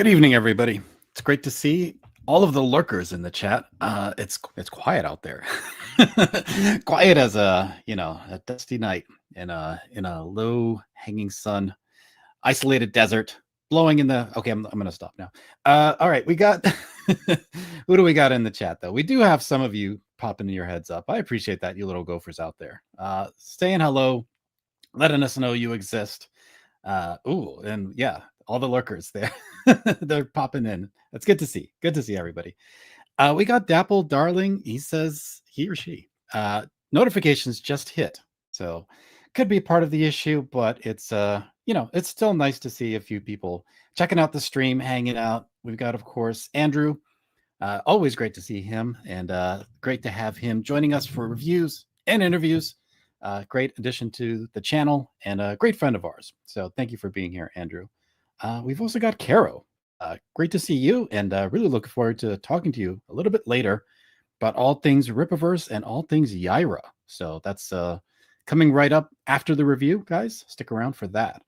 Good evening, everybody. It's great to see all of the lurkers in the chat. It's quiet out there, quiet as a a dusty night in a low hanging sun, isolated desert, blowing in the. Okay, I'm gonna stop now. All right, we got who do we got in the chat though? We do have some of you popping your heads up. I appreciate that, you little gophers out there, saying hello, letting us know you exist. Ooh, and yeah, all the lurkers there. They're popping in. That's good to see. Good to see everybody. We got Dapple Darling. He says he or she notifications just hit. So could be part of the issue, but it's it's still nice to see a few people checking out the stream, hanging out. We've got, of course, Andrew. Always great to see him, and great to have him joining us for reviews and interviews. Great addition to the channel and a great friend of ours. So thank you for being here, Andrew. We've also got Caro. Great to see you, and really looking forward to talking to you a little bit later about all things Rippaverse and all things YAIRA. So that's coming right up after the review, guys. Stick around for that.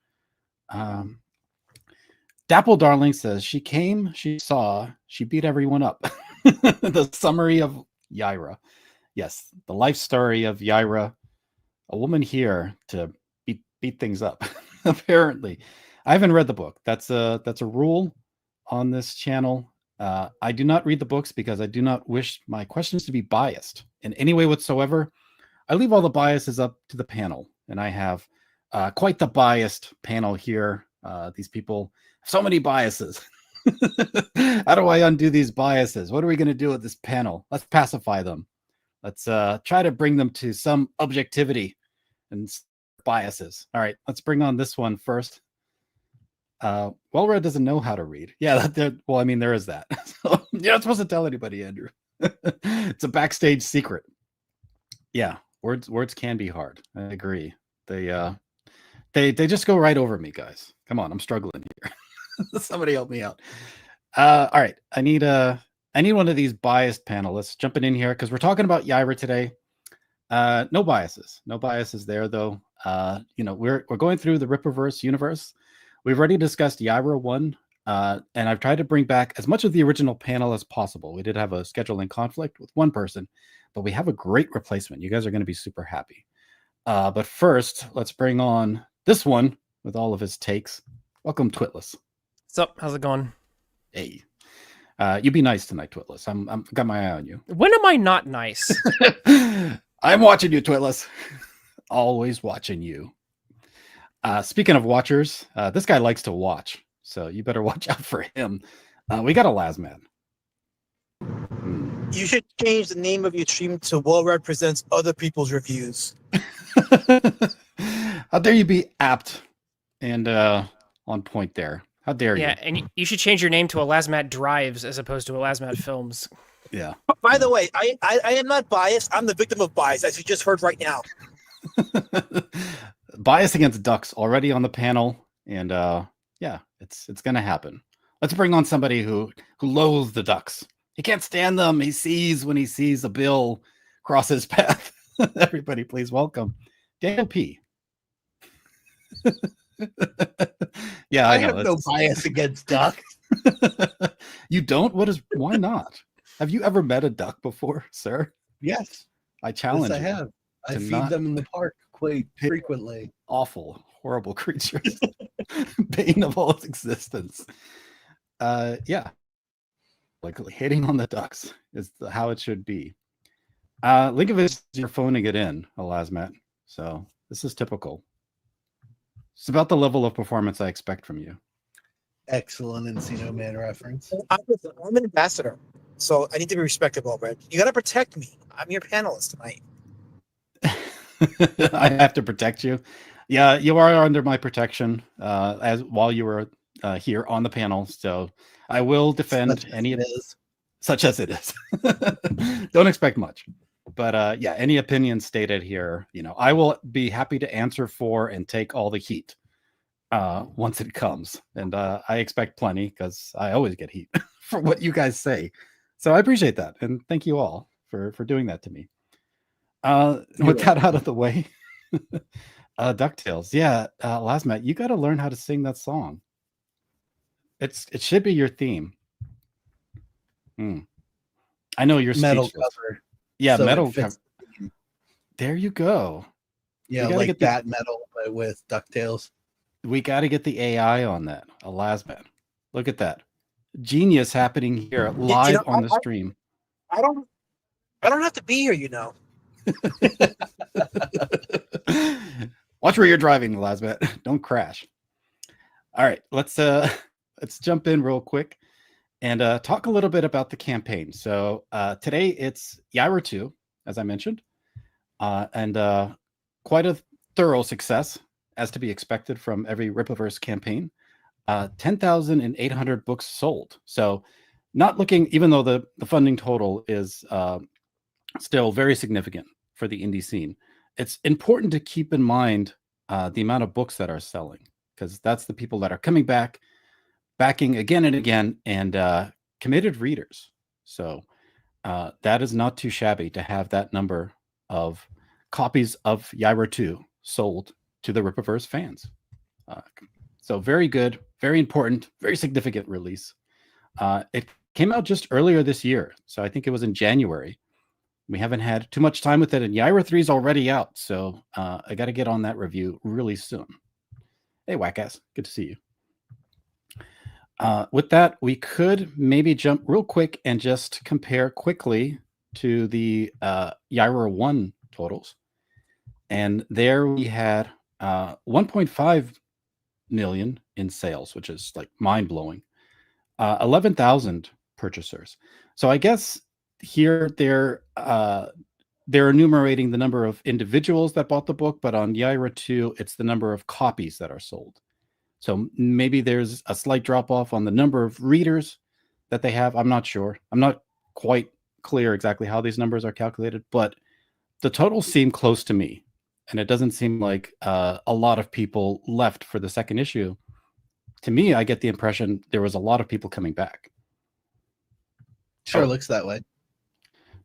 Dapple Darling says she came, she saw, she beat everyone up. The summary of YAIRA. Yes, the life story of YAIRA. A woman here to beat things up. Apparently, I haven't read the book. That's a rule on this channel. I do not read the books because I do not wish my questions to be biased in any way whatsoever. I leave all the biases up to the panel, and I have quite the biased panel here. These people have so many biases. How do I undo these biases? What are we going to do with this panel? Let's pacify them. Let's try to bring them to some objectivity and biases. All right, let's bring on this one first. Well-read doesn't know how to read. Yeah, well, I mean, there is that. So you're not supposed to tell anybody, Andrew. It's a backstage secret. Yeah, words can be hard. I agree. They just go right over me, guys. Come on, I'm struggling here. Somebody help me out. All right, I need one of these biased panelists jumping in here because we're talking about YAIRA today. No biases there though. We're going through the Rippaverse universe. We've already discussed YAIRA 1, and I've tried to bring back as much of the original panel as possible. We did have a scheduling conflict with one person, but we have a great replacement. You guys are going to be super happy. But first, let's bring on this one with all of his takes. Welcome, Twitless. What's up? How's it going? Hey. You be nice tonight, Twitless. I'm got my eye on you. When am I not nice? I'm watching you, Twitless. Always watching you. Speaking of watchers, this guy likes to watch, so you better watch out for him. We got a Lasman. You should change the name of your stream to Well Represents Other People's Reviews. How dare you be apt and on point there. How dare you? Yeah, and you should change your name to Alasmat Drives as opposed to Alasmat Films. Yeah. By the way, I am not biased. I'm the victim of bias, as you just heard right now. Bias against ducks already on the panel, and yeah, it's gonna happen. Let's bring on somebody who loathes the ducks. He can't stand them. He sees when he sees a bill cross his path. Everybody, please welcome Daniel P. Yeah, I have no bias against ducks. You don't? Why not? Have you ever met a duck before, sir? Yes. I challenge Yes, I you. have. I feed them in the park quite frequently. Awful, horrible creatures. Bane of all existence. Yeah. Like hitting on the ducks is how it should be. Link of it is your phoning it in, Alasmat. So this is typical. It's about the level of performance I expect from you. Excellent Encino Man reference. I'm an ambassador, so I need to be respectable, Brad. You got to protect me. I'm your panelist tonight. I have to protect you. Yeah, you are under my protection while you were here on the panel. So I will defend such as it is. Don't expect much. But yeah, any opinion stated here, I will be happy to answer for and take all the heat once it comes. And I expect plenty because I always get heat for what you guys say. So I appreciate that. And thank you all for doing that to me. With that out of the way, DuckTales. Yeah, Lasmat, you got to learn how to sing that song. It should be your theme. I know you're Metal speechless. cover. Yeah, so it metal fits cover. the theme. There you go. Yeah, gotta like get the- that metal, but with DuckTales. We got to get the AI on that. A Lasman. Look at that. Genius happening here live on the stream. I don't have to be here, you know. Watch where you're driving, Lasman. Don't crash. All right, let's jump in real quick and talk a little bit about the campaign. So today it's YAIRA 2, as I mentioned, and quite a thorough success, as to be expected from every Rippaverse campaign. 10,800 books sold. So not looking, even though the funding total is still very significant for the indie scene, it's important to keep in mind the amount of books that are selling, because that's the people that are coming back, backing again and again, and committed readers. So that is not too shabby to have that number of copies of YAIRA 2 sold to the Rippaverse fans. So very good, very important, very significant release. It came out just earlier this year, so I think it was in January. We haven't had too much time with it, and YAIRA 3 is already out, so I got to get on that review really soon. Hey, Wackass, good to see you. With that, we could maybe jump real quick and just compare quickly to the YAIRA 1 totals. And there we had 1.5 million in sales, which is like mind-blowing. 11,000 purchasers. So I guess here they're enumerating the number of individuals that bought the book, but on YAIRA 2, it's the number of copies that are sold. So maybe there's a slight drop off on the number of readers that they have. I'm not sure. I'm not quite clear exactly how these numbers are calculated, but the totals seem close to me. And it doesn't seem like a lot of people left for the second issue. To me, I get the impression there was a lot of people coming back. Sure looks that way.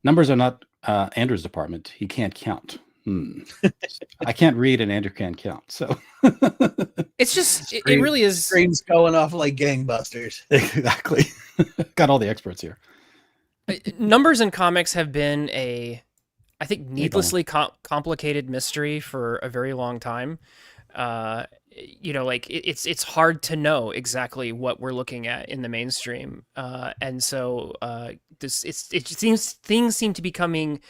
Numbers are not Andrew's department. He can't count. I can't read and Andrew can't count. So It's just, it really is. Screens going off like gangbusters. Exactly. Got all the experts here. Numbers in comics have been I think, needlessly complicated mystery for a very long time. You know, like it's hard to know exactly what we're looking at in the mainstream, and so things seem to be becoming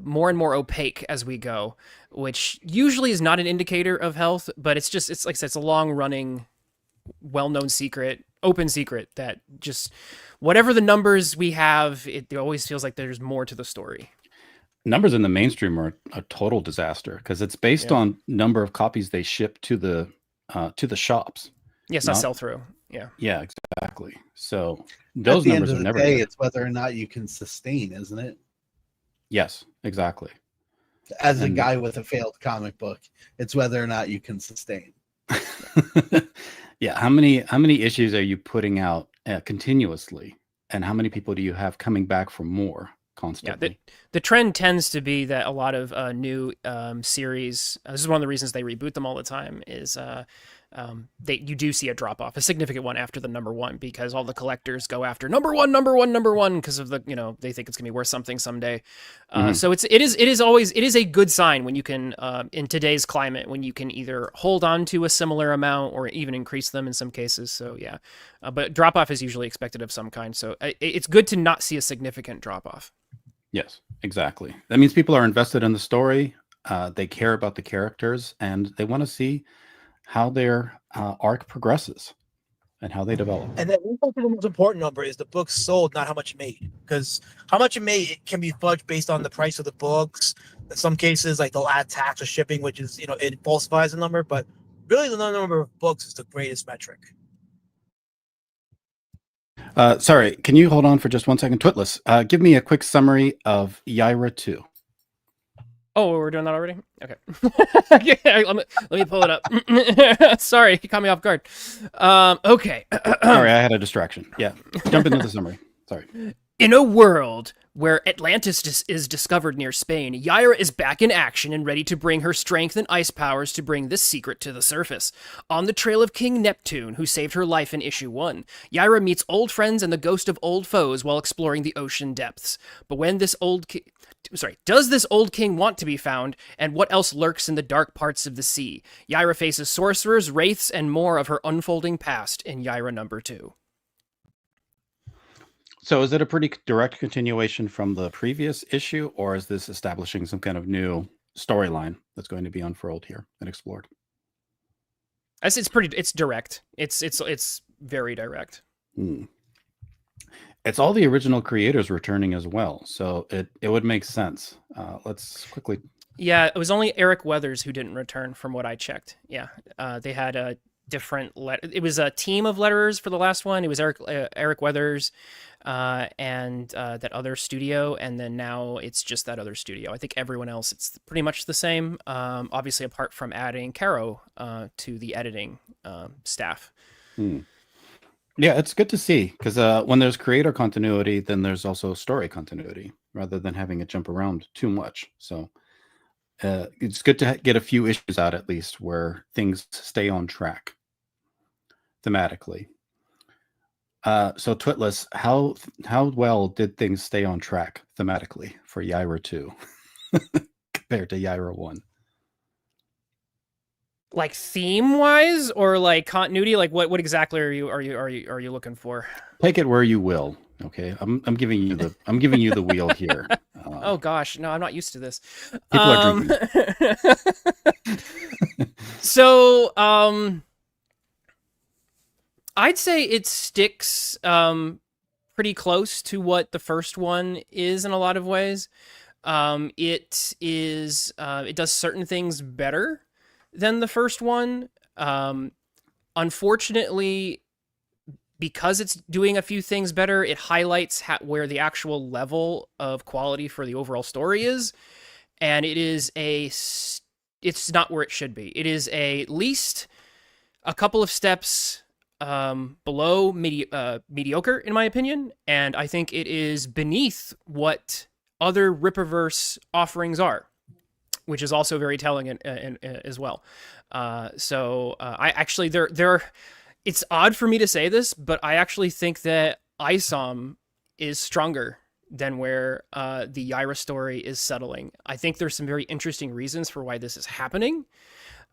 more and more opaque as we go, which usually is not an indicator of health, but it's like I said, it's a long running, well-known secret, open secret that just whatever the numbers we have, it always feels like there's more to the story. Numbers in the mainstream are a total disaster because it's based on number of copies they ship to the shops. Yes, not sell through. Yeah, exactly. So those numbers are never. It's whether or not you can sustain, isn't it? Yes, exactly. As a guy with a failed comic book, it's whether or not you can sustain. Yeah, how many issues are you putting out continuously, and how many people do you have coming back for more? Constantly. Yeah, the trend tends to be that a lot of new series, this is one of the reasons they reboot them all the time, is you do see a drop off, a significant one after the number one, because all the collectors go after number one because of the, you know, they think it's gonna be worth something someday. So it is a good sign when you can, in today's climate, when you can either hold on to a similar amount or even increase them in some cases. So yeah, but drop off is usually expected of some kind. So it's good to not see a significant drop off. Yes, exactly. That means people are invested in the story. They care about the characters, and they want to see how their arc progresses and how they develop. And then the most important number is the books sold, not how much you made. Because how much you made, it can be fudged based on the price of the books. In some cases, like they'll add tax or shipping, which is, you know, it falsifies the number. But really, the number of books is the greatest metric. Sorry, can you hold on for just 1 second? Twitless, give me a quick summary of YAIRA 2. Oh, we're doing that already? Okay. let me pull it up. Sorry, you caught me off guard. Okay. Sorry, I had a distraction. Yeah, jump into the summary. Sorry. In a world where Atlantis is discovered near Spain, YAIRA is back in action and ready to bring her strength and ice powers to bring this secret to the surface. On the trail of King Neptune, who saved her life in issue 1, YAIRA meets old friends and the ghost of old foes while exploring the ocean depths. But when this does this old king want to be found, and what else lurks in the dark parts of the sea? YAIRA faces sorcerers, wraiths, and more of her unfolding past in YAIRA number 2. So is it a pretty direct continuation from the previous issue, or is this establishing some kind of new storyline that's going to be unfurled here and explored? It's direct. It's very direct. It's all the original creators returning as well, so it would make sense. Let's quickly. Yeah, it was only Eric Weathers who didn't return, from what I checked. Yeah, they had a different it was a team of letterers for the last one. It was Eric Weathers and that other studio, and then now it's just that other studio. I think everyone else, it's pretty much the same, obviously apart from adding Caro to the editing staff. Yeah, it's good to see, because when there's creator continuity, then there's also story continuity, rather than having it jump around too much. So it's good to get a few issues out, at least, where things stay on track thematically. So Twitless, how well did things stay on track thematically for YAIRA 2 compared to YAIRA 1? Like theme wise, or like continuity? Like what exactly are you looking for? Take it where you will. Okay, I'm giving you the wheel here. Oh gosh, no, I'm not used to this. People are drinking. So I'd say it sticks pretty close to what the first one is in a lot of ways. It does certain things better than the first one. Unfortunately, because it's doing a few things better, it highlights where the actual level of quality for the overall story is, and it's not where it should be. It is at least a couple of steps below mediocre, in my opinion, and I think it is beneath what other Rippaverse offerings are, which is also very telling as well. I actually it's odd for me to say this, but I actually think that ISOM is stronger than where the YAIRA story is settling. I think there's some very interesting reasons for why this is happening,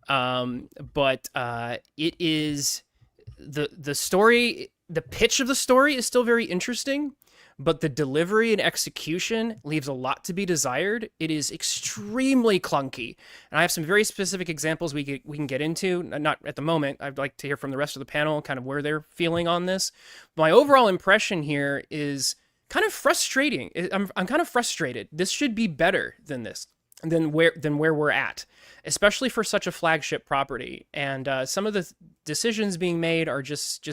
but it is the story. The pitch of the story is still very interesting, but the delivery and execution leaves a lot to be desired. It is extremely clunky. And I have some very specific examples we can get into, not at the moment. I'd like to hear from the rest of the panel kind of where they're feeling on this. My overall impression here is kind of frustrating. I'm kind of frustrated. This should be better than this, than where we're at, especially for such a flagship property. And some of the decisions being made are just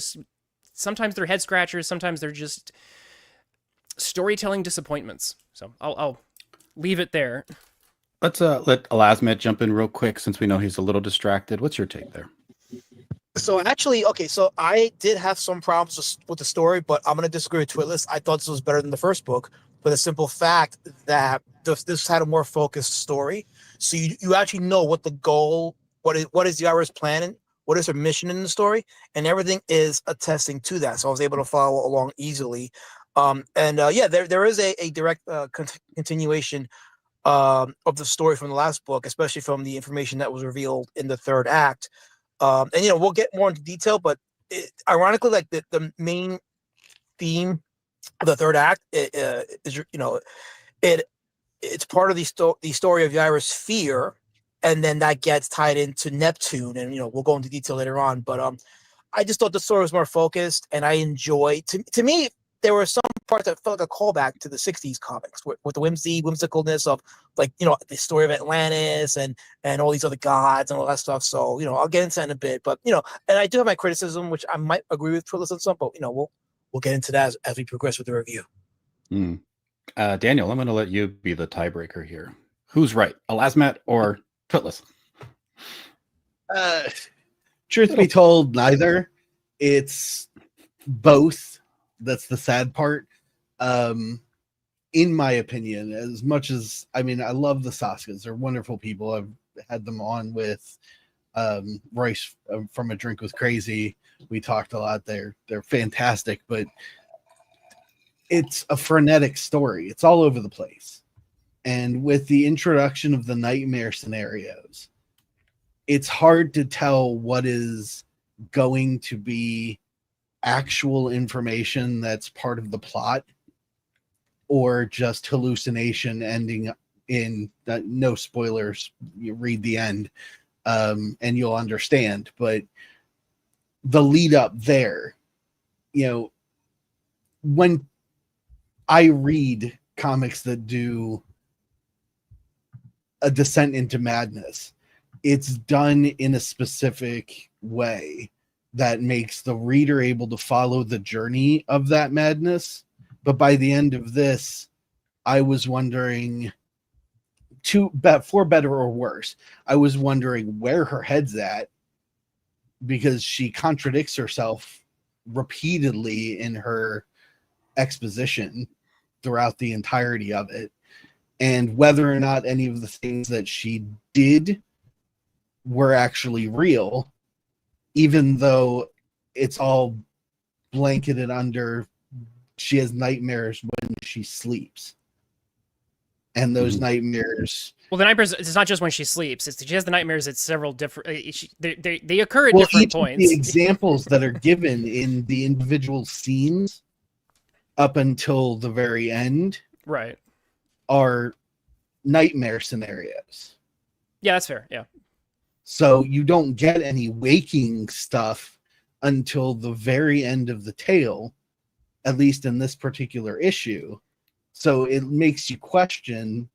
sometimes they're head scratchers, sometimes they're just storytelling disappointments. So I'll leave it there. Let's let Elasmet jump in real quick, since we know he's a little distracted. What's your take there? So actually, okay, so I did have some problems with the story, but I'm going to disagree with Twitless. I thought this was better than the first book, for the simple fact that this had a more focused story. So you actually know what the goal, what is YAIRA's plan, what is her mission in the story, and everything is attesting to that. So I was able to follow along easily. There is a direct continuation of the story from the last book, especially from the information that was revealed in the third act. We'll get more into detail, but ironically, like the main theme of the third act it's part of the story of YAIRA's fear, and then that gets tied into Neptune, and we'll go into detail later on. But I just thought the story was more focused, and I enjoyed. To me, there were some parts that felt like a callback to the 60s comics with the whimsicalness of, like, the story of Atlantis and all these other gods and all that stuff. So, I'll get into that in a bit. But, and I do have my criticism, which I might agree with Twitless on some, but, we'll get into that as we progress with the review. Daniel, I'm going to let you be the tiebreaker here. Who's right, Elasmat or Twitless? Truth be told, neither. It's both. That's the sad part. in my opinion, as much as I love the Soskas. They're wonderful people. I've had them on with Royce from A Drink with Crazy. We talked a lot. They're fantastic, but it's a frenetic story. It's all over the place. And with the introduction of the nightmare scenarios, it's hard to tell what is going to be actual information that's part of the plot or just hallucination ending in no spoilers. You read the end and you'll understand. But the lead up there, when I read comics that do a descent into madness, it's done in a specific way that makes the reader able to follow the journey of that madness. But by the end of this, I was wondering, for better or worse, I was wondering where her head's at, because she contradicts herself repeatedly in her exposition throughout the entirety of it, and whether or not any of the things that she did were actually real, even though it's all blanketed under she has nightmares when she sleeps. And those nightmares... Well, the nightmares, it's not just when she sleeps. She has the nightmares at several different... They occur at different points. The examples that are given in the individual scenes up until the very end, right, are nightmare scenarios. Yeah, that's fair. Yeah. So you don't get any waking stuff until the very end of the tale, at least in this particular issue. So it makes you question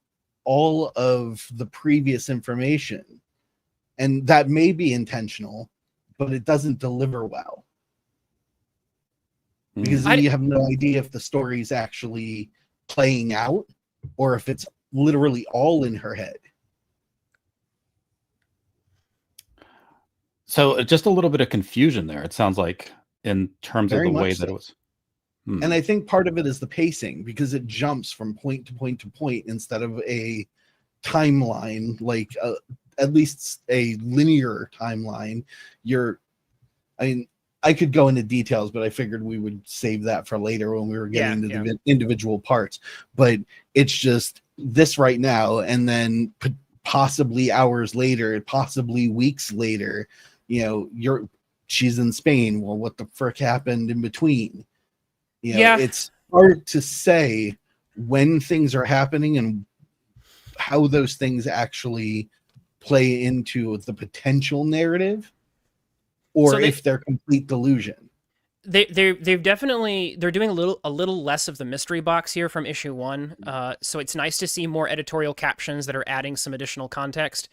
all of the previous information. And that may be intentional, but it doesn't deliver well. Because you have no idea if the story is actually playing out or if it's literally all in her head. So just a little bit of confusion there, it sounds like, in terms of the way that it was. And I think part of it is the pacing, because it jumps from point to point to point instead of a timeline, like at least a linear timeline. I could go into details, but I figured we would save that for later when we were getting to the individual parts. But it's just this right now, and then possibly hours later, possibly weeks later, she's in Spain. Well, what the frick happened in between? It's hard to say when things are happening and how those things actually play into the potential narrative, or if they're complete delusion. They're definitely doing a little less of the mystery box here from issue 1. So it's nice to see more editorial captions that are adding some additional context.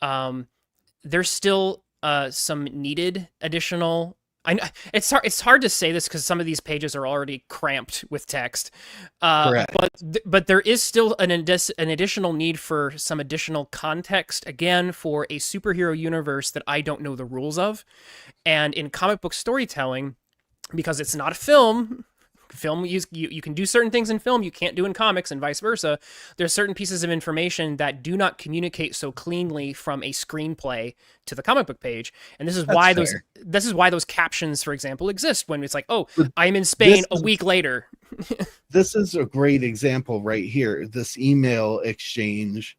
There's still some needed additional. It's hard to say this because some of these pages are already cramped with text. But there is still an additional need for some additional context, again, for a superhero universe that I don't know the rules of. And in comic book storytelling, because it's not a film, you can do certain things in film you can't do in comics, and vice versa. There's certain pieces of information that do not communicate so cleanly from a screenplay to the comic book page, and this is why those captions, for example, exist when it's like, "Oh, I'm in Spain a week later." This is a great example right here. This email exchange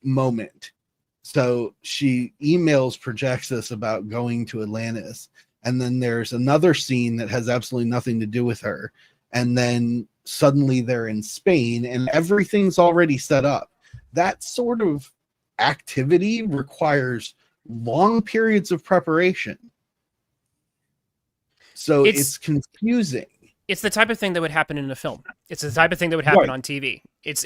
moment. So she projects this about going to Atlantis. And then there's another scene that has absolutely nothing to do with her. And then suddenly they're in Spain and everything's already set up. That sort of activity requires long periods of preparation. So it's confusing. It's the type of thing that would happen in a film. It's the type of thing that would happen on TV. It's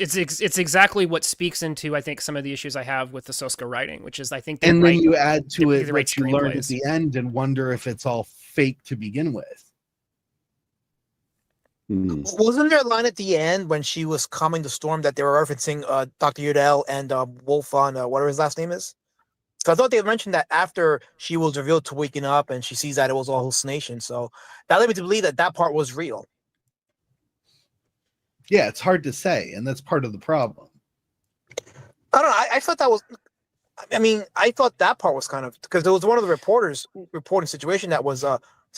exactly what speaks into, I think, some of the issues I have with the SOSKA writing, which is I think then you add to it what you learned at the end and wonder if it's all fake to begin with. Wasn't there a line at the end when she was calming the storm that they were referencing Dr. Udell and Wolf on whatever his last name is? So I thought they mentioned that after she was revealed to waking up and she sees that it was all hallucination. So that led me to believe that part was real. Yeah, it's hard to say, and that's part of the problem. I don't know. I thought that was. I mean, I thought that part was kind of because there was one of the reporters reporting situation that was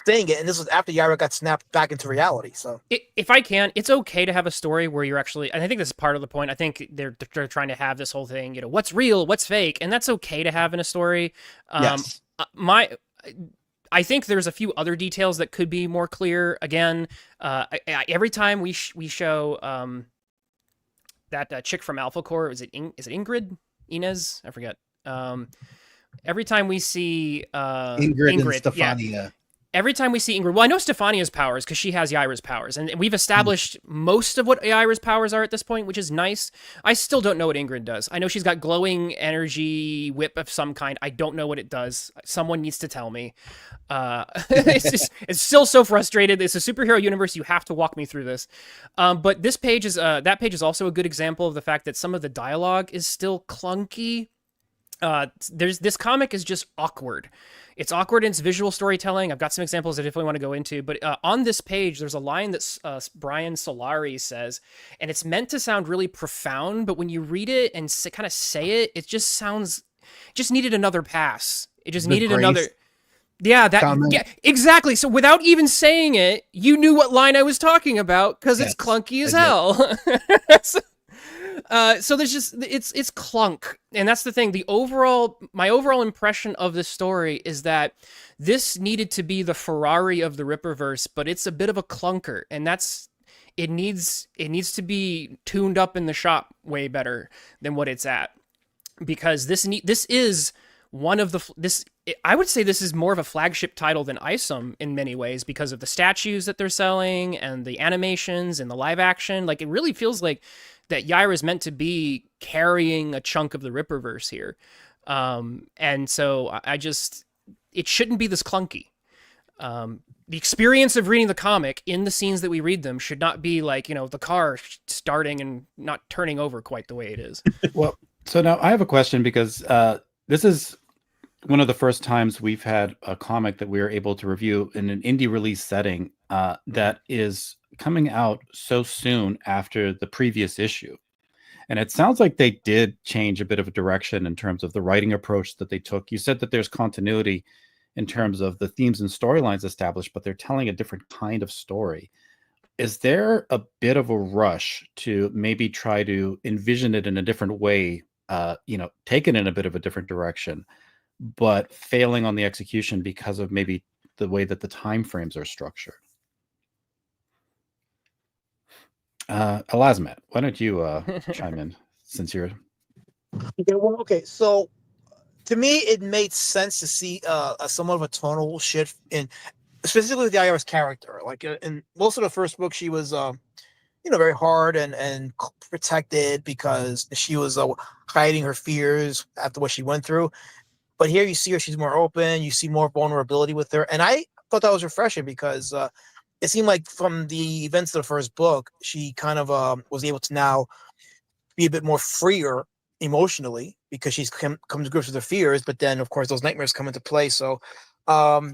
saying it, and this was after YAIRA got snapped back into reality. So, if I can, it's okay to have a story where you're actually, and I think this is part of the point. I think they're trying to have this whole thing, you know, what's real, what's fake, and that's okay to have in a story. Yes. I think there's a few other details that could be more clear. Again, every time we show that chick from Alpha Core, is it Ingrid? Inez? I forget. Every time we see Ingrid and Stefania. Yeah. Every time we see Ingrid, well, I know Stefania's powers because she has YAIRA's powers, and we've established most of what YAIRA's powers are at this point, which is nice. I still don't know what Ingrid does. I know she's got glowing energy whip of some kind. I don't know what it does. Someone needs to tell me. It's still so frustrated. It's a superhero universe. You have to walk me through this. But this page is that page is also a good example of the fact that some of the dialogue is still clunky. This comic is just awkward. It's awkward in its visual storytelling. I've got some examples I definitely want to go into, but on this page, there's a line that Brian Solari says, and it's meant to sound really profound, but when you read it and kind of say it, it just sounds, just needed another pass. It just needed another. Yeah, yeah, exactly. So without even saying it, you knew what line I was talking about because it's clunky as hell. So there's just it's clunk, and that's the thing. My overall impression of the story is that this needed to be the Ferrari of the Rippaverse, but it's a bit of a clunker, and it needs to be tuned up in the shop way better than what it's at, because this is one of the I would say this is more of a flagship title than Isom in many ways because of the statues that they're selling and the animations and the live action. Like, it really feels like that YAIRA is meant to be carrying a chunk of the Rippaverse here. And so it shouldn't be this clunky. The experience of reading the comic in the scenes that we read them should not be like, you know, the car starting and not turning over quite the way it is. Well, so now I have a question, because this is one of the first times we've had a comic that we are able to review in an indie release setting that is coming out so soon after the previous issue. And it sounds like they did change a bit of a direction in terms of the writing approach that they took. You said that there's continuity in terms of the themes and storylines established, but they're telling a different kind of story. Is there a bit of a rush to maybe try to envision it in a different way, take it in a bit of a different direction, but failing on the execution because of maybe the way that the time frames are structured? Elasmat, why don't you chime in, since you're... Okay, so to me, it made sense to see somewhat of a tonal shift in, specifically with the YAIRA's character. Like in most of the first book, she was, very hard and protected because she was hiding her fears after what she went through. But here you see her; she's more open. You see more vulnerability with her, and I thought that was refreshing because it seemed like from the events of the first book, she kind of was able to now be a bit more freer emotionally because she's come to grips with her fears. But then, of course, those nightmares come into play. So, to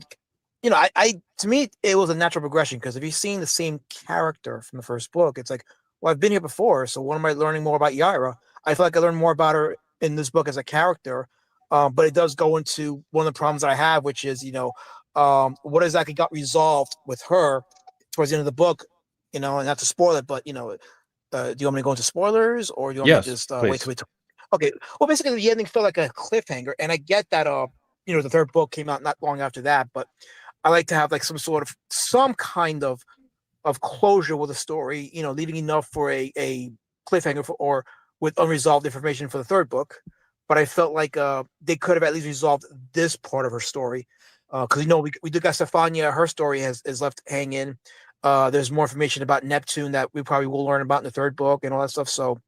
me, it was a natural progression, because if you're seeing the same character from the first book, it's like, well, I've been here before, so what am I learning more about YAIRA? I feel like I learned more about her in this book as a character, but it does go into one of the problems that I have, which is, what exactly got resolved with her towards the end of the book, and not to spoil it, but, do you want me to go into spoilers, or do you want me to just wait? Okay. Well, basically, the ending felt like a cliffhanger, and I get that, the third book came out not long after that, but I like to have like some kind of closure with a story, leaving enough for a cliffhanger or with unresolved information for the third book. But I felt like they could have at least resolved this part of her story. Because we do got Stefania, her story is left hanging. There's more information about Neptune that we probably will learn about in the third book and all that stuff. So,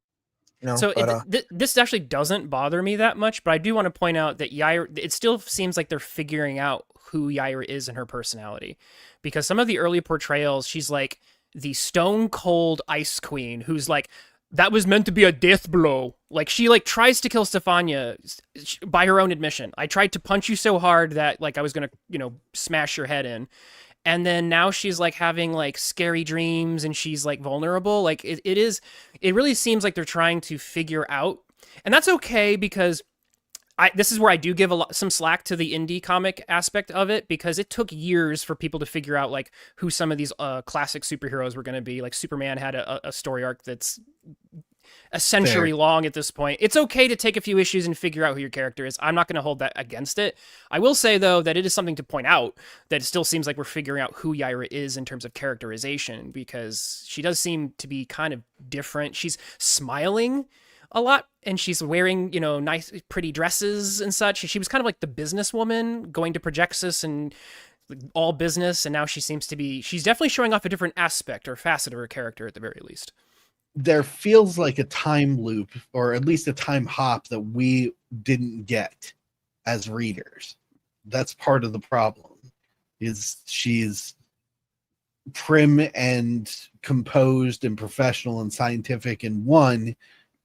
this actually doesn't bother me that much, but I do want to point out that YAIRA, it still seems like they're figuring out who YAIRA is and her personality, because some of the early portrayals, she's like the stone cold ice queen who's like, that was meant to be a death blow. Like, she like tries to kill Stefania by her own admission. I tried to punch you so hard that like I was going to, smash your head in. and then now she's like having like scary dreams and she's like vulnerable. Like it really seems like they're trying to figure out, and that's okay because this is where I do give some slack to the indie comic aspect of it, because it took years for people to figure out like who some of these classic superheroes were going to be. Like Superman had a story arc that's a century long at this point. It's okay to take a few issues and figure out who your character is. I'm not going to hold that against it. I will say though that it is something to point out that it still seems like we're figuring out who YAIRA is in terms of characterization, because she does seem to be kind of different. She's smiling a lot, and she's wearing, you know, nice, pretty dresses and such. She was kind of like the businesswoman going to Projexis and all business, and now she seems to be, she's definitely showing off a different aspect or facet of her character at the very least. There feels like a time loop, or at least a time hop, that we didn't get as readers. That's part of the problem, is she's prim and composed and professional and scientific in one,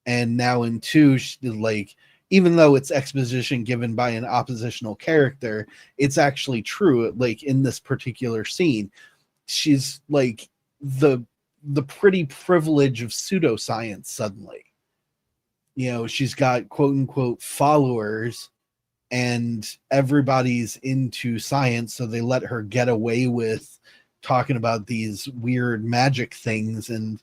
and now in two, like, even though it's exposition given by an oppositional character, it's actually true. Like in this particular scene, she's like the pretty privilege of pseudoscience suddenly. You know, she's got quote unquote followers and everybody's into science, so they let her get away with talking about these weird magic things and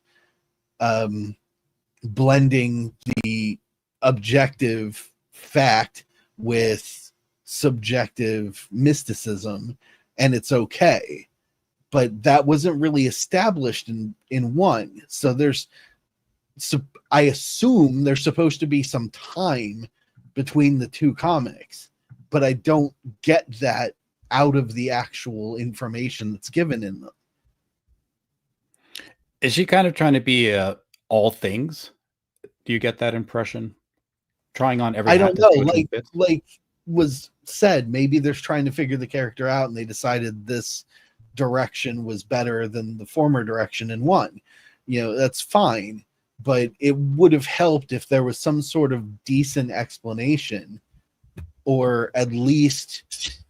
blending the objective fact with subjective mysticism, and it's okay. But that wasn't really established in one. So I assume there's supposed to be some time between the two comics, but I don't get that out of the actual information that's given in them. Is she kind of trying to be all things? Do you get that impression? Trying on every I hat don't know. to fit? Like was said, maybe they're trying to figure the character out, and they decided this direction was better than the former direction in one. You know, that's fine, but it would have helped if there was some sort of decent explanation, or at least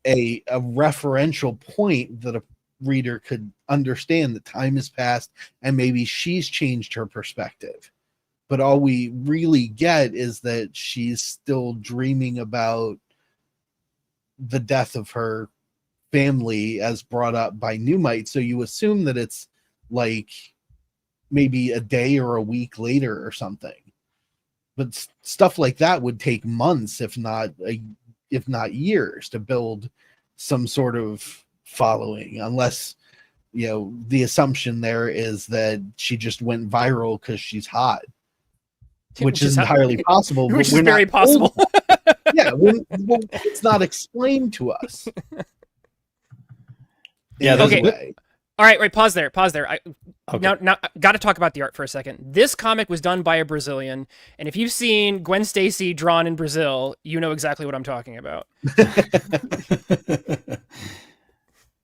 a referential point that a reader could understand that time has passed and maybe she's changed her perspective. But all we really get is that she's still dreaming about the death of her family as brought up by Newmite. So you assume that it's like maybe a day or a week later or something. But stuff like that would take months, if not years, to build some sort of following, unless, you know, the assumption there is that she just went viral because she's hot, which is entirely possible. Which is very possible. Yeah, well, it's not explained to us. Yeah. Okay. All right. Pause there. Okay. Now, got to talk about the art for a second. This comic was done by a Brazilian, and if you've seen Gwen Stacy drawn in Brazil, you know exactly what I'm talking about.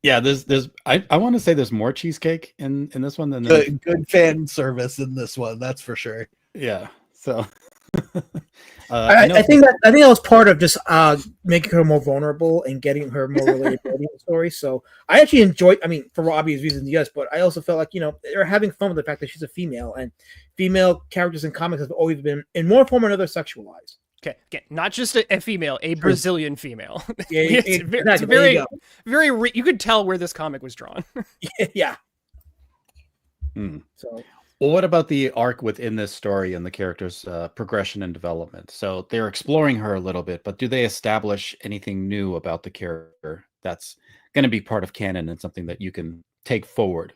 Yeah, I want to say there's more cheesecake in this one than good fan service in this one, that's for sure. Yeah. So I think that was part of just making her more vulnerable and getting her more relatability in the story. So I actually enjoyed. I mean, for obvious reasons, yes, but I also felt like, you know, they're having fun with the fact that she's a female, and female characters in comics have always been, in one form or another, sexualized. Okay, not just a female, a Brazilian female. Yeah, it's very, very. You could tell where this comic was drawn. Yeah. So, well, what about the arc within this story and the character's progression and development? So they're exploring her a little bit, but do they establish anything new about the character that's going to be part of canon and something that you can take forward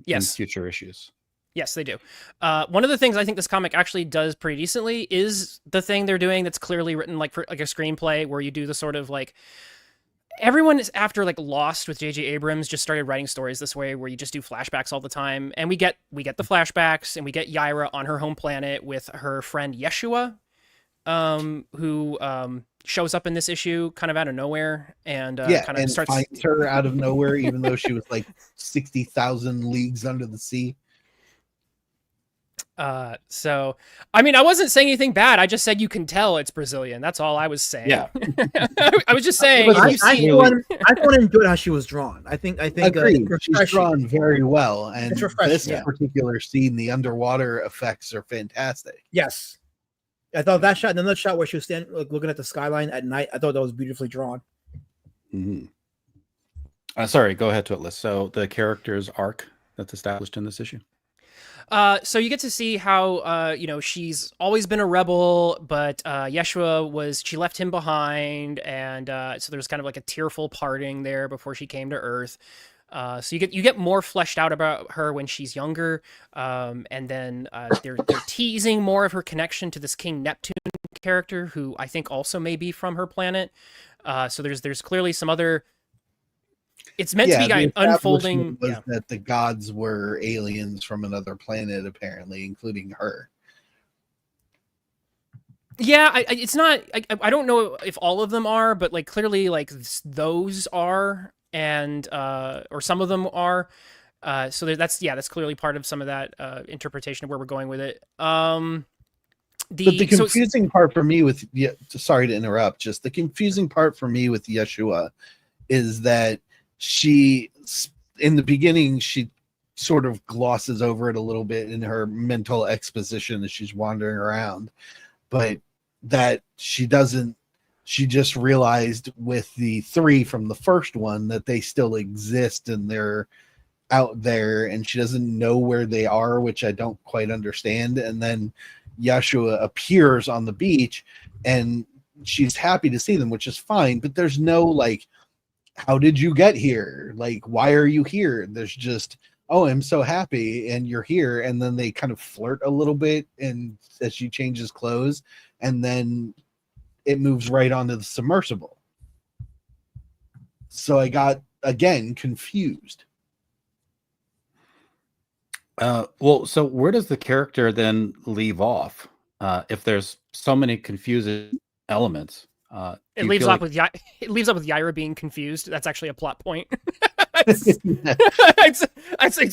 in future issues? Yes, they do. One of the things I think this comic actually does pretty decently is the thing they're doing that's clearly written like for like a screenplay, where you do the sort of like, everyone is after like Lost with J.J. Abrams just started writing stories this way, where you just do flashbacks all the time, and we get the flashbacks, and we get YAIRA on her home planet with her friend Yeshua, who shows up in this issue kind of out of nowhere, and kind of starts finds her out of nowhere, even though she was like 60,000 leagues under the sea. So, I mean, I wasn't saying anything bad. I just said you can tell it's Brazilian. That's all I was saying. Yeah. I was just saying. I, If you I, see, I enjoyed how she was drawn. I think Agreed. it's She's refreshing. drawn very well, and It's refreshing, this yeah. particular scene, the underwater effects are fantastic. Yes, I thought that shot, and another shot where she was standing, like, looking at the skyline at night. I thought that was beautifully drawn. Mm-hmm. Sorry, go ahead to it, Liz. So the character's arc that's established in this issue. so you get to see how she's always been a rebel, but Yeshua she left him behind, and so there's kind of like a tearful parting there before she came to Earth. So you get more fleshed out about her when she's younger, and then they're teasing more of her connection to this King Neptune character, who I think also may be from her planet. So there's clearly some other. It's meant to be the unfolding. was that the gods were aliens from another planet, apparently, including her. Yeah, it's not. I don't know if all of them are, but like clearly, like those are, and or some of them are. So that's clearly part of some of that interpretation of where we're going with it. But the confusing part for me with sorry to interrupt, just the confusing part for me with Yeshua is that she, in the beginning, she sort of glosses over it a little bit in her mental exposition as she's wandering around, but that she just realized with the three from the first one that they still exist and they're out there, and she doesn't know where they are, which I don't quite understand. And then Yeshua appears on the beach and she's happy to see them, which is fine, but there's no like, how did you get here? Like, why are you here? There's just, oh, I'm so happy and you're here. And then they kind of flirt a little bit, and as she changes clothes, and then it moves right onto the submersible. So I got, again, confused. Well, so where does the character then leave off? If there's so many confusing elements, it leaves off with YAIRA being confused. That's actually a plot point. it's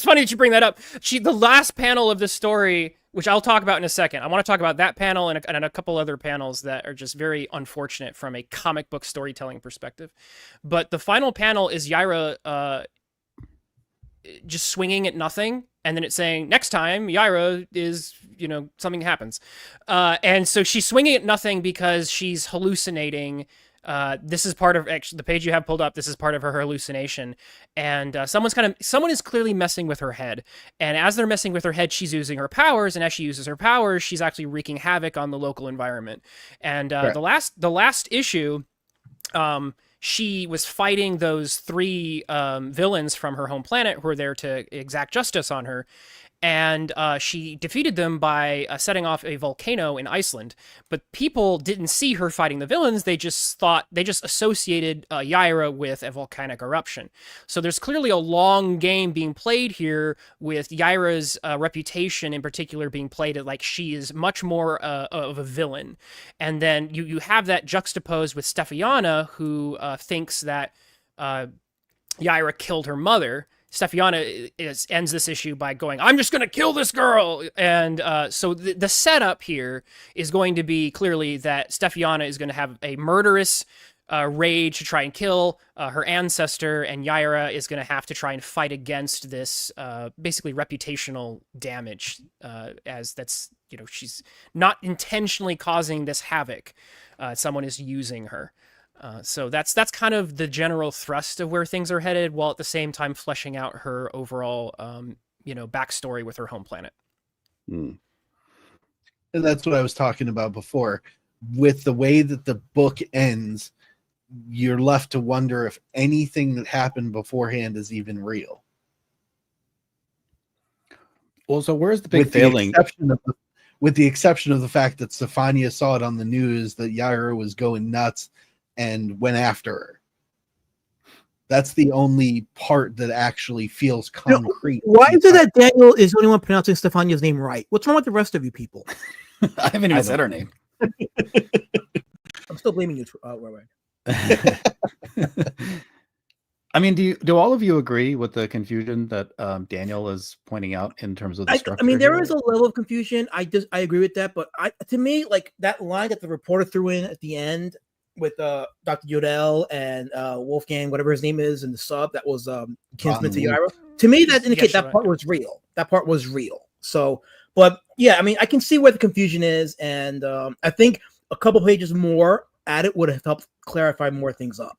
funny that you bring that up. The last panel of the story, which I'll talk about in a second. I want to talk about that panel and a couple other panels that are just very unfortunate from a comic book storytelling perspective. But the final panel is YAIRA just swinging at nothing, and then it's saying next time YAIRA is, something happens, and so she's swinging at nothing because she's hallucinating. This is part of the page you have pulled up. This is part of her hallucination, and someone is clearly messing with her head. And as they're messing with her head, she's using her powers, and as she uses her powers, she's actually wreaking havoc on the local environment. And the last issue, she was fighting those three villains from her home planet who were there to exact justice on her. And she defeated them by setting off a volcano in Iceland. But people didn't see her fighting the villains. They just associated YAIRA with a volcanic eruption. So there's clearly a long game being played here with YAIRA's reputation in particular being played at like she is much more of a villain. And then you have that juxtaposed with Stefiana, who thinks that YAIRA killed her mother. Stefiana ends this issue by going, I'm just going to kill this girl. And so the setup here is going to be clearly that Stefiana is going to have a murderous rage to try and kill her ancestor, and YAIRA is going to have to try and fight against this basically reputational damage, as that's, she's not intentionally causing this havoc. Someone is using her. So that's kind of the general thrust of where things are headed, while at the same time fleshing out her overall, backstory with her home planet. And that's what I was talking about before. With the way that the book ends, you're left to wonder if anything that happened beforehand is even real. Well, so where's the big failing? With the exception of the fact that Stefania saw it on the news that YAIRA was going nuts and went after her. That's the only part that actually feels concrete. Why is it that Daniel is the only one pronouncing Stefania's name right? What's wrong with the rest of you people? I haven't even said her name. I'm still blaming you, Rowan. I mean, do all of you agree with the confusion that Daniel is pointing out in terms of the structure? I mean, there here? is a level of confusion. I agree with that, but to me, like that line that the reporter threw in at the end with Dr. Yodel and Wolfgang, whatever his name is, in the sub that was kinsman to YAIRA. To me, that indicates that part was real. That part was real. So, but yeah, I mean, I can see where the confusion is, and I think a couple pages more added would have helped clarify more things up.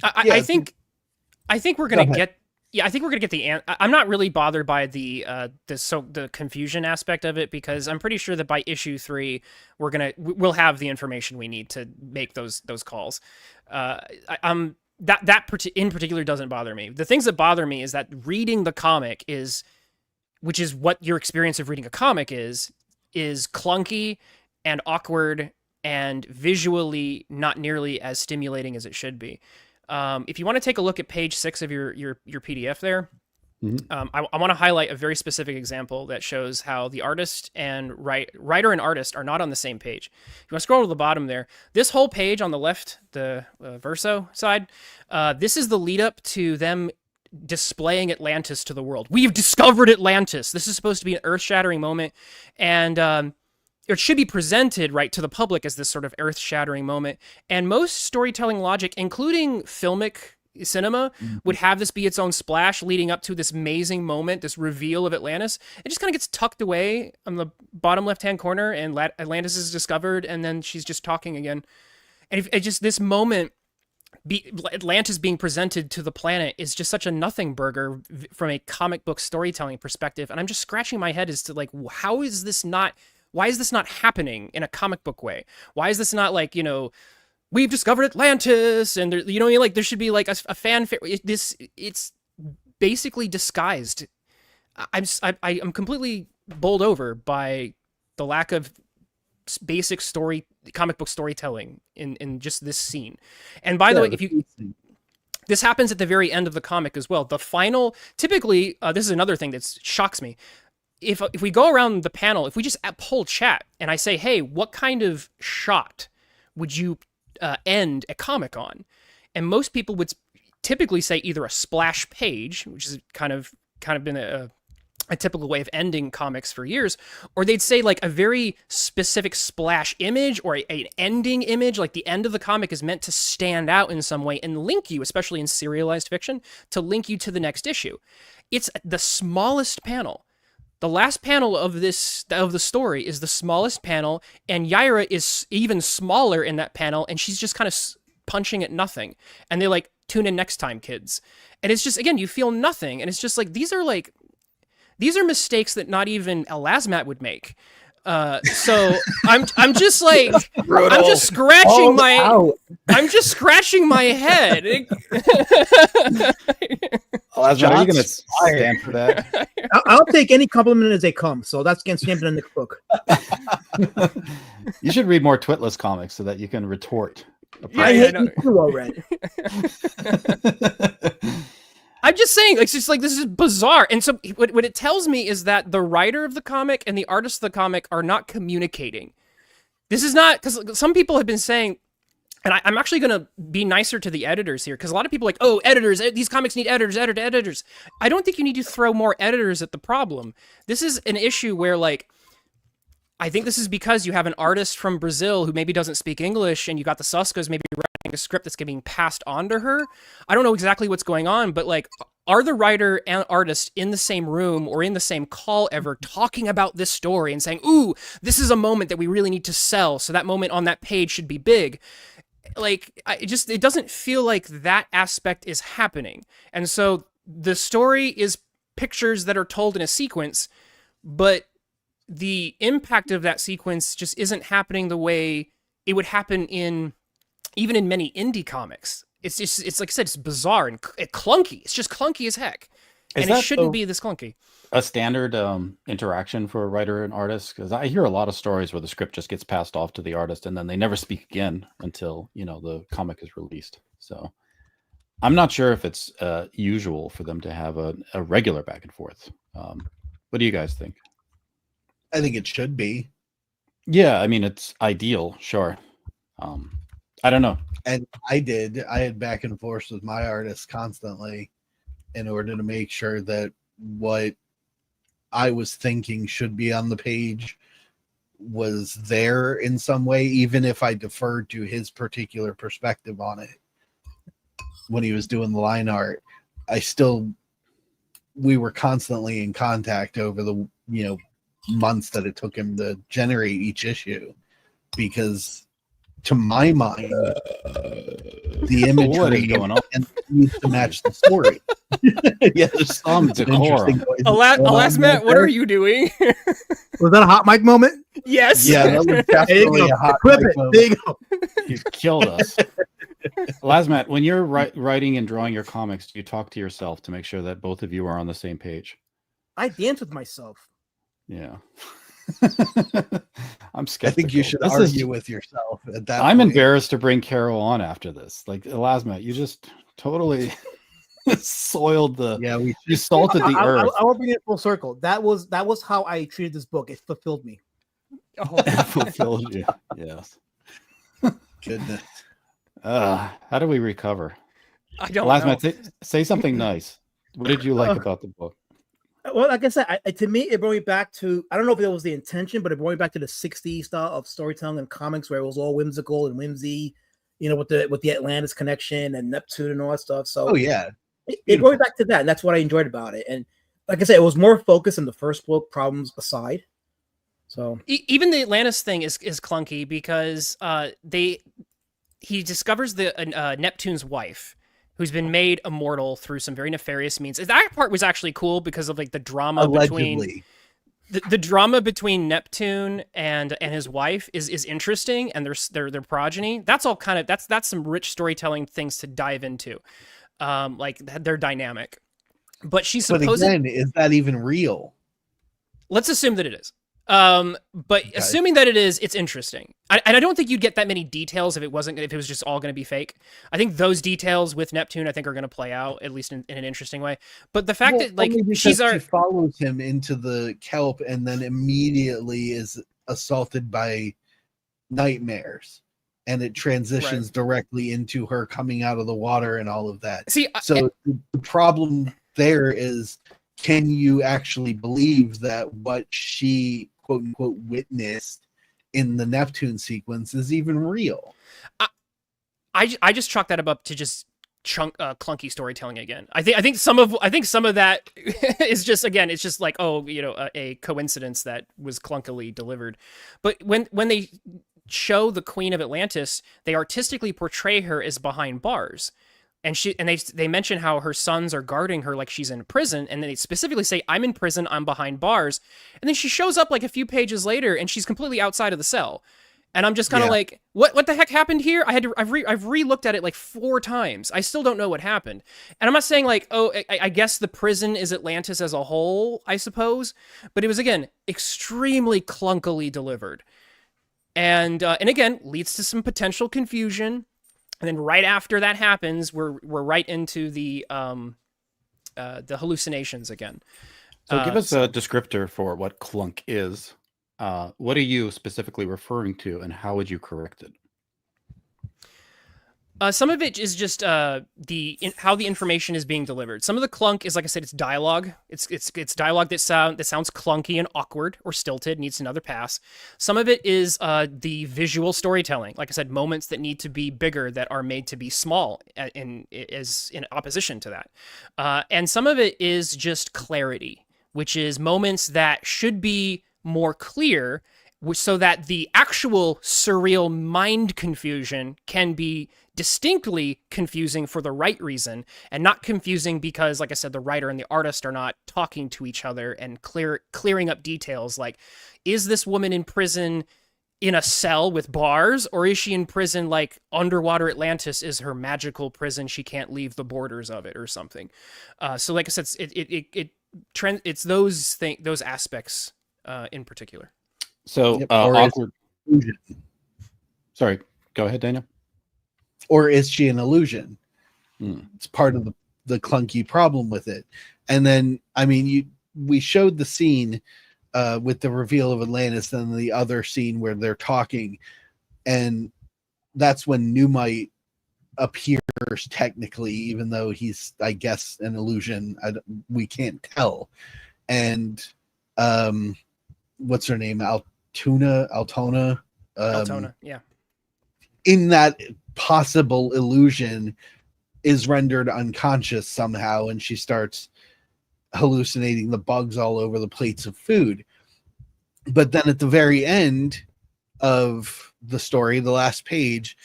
I think we're gonna get. Yeah, I think we're gonna get the. I'm not really bothered by the confusion aspect of it, because I'm pretty sure that by issue 3 we'll have the information we need to make those calls. In particular doesn't bother me. The things that bother me is that reading the comic which is what your experience of reading a comic is clunky and awkward and visually not nearly as stimulating as it should be. If you want to take a look at page 6 of your PDF there, I want to highlight a very specific example that shows how the artist and writer and artist are not on the same page. If you want to scroll to the bottom there, this whole page on the left, the verso side, this is the lead up to them displaying Atlantis to the world. We've discovered Atlantis. This is supposed to be an earth-shattering moment, and it should be presented right to the public as this sort of earth-shattering moment. And most storytelling logic, including filmic cinema, would have this be its own splash leading up to this amazing moment, this reveal of Atlantis. It just kind of gets tucked away on the bottom left-hand corner, and Atlantis is discovered, and then she's just talking again. And this moment, Atlantis being presented to the planet, is just such a nothing burger from a comic book storytelling perspective. And I'm just scratching my head as to like, why is this not happening in a comic book way? Why is this not like, we've discovered Atlantis, and there should be like a fanfare. It's basically disguised. I'm completely bowled over by the lack of basic comic book storytelling in just this scene. And by the way, this happens at the very end of the comic as well. The final, typically, this is another thing that shocks me. If we go around the panel, if we just poll chat and I say, hey, what kind of shot would you end a comic on? And most people would typically say either a splash page, which is kind of been a typical way of ending comics for years, or they'd say like a very specific splash image or an ending image, like the end of the comic is meant to stand out in some way and link you, especially in serialized fiction, to link you to the next issue. It's the smallest panel. The last panel of the story is the smallest panel, and YAIRA is even smaller in that panel, and she's just kind of punching at nothing. And they like, tune in next time, kids. And it's just, again, you feel nothing, and it's just like these are mistakes that not even a Lazmat would make. So I'm just like, I'm just scratching my head. Lazmat, are you going to stand for that? I'll take any compliment as they come. So that's getting stamped in the book. You should read more Twitless comics so that you can retort. I hate you too already. I'm just saying, it's just like, this is bizarre. And so what it tells me is that the writer of the comic and the artist of the comic are not communicating. This is not, because some people have been saying, and I'm actually going to be nicer to the editors here, because a lot of people are like, oh, editors, these comics need editors. I don't think you need to throw more editors at the problem. This is an issue where, like, I think this is because you have an artist from Brazil who maybe doesn't speak English, and you got the Soskas maybe writing a script that's being passed on to her. I don't know exactly what's going on, but like, are the writer and artist in the same room or in the same call ever talking about this story and saying, ooh, this is a moment that we really need to sell, so that moment on that page should be big? Like, it doesn't feel like that aspect is happening. And so the story is pictures that are told in a sequence, but the impact of that sequence just isn't happening the way it would happen even in many indie comics. It's like I said, it's bizarre and clunky. It's just clunky as heck. And it shouldn't be this clunky. A standard interaction for a writer and artist? Because I hear a lot of stories where the script just gets passed off to the artist and then they never speak again until, the comic is released. So I'm not sure if it's usual for them to have a regular back and forth. What do you guys think? I think it should be. Yeah, I mean, it's ideal, sure. I don't know. And I had back and forth with my artist constantly in order to make sure that what I was thinking should be on the page was there in some way, even if I deferred to his particular perspective on it when he was doing the line art. We were constantly in contact over the months that it took him to generate each issue, because to my mind the imagery needs to match the story. Yeah, there's some decorum. Matt, what are you doing? Was that a hot mic moment? Yes. Yeah, that was definitely a hot Equip mic it. moment. There you go. You killed us. Lasmat, when you're writing and drawing your comics, do you talk to yourself to make sure that both of you are on the same page? I dance with myself. Yeah. I'm skeptical. I think you should argue with yourself at that I'm point. embarrassed to bring Carol on after this. Like, Lasmat, you just totally soiled the. Yeah, you salted the earth. I will bring it full circle. That was how I treated this book. It fulfilled me. It fulfilled you. Yes. Goodness. How do we recover? I don't Lasmat, know. say something nice. What did you like about the book? Well, like I said, to me, it brought me back to, I don't know if that was the intention, but it brought me back to the 60s style of storytelling and comics where it was all whimsical and whimsy, with the Atlantis connection and Neptune and all that stuff. So it brought me back to that, and that's what I enjoyed about it. And like I said, it was more focused in the first book, problems aside. So even the Atlantis thing is clunky because he discovers the Neptune's wife, who's been made immortal through some very nefarious means. That part was actually cool because of like the drama between the drama between Neptune and his wife is interesting, and their progeny. That's all kind of that's some rich storytelling things to dive into, like their dynamic. But she's supposed. But again, is that even real? Let's assume that it is. But assuming that it is, it's interesting. And I don't think you'd get that many details if it was just all going to be fake. I think those details with Neptune, I think, are going to play out at least in an interesting way. But the fact that like she follows him into the kelp and then immediately is assaulted by nightmares, and it transitions directly into her coming out of the water and all of that. So the problem there is, can you actually believe that what she quote unquote witnessed in the Neptune sequence is even real? I just chalk that up to just clunky storytelling again. I think some of that is just, again, it's just like, a coincidence that was clunkily delivered. But when they show the Queen of Atlantis, they artistically portray her as behind bars. And they mention how her sons are guarding her like she's in prison, and then they specifically say, "I'm in prison, I'm behind bars." And then she shows up like a few pages later, and she's completely outside of the cell. And I'm just kind of like, what the heck happened here? I've re-looked at it like 4 times. I still don't know what happened. And I'm not saying like, I guess the prison is Atlantis as a whole, I suppose. But it was, again, extremely clunkily delivered, and again leads to some potential confusion. And then right after that happens, we're right into the hallucinations again. So give us a descriptor for what clunk is. What are you specifically referring to, and how would you correct it? Some of it is just how the information is being delivered. Some of the clunk is, like I said, it's dialogue. It's dialogue that sounds clunky and awkward or stilted, needs another pass. Some of it is the visual storytelling. Like I said, moments that need to be bigger that are made to be small in opposition to that. And some of it is just clarity, which is moments that should be more clear, so that the actual surreal mind confusion can be distinctly confusing for the right reason, and not confusing because, like I said, the writer and the artist are not talking to each other and clearing up details like, is this woman in prison in a cell with bars, or is she in prison like underwater Atlantis is her magical prison, she can't leave the borders of it or something. So like I said, it's those aspects in particular. So awkward. Sorry, go ahead, Daniel. Or is she an illusion? It's part of the clunky problem with it. And then, I mean, we showed the scene with the reveal of Atlantis, and the other scene where they're talking, and that's when Newmite appears technically, even though he's, I guess, an illusion. We can't tell. And what's her name? Altona. Altona, yeah. In that possible illusion is rendered unconscious somehow, and she starts hallucinating the bugs all over the plates of food. But then at the very end of the story, the last page,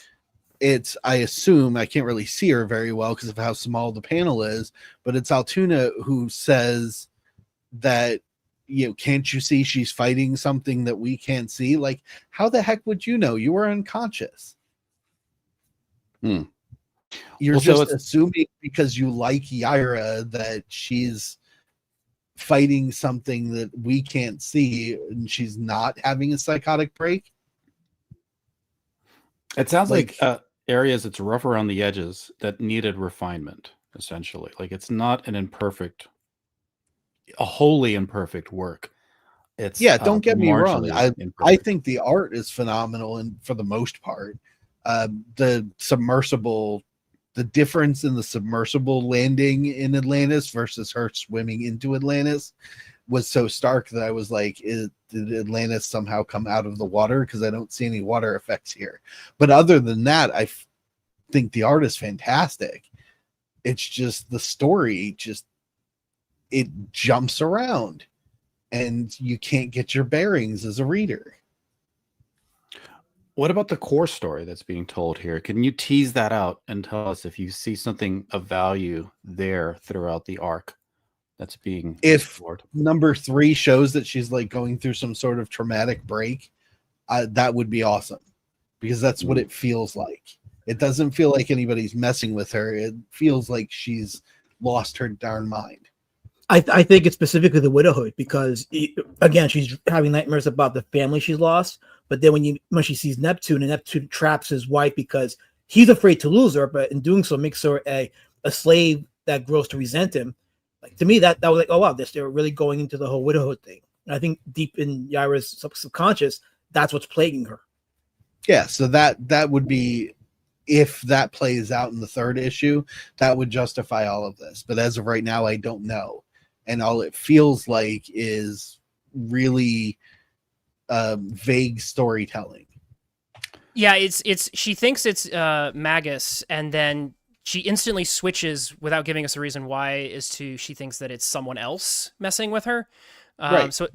it's, I assume, I can't really see her very well because of how small the panel is, but it's Altuna who says that, you know, can't you see she's fighting something that we can't see? Like, how the heck would you know? You were unconscious. You're Well, so just assuming because you like YAIRA that she's fighting something that we can't see and she's not having a psychotic break. It sounds like areas it's rough around the edges that needed refinement, essentially. Like, it's not an imperfect, a wholly imperfect work. It's don't get me wrong. I imperfect. think the art is phenomenal, and for the most part, the submersible, the difference in the submersible landing in Atlantis versus her swimming into Atlantis was so stark that I was like, did Atlantis somehow come out of the water? Because I don't see any water effects here. But other than that, I think the art is fantastic. It's just the story, it jumps around and you can't get your bearings as a reader. What about the core story that's being told here? Can you tease that out and tell us if you see something of value there throughout the arc that's being explored? Number 3 shows that she's like going through some sort of traumatic break, that would be awesome, because that's what it feels like. It doesn't feel like anybody's messing with her. It feels like she's lost her darn mind. I think it's specifically the widowhood, because again, she's having nightmares about the family she's lost. But then when she sees Neptune, and Neptune traps his wife because he's afraid to lose her, but in doing so makes her a slave that grows to resent him. Like, to me, that was like, oh wow, they're really going into the whole widowhood thing. And I think deep in YAIRA's subconscious, that's what's plaguing her. Yeah, so that would be, if that plays out in the 3rd issue, that would justify all of this. But as of right now, I don't know. And all it feels like is really vague storytelling. Yeah, it's she thinks it's Magus, and then she instantly switches without giving us a reason why, as to she thinks that it's someone else messing with her. Right. So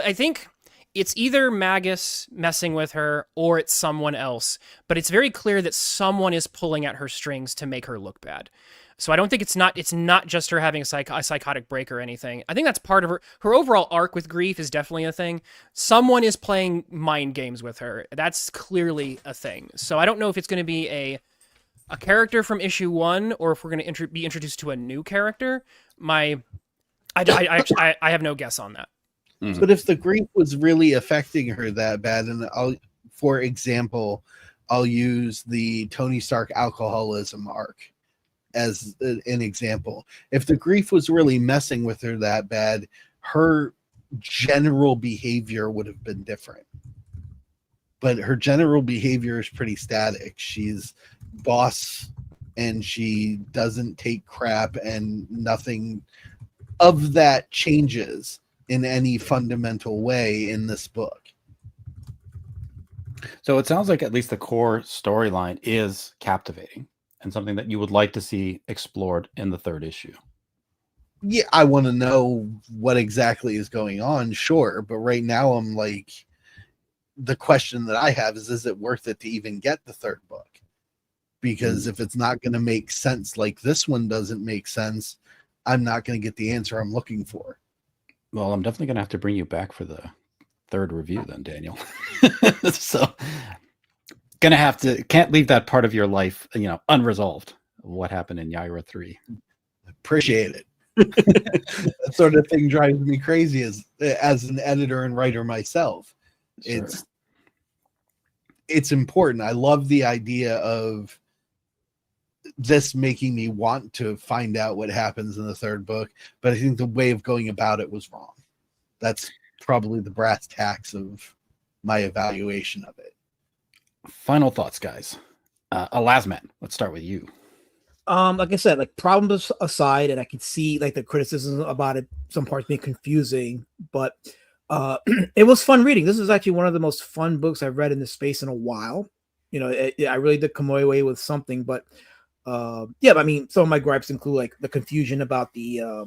I think it's either Magus messing with her or it's someone else, but it's very clear that someone is pulling at her strings to make her look bad. So I don't think it's not just her having a psychotic break or anything. I think that's part of her overall arc with grief is definitely a thing. Someone is playing mind games with her. That's clearly a thing. So I don't know if it's going to be a character from issue 1 or if we're going to be introduced to a new character. I have no guess on that. But if the grief was really affecting her that bad, and for example, I'll use the Tony Stark alcoholism arc as an example. If the grief was really messing with her that bad, her general behavior would have been different. But her general behavior is pretty static. She's boss and she doesn't take crap, and nothing of that changes in any fundamental way in this book. So it sounds like at least the core storyline is captivating and something that you would like to see explored in the 3rd issue. Yeah, I want to know what exactly is going on, sure. But right now I'm like, the question that I have is it worth it to even get the 3rd book? Because if it's not going to make sense, like this one doesn't make sense, I'm not going to get the answer I'm looking for. Well, I'm definitely going to have to bring you back for the 3rd review then, Daniel. So can't leave that part of your life, unresolved. What happened in YAIRA 3. Appreciate it. That sort of thing drives me crazy as an editor and writer myself. Sure. It's important. I love the idea of this making me want to find out what happens in the 3rd book, but I think the way of going about it was wrong. That's probably the brass tacks of my evaluation of it. Final thoughts, guys. Elasman, let's start with you. Like I said, like problems aside, and I can see like the criticism about it, some parts being confusing, but it was fun reading. This is actually one of the most fun books I've read in this space in a while. You know, I really did come away with something, but yeah, I mean, some of my gripes include like the confusion about the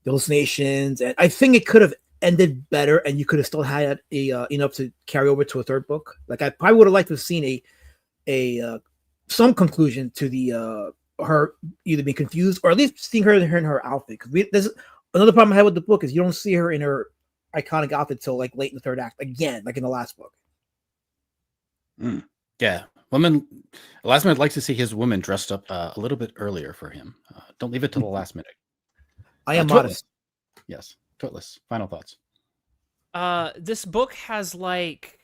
hallucinations, and I think it could have ended better, and you could have still had a enough to carry over to a third book. Like I probably would have liked to have seen a some conclusion to the her either being confused or at least seeing her in her outfit. Because there's another problem I had with the book is you don't see her in her iconic outfit till like late in the third act again, like in the last book. Yeah, women. Last minute likes to see his woman dressed up a little bit earlier for him. Don't leave it to the last minute. I am Twitless. modest. Yes, Twitless. Final thoughts. This book has like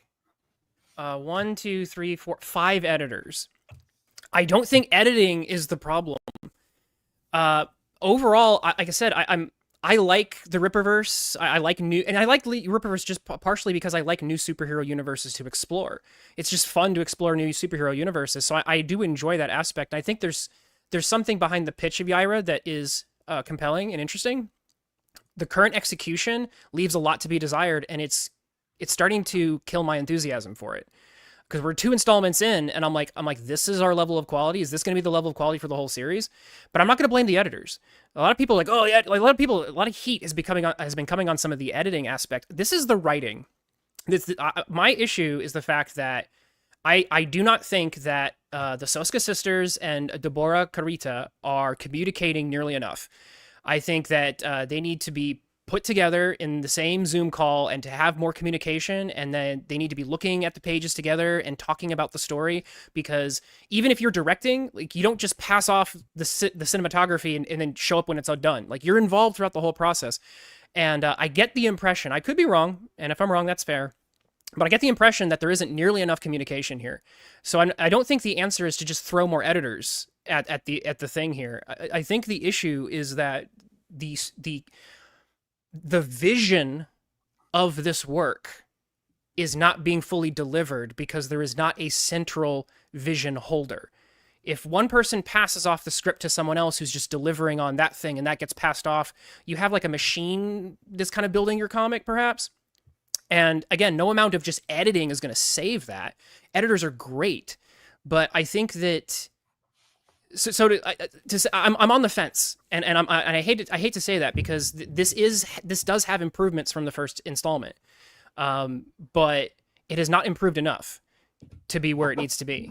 1, 2, 3, 4, 5 editors. I don't think editing is the problem. Overall, like I said, I like the Rippaverse. I like new, and I like Rippaverse just partially because I like new superhero universes to explore. It's just fun to explore new superhero universes. So I do enjoy that aspect. I think there's something behind the pitch of YAIRA that is compelling and interesting. The current execution leaves a lot to be desired, and it's starting to kill my enthusiasm for it. Because we're 2 installments in, and I'm like, this is our level of quality. Is this going to be the level of quality for the whole series? But I'm not going to blame the editors. A lot of people are like, oh yeah, like a lot of heat has been coming on some of the editing aspect. This is the writing. My issue is the fact that I do not think that the SOSKA sisters and Debora CARITA are communicating nearly enough. I think that they need to be put together in the same Zoom call and to have more communication, and then they need to be looking at the pages together and talking about the story, because even if you're directing, like, you don't just pass off the cinematography and then show up when it's all done. Like, you're involved throughout the whole process. And I get the impression, I could be wrong, and if I'm wrong, that's fair, but I get the impression that there isn't nearly enough communication here. So I don't think the answer is to just throw more editors at the thing here. I think the issue is that the vision of this work is not being fully delivered because there is not a central vision holder. If one person passes off the script to someone else who's just delivering on that thing and that gets passed off, you have like a machine that's kind of building your comic, perhaps. And again, no amount of just editing is going to save that. Editors are great, but I think that I'm on the fence, and I hate to say that, because this does have improvements from the first installment, but it has not improved enough to be where it needs to be,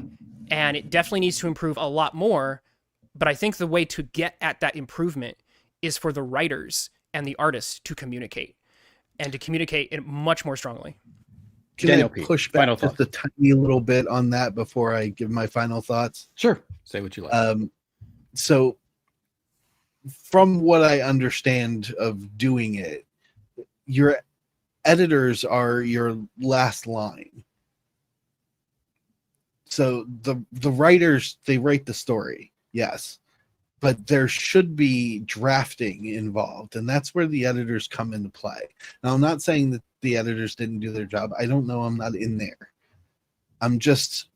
and it definitely needs to improve a lot more. But I think the way to get at that improvement is for the writers and the artists to communicate, and to communicate it much more strongly. Can Daniel I P., push final back just a tiny little bit on that before I give my final thoughts? Sure. Say what you like. So from what I understand of doing it, your editors are your last line. So the writers, they write the story, yes, but there should be drafting involved, and that's where the editors come into play. Now, I'm not saying that the editors didn't do their job. I don't know. I'm not in there. I'm just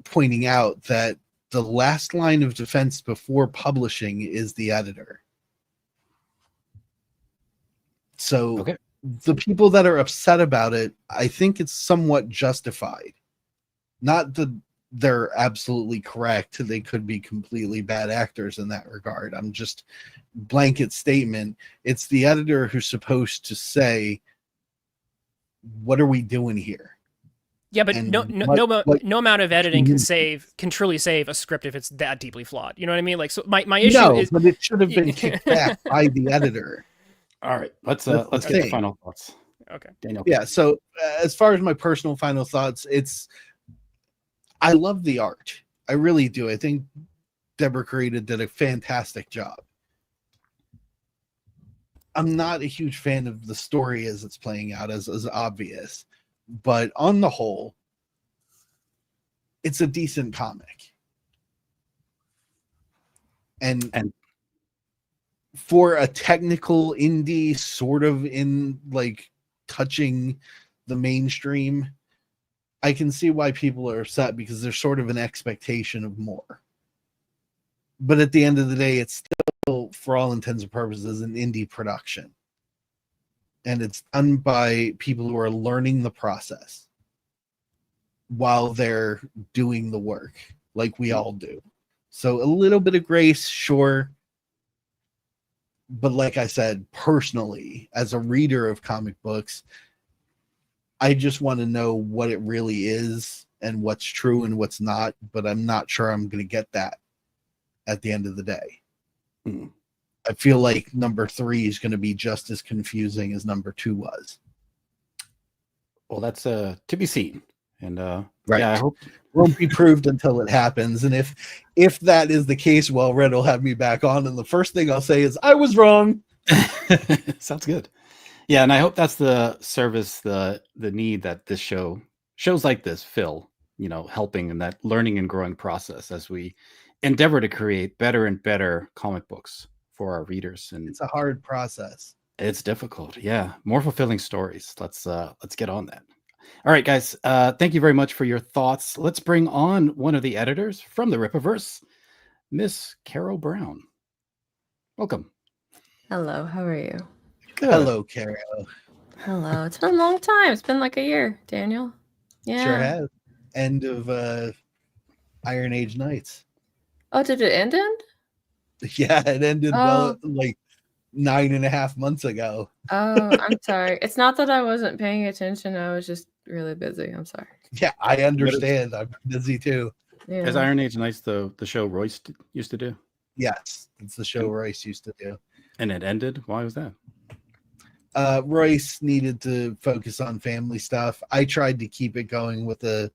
pointing out that the last line of defense before publishing is the editor. So Okay. The people that are upset about it, I think it's somewhat justified. Not that they're absolutely correct. They could be completely bad actors in that regard. I'm just blanket statement. It's the editor who's supposed to say, what are we doing here? Yeah, but And no amount of editing can truly save a script if it's that deeply flawed. You know what I mean? Like, so my issue is, but it should have been kicked back by the editor. All right, let's That's the get the thing. final thoughts. okay. Daniel. Yeah, so as far as my personal final thoughts, I love the art. I really do. I think Debora CARITA did a fantastic job. I'm not a huge fan of the story as it's playing out, as obvious, but on the whole, it's a decent comic. And for a technical indie, sort of in like touching the mainstream, I can see why people are upset because there's sort of an expectation of more. But at the end of the day, it's still, for all intents and purposes, an indie production. And it's done by people who are learning the process while they're doing the work, like we all do. So a little bit of grace, sure. But like I said, personally, as a reader of comic books, I just want to know what it really is and what's true and what's not. But I'm not sure I'm going to get that at the end of the day. I feel like number 3 is going to be just as confusing as number 2 was. Well, that's to be seen. And Right. yeah, I hope won't be proved until it happens. And if that is the case, well, Red will have me back on, and the first thing I'll say is I was wrong. sounds good. Yeah, and I hope that's the service, the need that this shows like this fill, helping in that learning and growing process as we endeavor to create better and better comic books for our readers. And it's a hard process. It's difficult. Yeah. More fulfilling stories. Let's get on that. All right, guys. Thank you very much for your thoughts. Let's bring on one of the editors from the Rippaverse, Miss Carol Brown. Welcome. Hello, how are you? Good. Hello, Carol. Hello. It's been a long time. It's been like a year, Daniel. Yeah. Sure has. End of Iron Age Nights. Oh, did it end? Yeah, it ended like 9.5 months ago. Oh, I'm sorry. It's not that I wasn't paying attention. I was just really busy. I'm sorry. Yeah, I understand. I'm busy too. Yeah. Is Iron Age Nights the show Royce used to do? Yes, it's the show Royce used to do. And it ended? Why was that? Royce needed to focus on family stuff. I tried to keep it going with a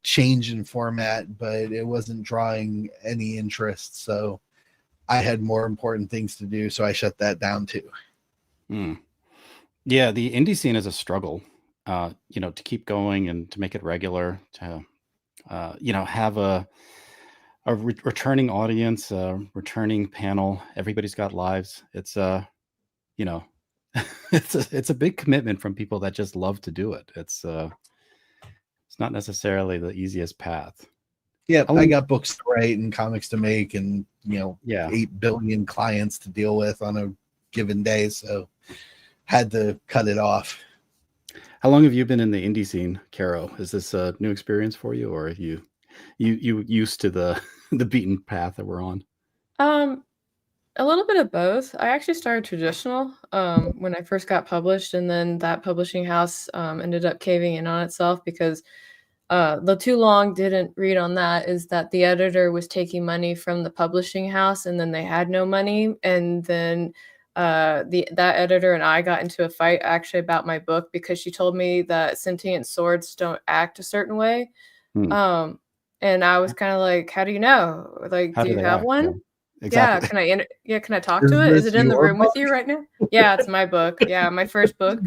change in format, but it wasn't drawing any interest. So I had more important things to do. So I shut that down too. Yeah, the indie scene is a struggle, to keep going and to make it regular, to, have a returning audience, a returning panel. Everybody's got lives. It's it's a big commitment from people that just love to do it. It's not necessarily the easiest path. Yeah, I got books to write and comics to make, and 8 billion clients to deal with on a given day, so had to cut it off. How long have you been in the indie scene, Caro? Is this a new experience for you, or are you used to the beaten path that we're on? A little bit of both. I actually started traditional when I first got published, and then that publishing house ended up caving in on itself because the too long didn't read on that is that the editor was taking money from the publishing house, and then they had no money, and then that editor and I got into a fight actually about my book because she told me that sentient swords don't act a certain way. And I was kind of like, how do you know? Like, do you have one? Yeah, exactly. Can I talk to it? Is it in the room with you right now? Yeah, it's my book. Yeah, my first book.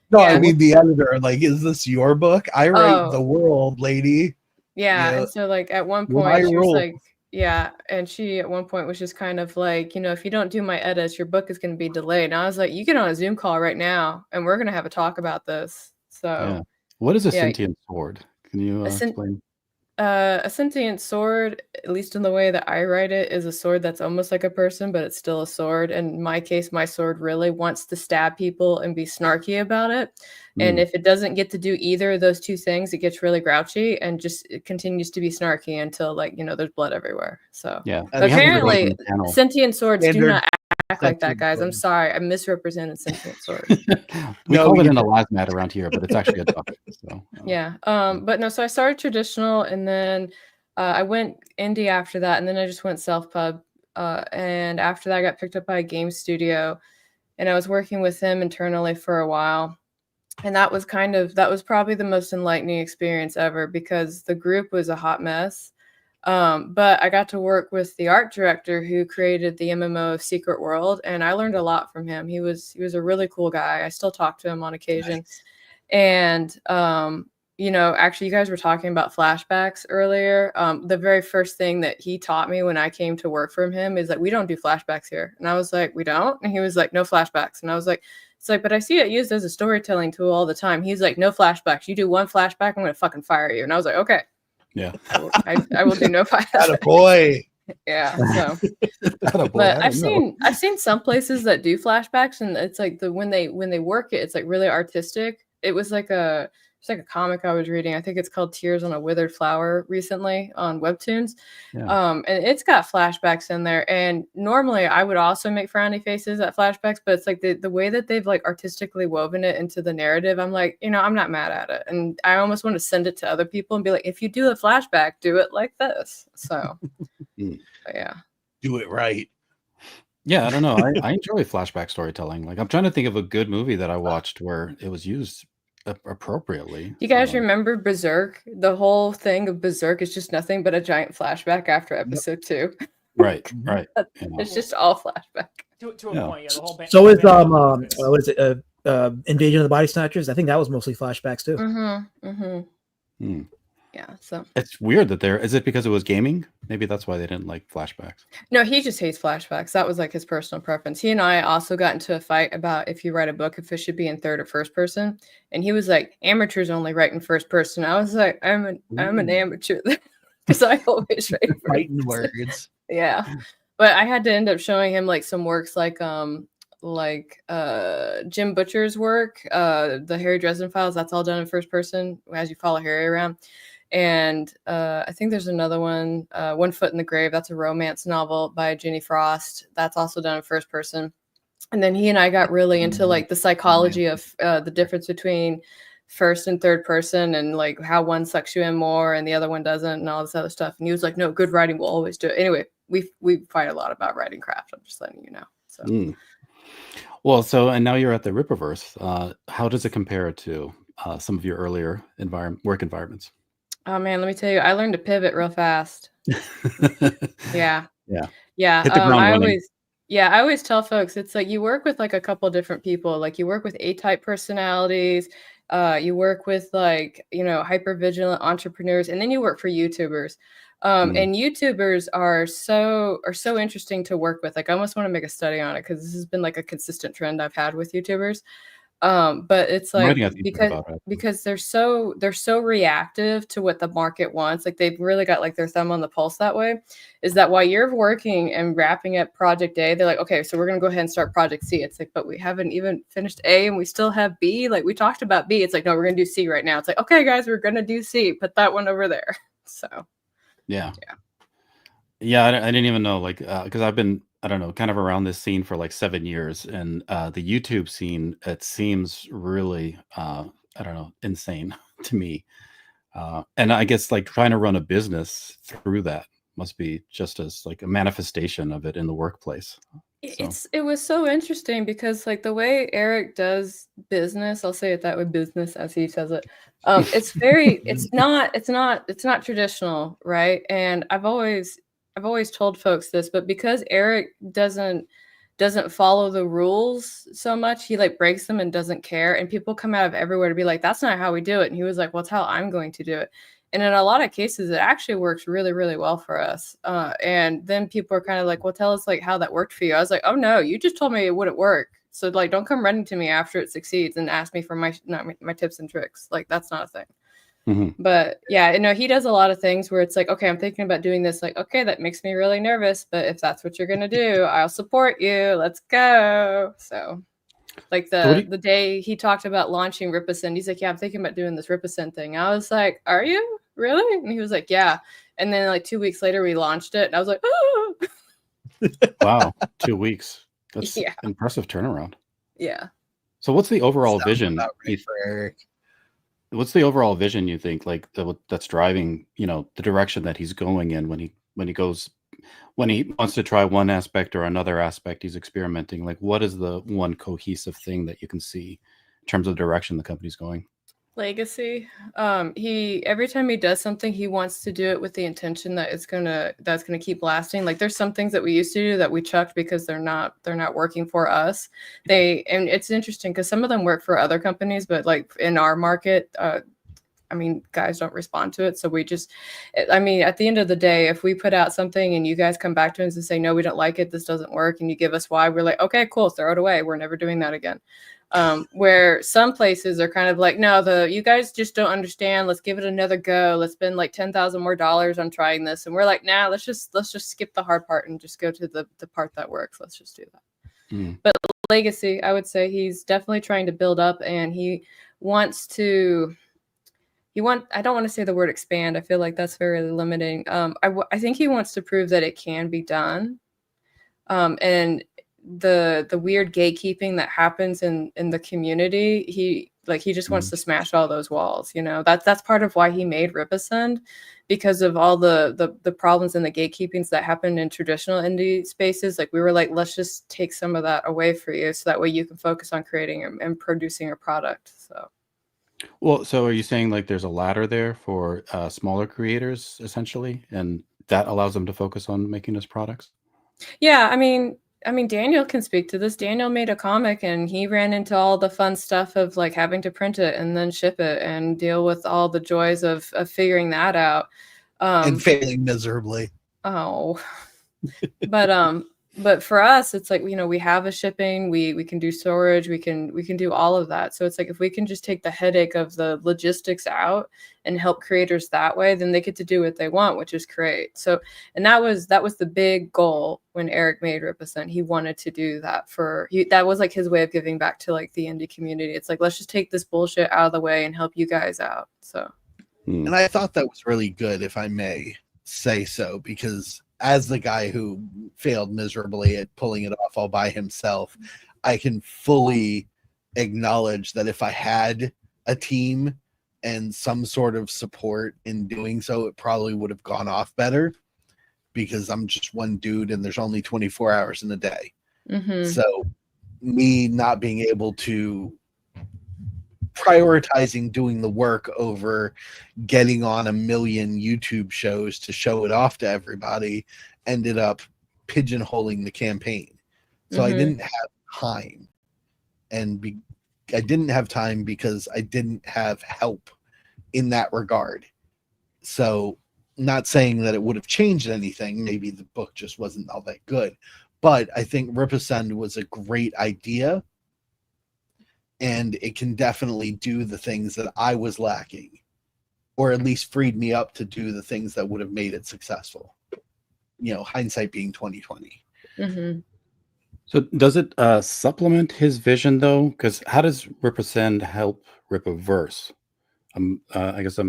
No, I mean the editor. Like, is this your book? I write the world, lady. Yeah, and so like at one point she was like, yeah, and she at one point was just kind of like, if you don't do my edits, your book is going to be delayed. And I was like, you get on a Zoom call right now, and we're going to have a talk about this. So, what is a sentient sword? Can you explain? A sentient sword, at least in the way that I write it, is a sword that's almost like a person, but it's still a sword. And in my case, my sword really wants to stab people and be snarky about it. And if it doesn't get to do either of those two things, it gets really grouchy and it continues to be snarky until there's blood everywhere. So apparently sentient swords do not act like that, guys. I'm sorry. I misrepresented sentient swords. We call it an elasmat around here, but it's actually a duck. So, yeah. But no, so I started traditional, and then I went indie after that, and then I just went self-pub. And after that, I got picked up by a game studio, and I was working with them internally for a while. And that was probably the most enlightening experience ever because the group was a hot mess. But I got to work with the art director who created the MMO Secret World, and I learned a lot from him. He was a really cool guy. I still talk to him on occasion. Nice. And actually you guys were talking about flashbacks earlier. The very first thing that he taught me when I came to work from him is that we don't do flashbacks here. And I was like, we don't? And he was like, no flashbacks. And I was like, It's like, but I see it used as a storytelling tool all the time. He's like, no flashbacks. You do one flashback, I'm gonna fucking fire you. And I was like, okay. Yeah. I will do no flashbacks. Boy. Yeah. So Attaboy, but I don't know. I've seen some places that do flashbacks, and it's like when they work it, it's like really artistic. It was like it's like a comic I was reading. I think it's called Tears on a Withered Flower recently on Webtoons. Yeah. And it's got flashbacks in there. And normally I would also make frowny faces at flashbacks, but it's like the way that they've like artistically woven it into the narrative. I'm like, I'm not mad at it. And I almost want to send it to other people and be like, if you do a flashback, do it like this. So but yeah. Do it right. Yeah, I don't know. I enjoy flashback storytelling. Like, I'm trying to think of a good movie that I watched where it was used appropriately. You guys remember Berserk? The whole thing of Berserk is just nothing but a giant flashback after episode 2. Right. Yeah. It's just all flashback. To a Yeah. point, yeah. The whole So is what is it? Invasion of the Body Snatchers. I think that was mostly flashbacks too. Hmm. Yeah. So It's weird that is it because it was gaming? Maybe that's why they didn't like flashbacks. no, he just hates flashbacks. That was like his personal preference. He and I also got into a fight about if you write a book, if it should be in third or first person. And he was like, amateurs only write in first person. I was like, I'm an amateur because I always write first Fighting person. words. Yeah. But I had to end up showing him like some works like Jim Butcher's work, the Harry Dresden Files. That's all done in first person as you follow Harry around. And I think there's another one, One Foot in the Grave. That's a romance novel by Ginny Frost. That's also done in first person. And then he and I got really into like the psychology of the difference between first and third person and like how one sucks you in more and the other one doesn't and all this other stuff. And he was like, no, good writing will always do it. Anyway, we fight a lot about writing craft. I'm just letting you know. So. Well, and now you're at the RIPPAVERSE. How does it compare to some of your earlier work environments? Oh man, let me tell you, I learned to pivot real fast. Yeah. Hit the ground running. I always tell folks it's like you work with like a couple different people. Like you work with A-type personalities, you work with like, hyper-vigilant entrepreneurs, and then you work for YouTubers. And YouTubers are so interesting to work with. Like I almost want to make a study on it because this has been like a consistent trend I've had with YouTubers. But it's like because they're so reactive to what the market wants. Like they've really got like their thumb on the pulse that way. Is that while you're working and wrapping up project A, they're like, okay, so we're gonna go ahead and start project C. It's like, but we haven't even finished A and we still have B. Like we talked about B. It's like, no, we're gonna do C right now. It's like, okay, guys, we're gonna do C. Put that one over there. So yeah. I didn't even know because I've been, I don't know, kind of around this scene for like 7 years, and the YouTube scene, it seems really, I don't know, insane to me. And I guess like trying to run a business through that must be just as like a manifestation of it in the workplace. It was so interesting because like the way Eric does business, I'll say it that way, business as he says it. It's very, it's not traditional, right? And I've always told folks this, but because Eric doesn't follow the rules so much, he like breaks them and doesn't care. And people come out of everywhere to be like, that's not how we do it. And he was like, well, it's how I'm going to do it. And in a lot of cases, it actually works really, really well for us. And then people are kind of like, well, tell us like how that worked for you. I was like, oh no, you just told me it wouldn't work. So like, don't come running to me after it succeeds and ask me for my tips and tricks. Like that's not a thing. Mm-hmm. But yeah, he does a lot of things where it's like, okay, I'm thinking about doing this. Like, okay, that makes me really nervous, but if that's what you're going to do, I'll support you. Let's go. So like the day he talked about launching RIPPAVERSE, he's like, yeah, I'm thinking about doing this RIPPAVERSE thing. I was like, are you really? And he was like, yeah. And then like 2 weeks later, we launched it. And I was like, oh. Wow. 2 weeks. That's impressive turnaround. Yeah. So what's the overall vision? For Eric. What's the overall vision you think like that's driving, the direction that he's going in when he wants to try one aspect or another aspect, he's experimenting. Like what is the one cohesive thing that you can see in terms of the direction the company's going? Legacy. He every time he does something, he wants to do it with the intention that that's gonna keep lasting. Like there's some things that we used to do that we chucked because they're not working for us. And it's interesting because some of them work for other companies, but like in our market, guys don't respond to it. So we just, at the end of the day, if we put out something and you guys come back to us and say, no, we don't like it, this doesn't work, and you give us why, we're like, okay, cool, throw it away. We're never doing that again. Where some places are kind of like, no, you guys just don't understand. Let's give it another go. Let's spend like $10,000 more on trying this. And we're like, nah, let's just skip the hard part and just go to the part that works. Let's just do that. But Legacy, I would say he's definitely trying to build up, and he wants to. I don't want to say the word expand. I feel like that's very limiting. I think he wants to prove that it can be done. And the weird gatekeeping that happens in the community, he just wants to smash all those walls. That's part of why he made Ripasend, because of all the problems and the gatekeepings that happen in traditional indie spaces. Like, we were like, let's just take some of that away for you, so that way you can focus on creating and producing a product. So are you saying like there's a ladder there for smaller creators essentially, and that allows them to focus on making those products? Yeah, I mean, Daniel can speak to this. Daniel made a comic, and he ran into all the fun stuff of like having to print it and then ship it and deal with all the joys of figuring that out. And failing miserably. Oh, but for us, it's like, we have a shipping, we can do storage, we can do all of that. So it's like, if we can just take the headache of the logistics out and help creators that way, then they get to do what they want, which is create. So, and that was the big goal when Eric made Ripasend. He wanted to do that that was like his way of giving back to like the indie community. It's like, let's just take this bullshit out of the way and help you guys out. So, and I thought that was really good, if I may say so, because as the guy who failed miserably at pulling it off all by himself, I can fully acknowledge that if I had a team and some sort of support in doing so, it probably would have gone off better, because I'm just one dude and there's only 24 hours in a day. So me not being able to prioritizing doing the work over getting on a million YouTube shows to show it off to everybody ended up pigeonholing the campaign. So I didn't have time, and I didn't have time because I didn't have help in that regard. So, not saying that it would have changed anything. Maybe the book just wasn't all that good, but I think Ripasend was a great idea, and it can definitely do the things that I was lacking, or at least freed me up to do the things that would have made it successful. Hindsight being 2020. So does it supplement his vision though? Because how does Ripasend help Rippaverse? I guess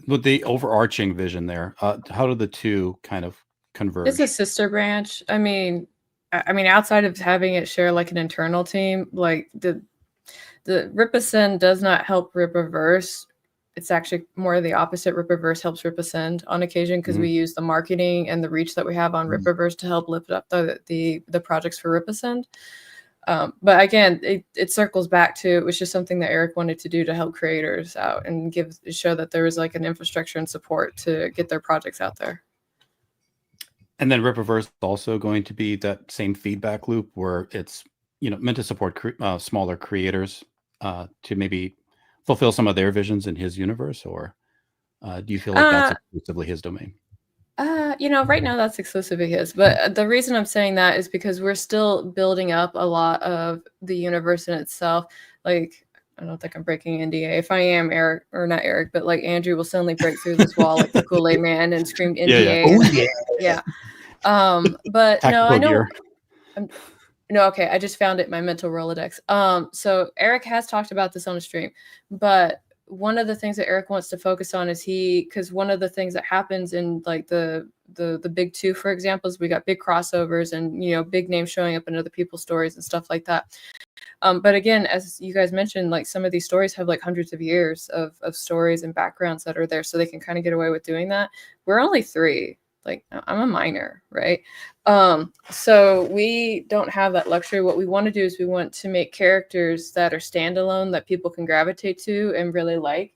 with the overarching vision there. How do the two kind of converge? It's a sister branch. I mean, outside of having it share like an internal team, like the Ripasend does not help Rippaverse. It's actually more the opposite. Rippaverse helps Ripasend on occasion, because we use the marketing and the reach that we have on Rippaverse to help lift up the projects for Ripasend. But again, it circles back to, it was just something that Eric wanted to do to help creators out and show that there was like an infrastructure and support to get their projects out there. And then Rippaverse is also going to be that same feedback loop where it's meant to support smaller creators to maybe fulfill some of their visions in his universe, or do you feel like that's exclusively his domain? Right now that's exclusively his. But the reason I'm saying that is because we're still building up a lot of the universe in itself. Like, I don't think I'm breaking NDA. If I am, Eric, or not Eric, but like Andrew will suddenly break through this wall like the Kool-Aid Man and scream NDA. Yeah. But no, I know. No, okay. I just found it in my mental Rolodex. So Eric has talked about this on the stream, but one of the things that Eric wants to focus on is because one of the things that happens in like the big two, for example, is we got big crossovers and, big names showing up in other people's stories and stuff like that. But again, as you guys mentioned, like some of these stories have like hundreds of years of stories and backgrounds that are there, so they can kind of get away with doing that. We're only 3. Like, I'm a minor, right? So we don't have that luxury. What we want to do is we want to make characters that are standalone, that people can gravitate to and really like.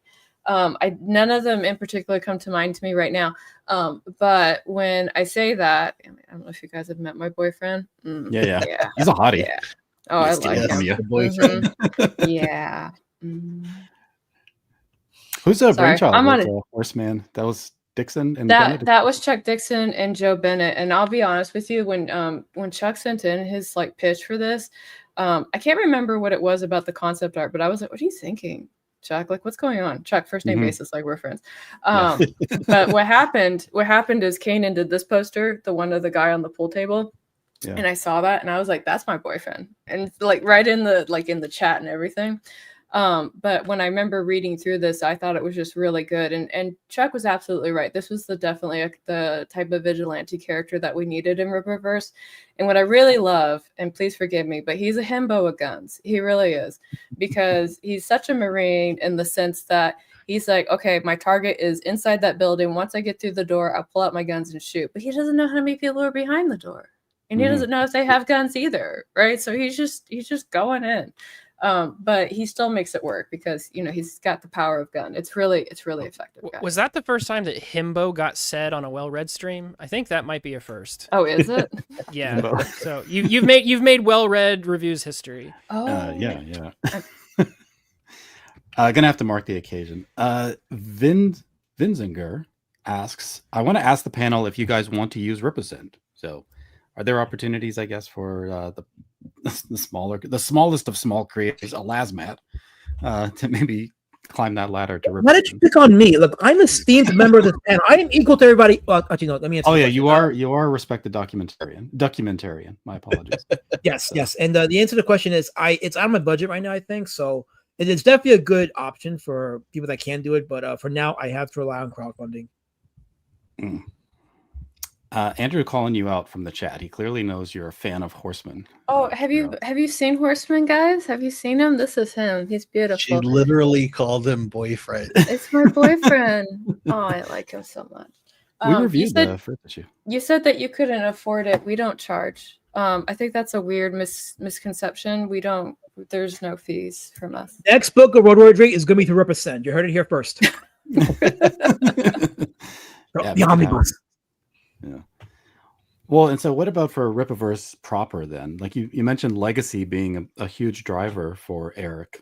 None of them in particular come to mind to me right now. But when I say that, I don't know if you guys have met my boyfriend. Yeah. He's a hottie. Yeah. Oh, I like him. Boyfriend. Yeah. Who's the brainchild? I'm on it. Horseman. That was Dixon and that was Chuck Dixon and Joe Bennett. And I'll be honest with you, when Chuck sent in his like pitch for this, I can't remember what it was about the concept art, but I was like, what are you thinking, Chuck? Like, what's going on? Chuck, first name basis, like we're friends. But what happened is Kanan did this poster, the one of the guy on the pool table. Yeah. And I saw that and I was like, that's my boyfriend. And like right in the chat and everything. But when I remember reading through this, I thought it was just really good. And Chuck was absolutely right. This was definitely the type of vigilante character that we needed in Rippaverse. And what I really love, and please forgive me, but he's a himbo with guns. He really is, because he's such a Marine in the sense that he's like, okay, my target is inside that building. Once I get through the door, I'll pull out my guns and shoot. But he doesn't know how many people are behind the door. And he doesn't know if they have guns either, right? So he's just going in. But he still makes it work because, you know, he's got the power of gun. It's really effective, guys. Was that the first time that himbo got said on a well-read stream? I think that might be a first. Oh, is it? Yeah. So you've made well-read reviews history. Oh, yeah. Gonna have to mark the occasion. Vinzinger asks, I want to ask the panel if you guys want to use Rippasend. So are there opportunities, I guess, for the smallest of small creators, a Lasmat, to maybe climb that ladder to Rippasend? Why did you pick on me? Look, I'm an esteemed member of this panel. I am equal to everybody. Well, actually, no, let me answer. Oh yeah, you are a respected documentarian. My apologies. Yes. And the answer to the question is, it's on my budget right now, I think. So it is definitely a good option for people that can do it. But for now, I have to rely on crowdfunding. Andrew calling you out from the chat. He clearly knows you're a fan of Horseman. Oh, have you seen Horseman, guys? Have you seen him? This is him. He's beautiful. She literally called him boyfriend. It's my boyfriend. Oh, I like him so much. We reviewed the first issue. You said that you couldn't afford it. We don't charge. I think that's a weird misconception. We don't. There's no fees from us. Next book of Road Warrior Drake is going to be through Rippasend. You heard it here first. The omnibus. Yeah. Well, and so what about for Rippaverse proper then? Like you mentioned legacy being a huge driver for Eric.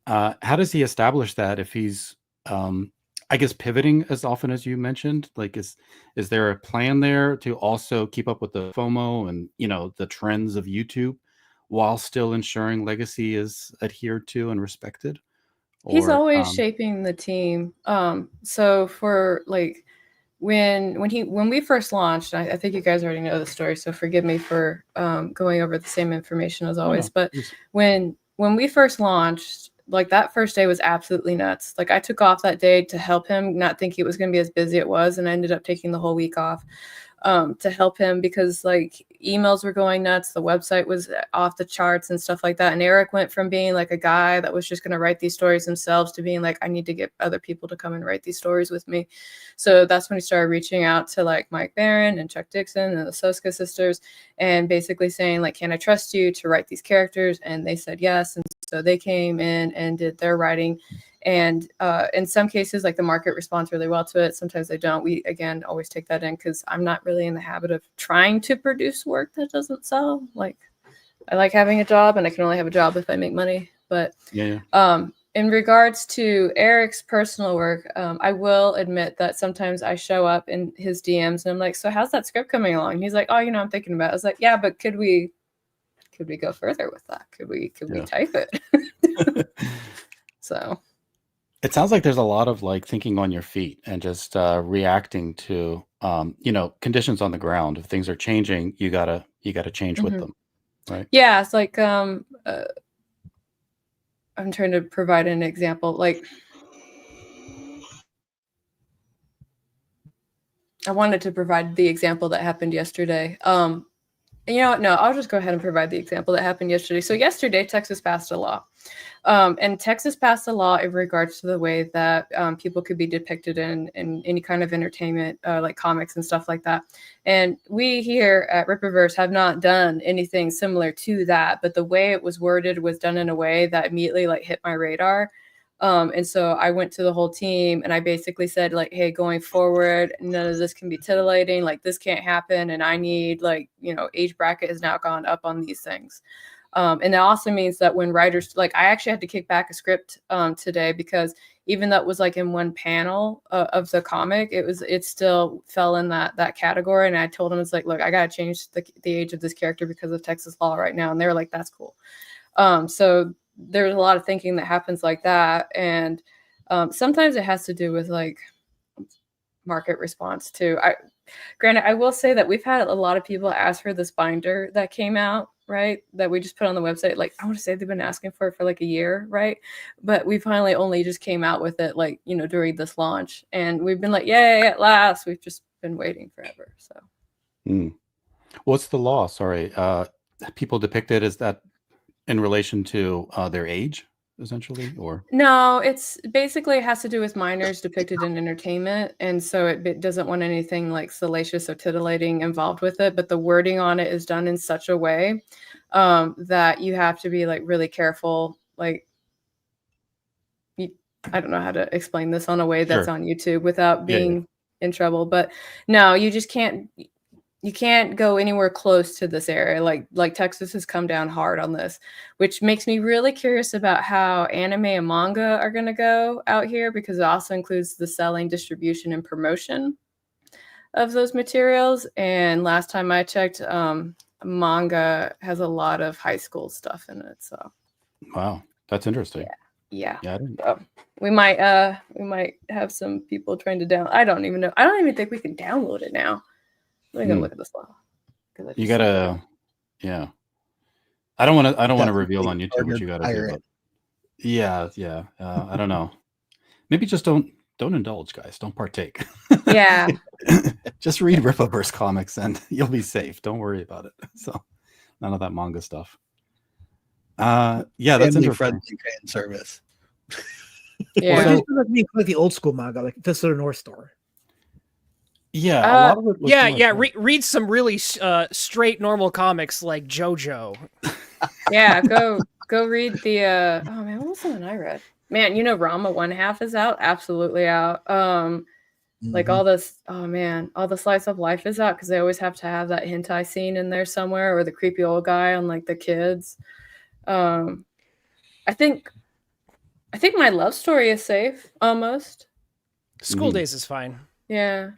How does he establish that if he's, I guess, pivoting as often as you mentioned? Like, is there a plan there to also keep up with the FOMO and, you know, the trends of YouTube while still ensuring legacy is adhered to and respected? He's always shaping the team. So for like, when we first launched, I think you guys already know the story, so forgive me for going over the same information as always. But when we first launched, like that first day was absolutely nuts. Like I took off that day to help him, not thinking it was going to be as busy it was, and I ended up taking the whole week off to help him because like emails were going nuts, the website was off the charts and stuff like that. And Eric went from being like a guy that was just going to write these stories themselves to being like, I need to get other people to come and write these stories with me. So that's when he started reaching out to like Mike Barron and Chuck Dixon and the SOSKA sisters and basically saying like, can I trust you to write these characters? And they said yes. And so they came in and did their writing. And in some cases, like the market responds really well to it. Sometimes they don't. We, again, always take that in because I'm not really in the habit of trying to produce work that doesn't sell. Like I like having a job and I can only have a job if I make money. But in regards to Eric's personal work, I will admit that sometimes I show up in his DMs and I'm like, so how's that script coming along? And he's like, oh, you know, I'm thinking about it. I was like, yeah, but could we go further with that? Could we type it? So. It sounds like there's a lot of like thinking on your feet and just reacting to you know, conditions on the ground. If things are changing, you gotta change with them, right? Yeah, it's like I'm trying to provide an example. Like I wanted to provide the example that happened yesterday. You know what? No, I'll just go ahead and provide the example that happened yesterday. So yesterday, Texas passed a law. And Texas passed a law in regards to the way that people could be depicted in any kind of entertainment, like comics and stuff like that. And we here at Rippaverse have not done anything similar to that. But the way it was worded was done in a way that immediately like hit my radar. And so I went to the whole team and I basically said like, hey, going forward, none of this can be titillating. Like this can't happen. And I need like, you know, age bracket has now gone up on these things. And that also means that when writers, like I actually had to kick back a script today because even though it was like in one panel of the comic, it still fell in that category. And I told him, it's like, look, I gotta change the age of this character because of Texas law right now. And they were like, that's cool. So there's a lot of thinking that happens like that, and sometimes it has to do with like market response too. Granted, I will say that we've had a lot of people ask for this binder that came out, right? That we just put on the website. Like, I want to say they've been asking for it for like a year, right? But we finally only just came out with it, like, you know, during this launch. And we've been like, yay, at last. We've just been waiting forever. So. What's the law? Sorry. People depicted, is that in relation to their age, essentially, or? No, it's basically, it has to do with minors depicted in entertainment, and so it doesn't want anything like salacious or titillating involved with it, but the wording on it is done in such a way that you have to be like really careful. Like, I don't know how to explain this on a way that's on YouTube without being in trouble, but no, you just can't. You can't go anywhere close to this area. Like Texas has come down hard on this, which makes me really curious about how anime and manga are going to go out here, because it also includes the selling, distribution, and promotion of those materials. And last time I checked, manga has a lot of high school stuff in it. So, wow, that's interesting. Yeah. So we might have some people trying to download. I don't even know. I don't even think we can download it now. Let me go look at this law. You gotta, I don't want to reveal on YouTube what you gotta do. But yeah. I don't know. Maybe just don't indulge, guys. Don't partake. Yeah. Just read Rippaverse comics and you'll be safe. Don't worry about it. So, none of that manga stuff. Yeah, that's interesting. Friendly fan service. Yeah. Like the old school manga, like Fist of the North Star. Yeah, a lot of it was read some really straight normal comics like JoJo. Yeah, go read the oh man, what was the one I read? Man, you know, Rama 1/2 is out, absolutely out. Like all this, oh man, all the slice of life is out, because they always have to have that hentai scene in there somewhere, or the creepy old guy on like the kids. I think my love story is safe almost. School Days is fine. Yeah.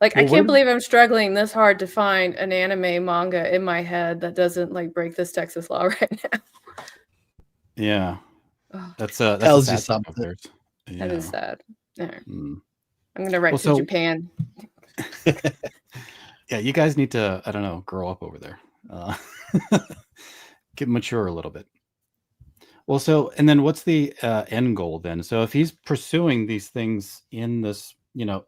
Like, I can't believe I'm struggling this hard to find an anime manga in my head that doesn't like break this Texas law right now. Yeah, that's tells you something. That is sad. Right. I'm gonna write to Japan. Yeah, you guys need to, I don't know, grow up over there. Get mature a little bit. Well, so, and then what's the end goal then? So if he's pursuing these things in this,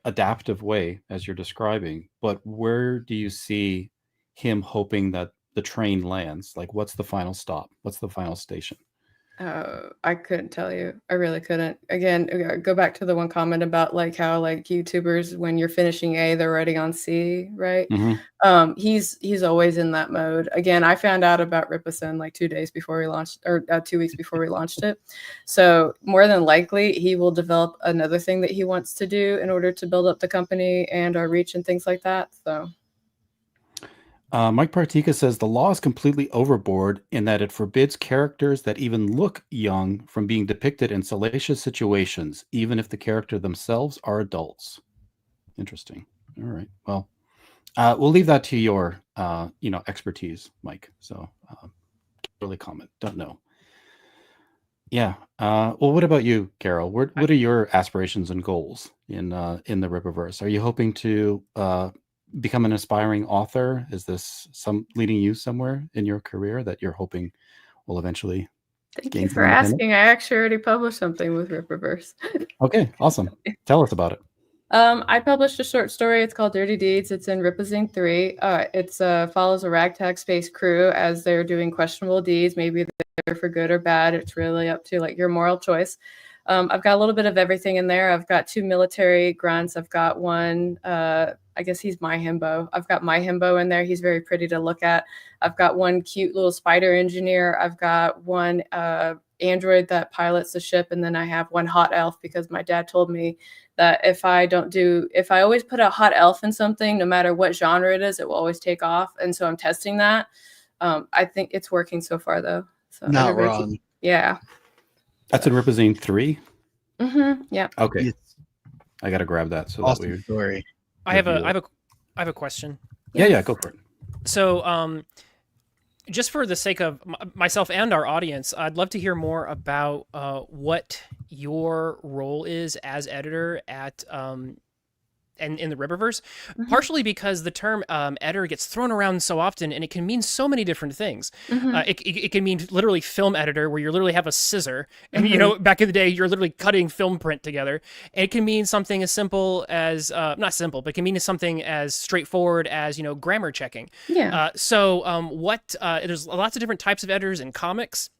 adaptive way, as you're describing, but where do you see him hoping that the train lands? Like, what's the final stop? What's the final station? I couldn't tell you. I really couldn't. Again, go back to the one comment about like how like YouTubers, when you're finishing A, they're already on C, right? He's always in that mode. Again, I found out about Rippaverse like 2 days before we launched, or 2 weeks before we launched it. So more than likely, he will develop another thing that he wants to do in order to build up the company and our reach and things like that. So. Mike Partika says the law is completely overboard in that it forbids characters that even look young from being depicted in salacious situations, even if the character themselves are adults. Interesting. All right. Well, we'll leave that to your, expertise, Mike. So, can't really comment. Don't know. Yeah. Well, what about you, Carol? What are your aspirations and goals in the Rippaverse? Are you hoping to become an aspiring author? Is this leading you somewhere in your career that you're hoping will eventually? Thank you for asking. I actually already published something with Rippaverse. Okay, awesome. Tell us about it. I published a short story. It's called Dirty Deeds. It's in Rippazine 3. It follows a ragtag space crew as they're doing questionable deeds. Maybe they're for good or bad. It's really up to like your moral choice. I've got a little bit of everything in there. I've got 2 military grunts. I've got one, I guess he's my himbo. I've got my himbo in there. He's very pretty to look at. I've got one cute little spider engineer. I've got one android that pilots the ship. And then I have one hot elf, because my dad told me that if I always put a hot elf in something, no matter what genre it is, it will always take off. And so I'm testing that. I think it's working so far though. So not wrong. Yeah. That's in Rippazine 3. Yeah. Okay, Yes. I gotta grab that. So Awesome that we. story. I have Review a I have a question. Yeah, go for it. So, just for the sake of myself and our audience, I'd love to hear more about what your role is as editor at and in the Rippaverse, partially because the term editor gets thrown around so often, and it can mean so many different things. It can mean literally film editor, where you literally have a scissor, and you know, back in the day, you're literally cutting film print together. It can mean something as simple as not simple, but it can mean something as straightforward as, you know, grammar checking. Yeah. There's lots of different types of editors in comics.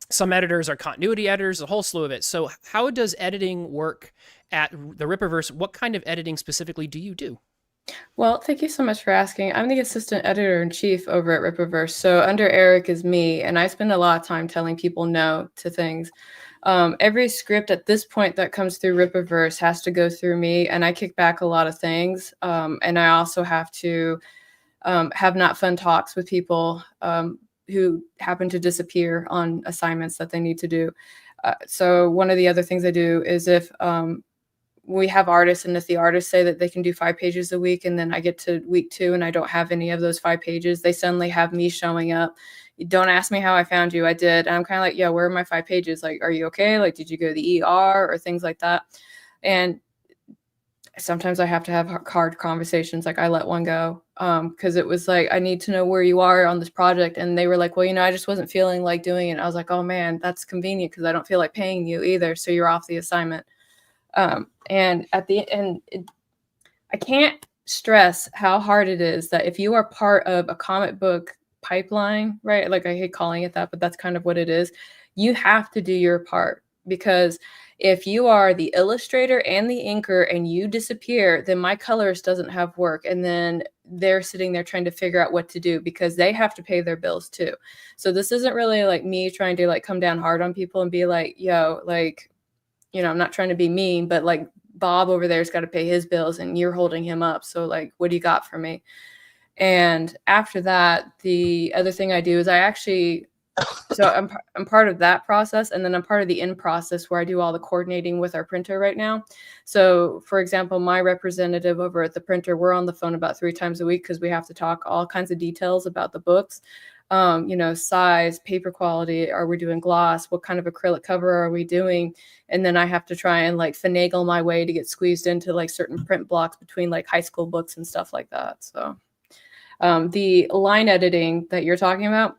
Some editors are continuity editors, a whole slew of it. So how does editing work at the Rippaverse? What kind of editing specifically do you do? Well, thank you so much for asking. I'm the assistant editor-in-chief over at Rippaverse. So under Eric is me, and I spend a lot of time telling people no to things. Every script at this point that comes through Rippaverse has to go through me, and I kick back a lot of things. And I also have to have not fun talks with people who happen to disappear on assignments that they need to do. So one of the other things I do is if we have artists, and if the artists say that they can do 5 pages a week, and then I get to week 2 and I don't have any of those 5 pages, they suddenly have me showing up. Don't ask me how I found you. I did. And I'm kind of like, yeah, where are my 5 pages? Like, are you okay? Like, did you go to the ER or things like that? And sometimes I have to have hard conversations. Like, I let one go because it was like, I need to know where you are on this project. And they were like, well, you know, I just wasn't feeling like doing it. I was like, oh man, that's convenient because I don't feel like paying you either. So you're off the assignment. And at the end, I can't stress how hard it is that if you are part of a comic book pipeline, right? Like, I hate calling it that, but that's kind of what it is. You have to do your part, because if you are the illustrator and the inker and you disappear, then my colorist doesn't have work. And then they're sitting there trying to figure out what to do because they have to pay their bills too. So this isn't really like me trying to like come down hard on people and be like, yo, like, you know, I'm not trying to be mean, but like Bob over there's got to pay his bills and you're holding him up. So like, what do you got for me? And after that, the other thing I do is so I'm part of that process. And then I'm part of the in process where I do all the coordinating with our printer right now. So for example, my representative over at the printer, we're on the phone about 3 times a week because we have to talk all kinds of details about the books. You know, size, paper quality, are we doing gloss? What kind of acrylic cover are we doing? And then I have to try and like finagle my way to get squeezed into like certain print blocks between like high school books and stuff like that. So the line editing that you're talking about,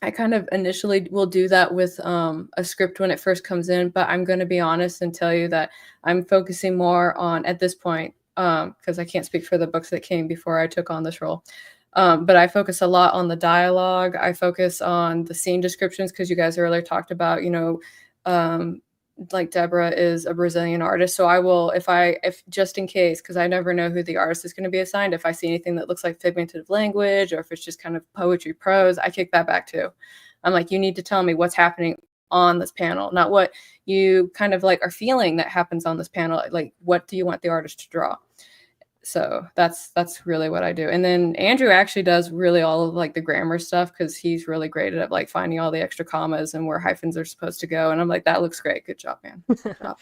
I kind of initially will do that with a script when it first comes in, but I'm going to be honest and tell you that I'm focusing more on, at this point, because I can't speak for the books that came before I took on this role. But I focus a lot on the dialogue. I focus on the scene descriptions because you guys earlier talked about, you know, like Debora is a Brazilian artist. So I will, if just in case, because I never know who the artist is going to be assigned, if I see anything that looks like figurative language or if it's just kind of poetry prose, I kick that back too. I'm like, you need to tell me what's happening on this panel, not what you kind of like are feeling that happens on this panel. Like, what do you want the artist to draw? So that's really what I do. And then Andrew actually does really all of like the grammar stuff because he's really great at like finding all the extra commas and where hyphens are supposed to go. And I'm like, that looks great. Good job, man. Good job.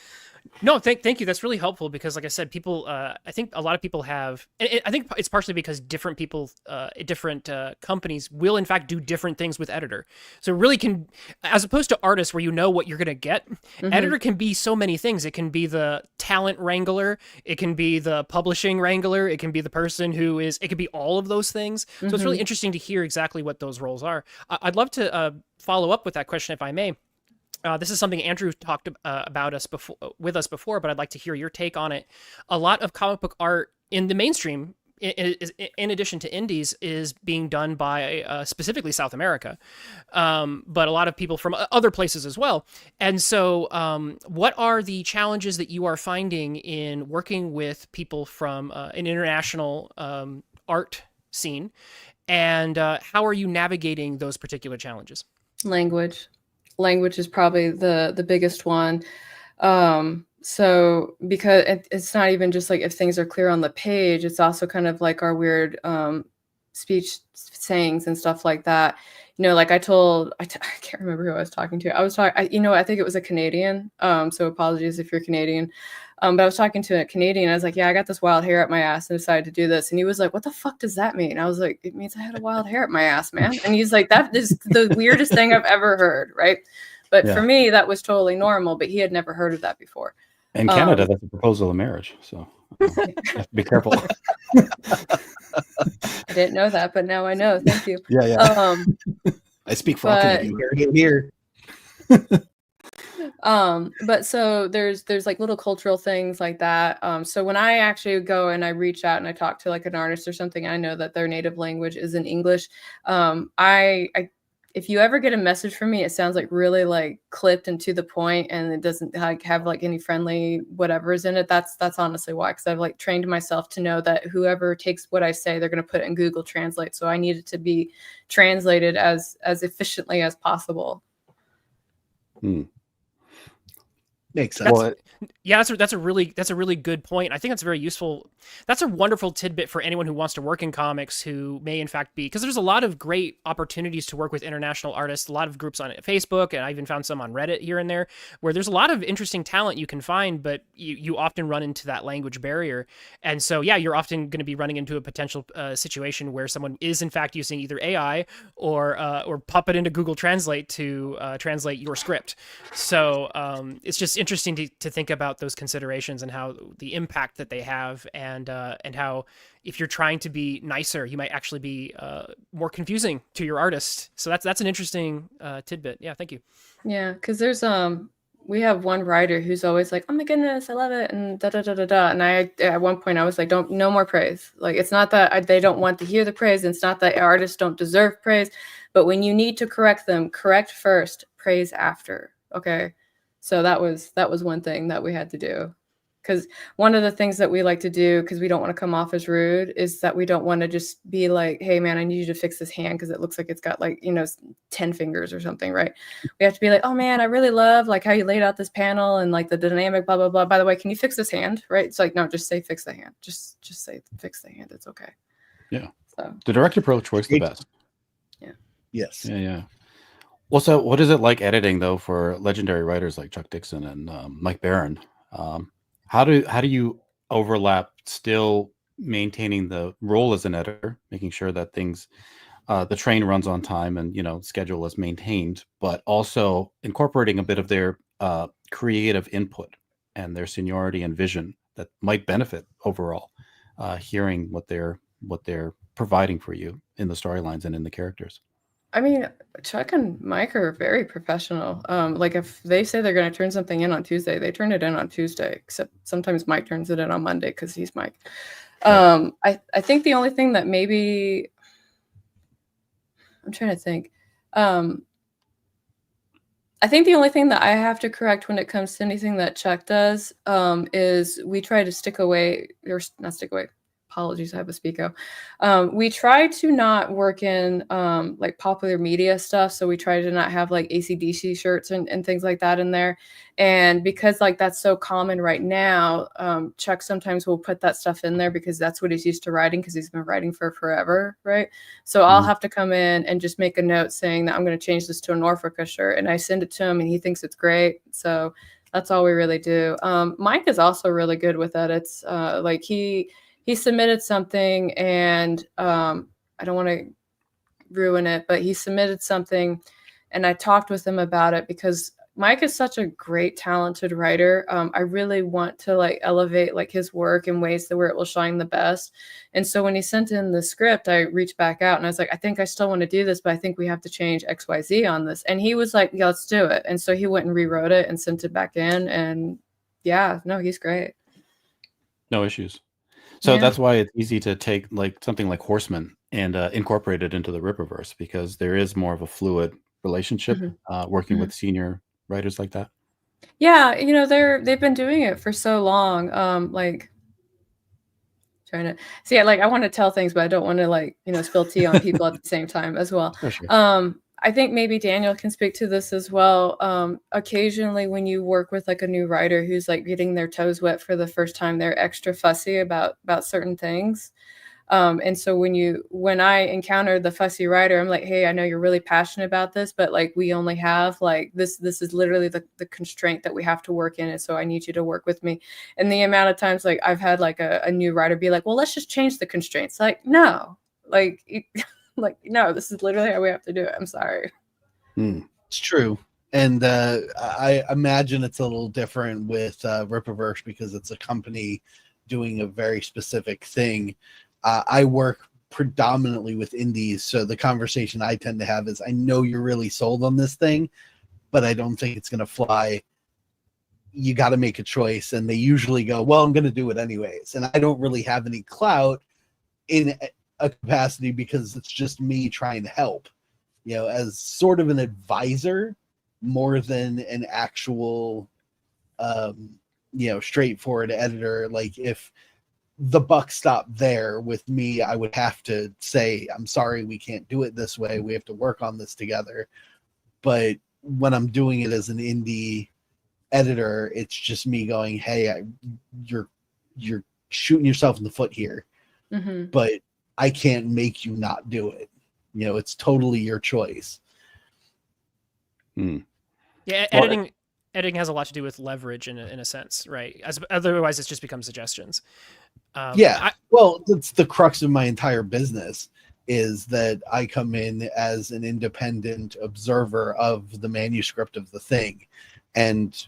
No, thank you. That's really helpful because, like I said, people. I think a lot of people have. I think it's partially because different people, different companies will in fact do different things with editor. So it really can, as opposed to artists where you know what you're gonna get. Editor can be so many things. It can be the talent wrangler. It can be the publishing wrangler. It can be the person who is. It could be all of those things. So it's really interesting to hear exactly what those roles are. I'd love to follow up with that question if I may. This is something Andrew talked about with us before, but I'd like to hear your take on it. A lot of comic book art in the mainstream, in addition to indies, is being done by specifically South America, but a lot of people from other places as well. And so what are the challenges that you are finding in working with people from an international art scene, and how are you navigating those particular challenges? Language is probably the biggest one. So because it's not even just like if things are clear on the page, it's also kind of like our weird speech sayings and stuff like that. like I can't remember who I was talking to. I was talking, I think it was a Canadian. So apologies if you're Canadian. But I was talking to a Canadian. I was like, yeah, I got this wild hair up my ass and decided to do this. And he was like, what the fuck does that mean? I was like, it means I had a wild hair up my ass, man. And he's like, that is the weirdest thing I've ever heard. Right. But for me, that was totally normal, but he had never heard of that before. In Canada, that's a proposal of marriage. So you have to be careful. I didn't know that, but now I know. Thank you. Yeah. I speak for all Canadians. Here. But so there's like little cultural things like that. So when I actually go and I reach out and I talk to like an artist or something, I know that their native language is in English. I if you ever get a message from me, it sounds like really like clipped and to the point, and it doesn't like have like any friendly whatever's in it. That's honestly why, because I've like trained myself to know that whoever takes what I say, they're going to put it in Google Translate. So I need it to be translated as efficiently as possible. Makes sense. Yeah, that's a really good point. I think that's very useful. That's a wonderful tidbit for anyone who wants to work in comics, who may in fact be, because there's a lot of great opportunities to work with international artists, a lot of groups on Facebook, and I even found some on Reddit here and there, where there's a lot of interesting talent you can find, but you often run into that language barrier. And so, yeah, you're often going to be running into a potential situation where someone is in fact using either AI or pop it into Google Translate to translate your script. So it's just interesting to think about those considerations and how the impact that they have, and how if you're trying to be nicer, you might actually be more confusing to your artist. So that's an interesting tidbit. Yeah, thank you. Yeah, because there's we have one writer who's always like, oh my goodness, I love it, and da da da da da. And I at one point I was like, no more praise. Like, it's not that they don't want to hear the praise, and it's not that artists don't deserve praise, but when you need to correct them, correct first, praise after. Okay. So that was one thing that we had to do, because one of the things that we like to do, because we don't want to come off as rude, is that we don't want to just be like, hey man, I need you to fix this hand because it looks like it's got like 10 fingers or something, right? We have to be like, oh man, I really love like how you laid out this panel and like the dynamic, blah blah blah. By the way, can you fix this hand? Right? It's like, no, just say fix the hand. Just say fix the hand. It's okay. Yeah. So the direct approach works the best. Yeah. Yes. Yeah. Well, so what is it like editing though for legendary writers like Chuck Dixon and Mike Barron? How do you overlap still maintaining the role as an editor, making sure that things, the train runs on time and schedule is maintained, but also incorporating a bit of their creative input and their seniority and vision that might benefit overall, hearing what they're providing for you in the storylines and in the characters? I mean, Chuck and Mike are very professional. Like if they say they're going to turn something in on Tuesday, they turn it in on Tuesday, except sometimes Mike turns it in on Monday because he's Mike. I think the only thing that maybe, I'm trying to think. I think the only thing that I have to correct when it comes to anything that Chuck does is we try to stick away, or not stick away. Apologies, I have a speako. We try to not work in like popular media stuff. So we try to not have like AC/DC shirts and things like that in there. And because like that's so common right now, Chuck sometimes will put that stuff in there because that's what he's used to writing, because he's been writing for forever, right? So I'll have to come in and just make a note saying that I'm going to change this to a Norfolk shirt, and I send it to him and he thinks it's great. So that's all we really do. Mike is also really good with edits. Like he submitted something, and I don't want to ruin it, but he submitted something and I talked with him about it because Mike is such a great, talented writer. I really want to like elevate like his work in ways that where it will shine the best. And so when he sent in the script, I reached back out and I was like, I think I still want to do this, but I think we have to change XYZ on this. And he was like, yeah, let's do it. And so he went and rewrote it and sent it back in. And yeah, no, he's great. No issues. So that's why it's easy to take like something like Horseman and incorporate it into the Rippaverse, because there is more of a fluid relationship working with senior writers like that. Yeah, they've been doing it for so long. Like trying to see, like I want to tell things, but I don't want to like spill tea on people at the same time as well. Oh, sure. I think maybe Daniel can speak to this as well. Occasionally when you work with like a new writer who's like getting their toes wet for the first time, they're extra fussy about certain things. And so when I encountered the fussy writer, I'm like, hey, I know you're really passionate about this, but like we only have like this is literally the constraint that we have to work in. And so I need you to work with me. And the amount of times like I've had like a new writer be like, well, let's just change the constraints. Like, no, like, like, no, this is literally how we have to do it. I'm sorry. It's true. And I imagine it's a little different with RIPPAVERSE because it's a company doing a very specific thing. I work predominantly with indies, so the conversation I tend to have is, I know you're really sold on this thing, but I don't think it's going to fly. You got to make a choice. And they usually go, well, I'm going to do it anyways. And I don't really have any clout in a capacity because it's just me trying to help, as sort of an advisor more than an actual, straightforward editor. Like if the buck stopped there with me, I would have to say, I'm sorry, we can't do it this way. We have to work on this together. But when I'm doing it as an indie editor, it's just me going, hey, you're shooting yourself in the foot here, but I can't make you not do it. It's totally your choice. Yeah, editing has a lot to do with leverage in a sense, right? Otherwise, it just becomes suggestions. Well, that's the crux of my entire business, is that I come in as an independent observer of the manuscript of the thing and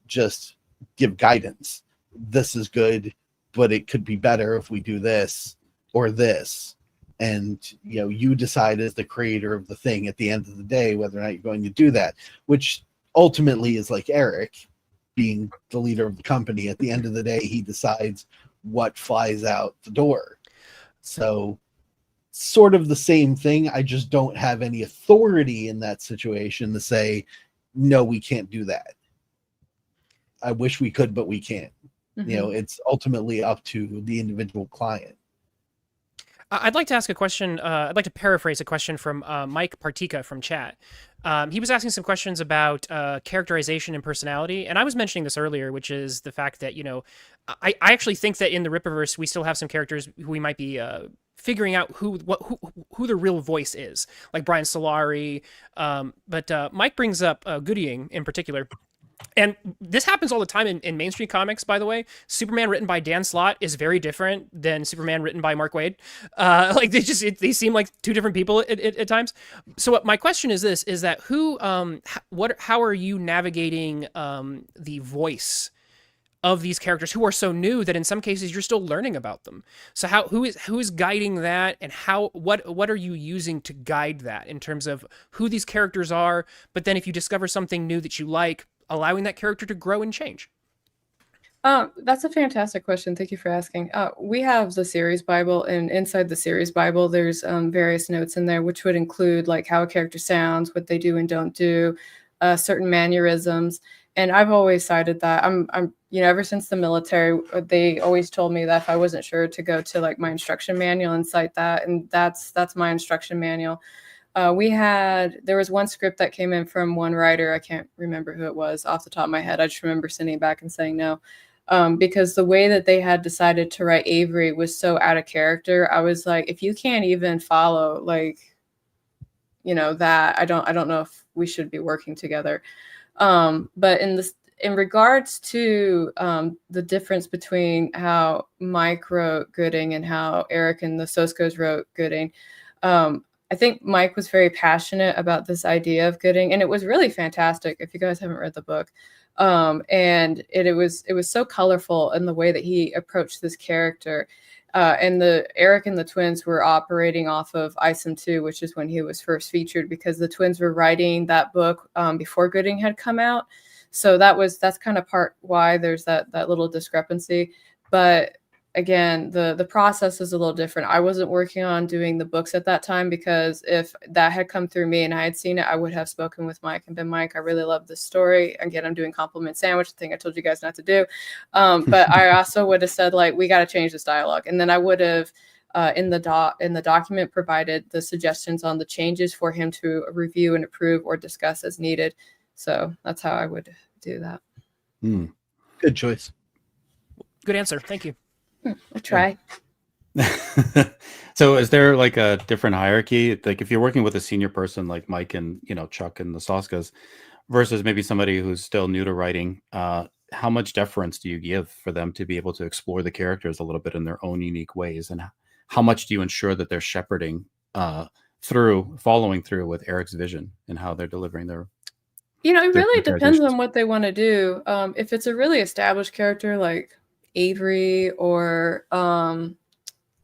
just give guidance. This is good, but it could be better if we do this or this. And, you decide as the creator of the thing at the end of the day whether or not you're going to do that, which ultimately is like Eric being the leader of the company. At the end of the day, he decides what flies out the door. So sort of the same thing. I just don't have any authority in that situation to say, no, we can't do that. I wish we could, but we can't. It's ultimately up to the individual client. I'd like to ask a question. I'd like to paraphrase a question from Mike Partika from chat. He was asking some questions about characterization and personality, and I was mentioning this earlier, which is the fact that I actually think that in the RIPPAVERSE we still have some characters who we might be figuring out who the real voice is, like Brian Solari. But Mike brings up Gooding in particular. And this happens all the time in mainstream comics, by the way. Superman written by Dan Slott is very different than Superman written by Mark Waid. Like they seem like two different people at times. So my question is this, is that how are you navigating the voice of these characters who are so new that in some cases you're still learning about them? So who is guiding that, and what are you using to guide that in terms of who these characters are? But then if you discover something new that you like, allowing that character to grow and change? That's a fantastic question. Thank you for asking. We have the series Bible, and inside the series Bible, there's various notes in there, which would include like how a character sounds, what they do and don't do, certain mannerisms. And I've always cited that. I'm ever since the military, they always told me that if I wasn't sure to go to like my instruction manual and cite that, and that's my instruction manual. There was one script that came in from one writer. I can't remember who it was off the top of my head. I just remember sending it back and saying no, because the way that they had decided to write Avery was so out of character. I was like, if you can't even follow, like, that, I don't know if we should be working together. But in regards to the difference between how Mike wrote Gooding and how Eric and the SOSKAs wrote Gooding, I think Mike was very passionate about this idea of Gooding, and it was really fantastic if you guys haven't read the book. And it was so colorful in the way that he approached this character. And Eric and the twins were operating off of ISOM 2, which is when he was first featured, because the twins were writing that book before Gooding had come out. So that's kind of part why there's that little discrepancy. But again, the process is a little different. I wasn't working on doing the books at that time, because if that had come through me and I had seen it, I would have spoken with Mike and been, Mike, I really love this story. Again, I'm doing compliment sandwich, the thing I told you guys not to do. But I also would have said, like, we got to change this dialogue. And then I would have in the document provided the suggestions on the changes for him to review and approve or discuss as needed. So that's how I would do that. Good choice. Good answer. Thank you. I try. So is there like a different hierarchy? Like if you're working with a senior person like Mike and Chuck and the Soskas versus maybe somebody who's still new to writing, how much deference do you give for them to be able to explore the characters a little bit in their own unique ways, and how much do you ensure that they're shepherding following through with Eric's vision and how they're delivering their It really depends characterizations? on what they want to do. If it's a really established character like Avery, or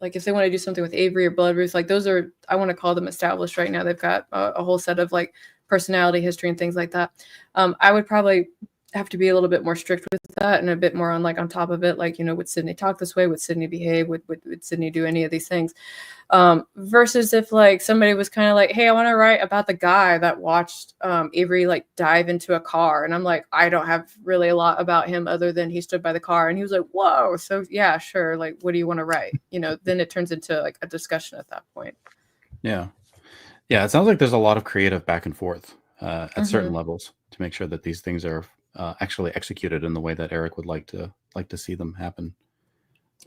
like if they want to do something with Avery or Bloodruth, like those are, I want to call them established right now. They've got a whole set of like personality history and things like that. I would probably have to be a little bit more strict with that and a bit more on top of it. Like, would Sydney talk this way? Would Sydney behave? Would Sydney do any of these things? Versus if like somebody was kind of like, hey, I want to write about the guy that watched Avery like dive into a car. And I'm like, I don't have really a lot about him other than he stood by the car. And he was like, whoa. So yeah, sure. Like, what do you want to write? Then it turns into like a discussion at that point. Yeah. It sounds like there's a lot of creative back and forth at certain levels to make sure that these things are actually executed in the way that Eric would like to see them happen.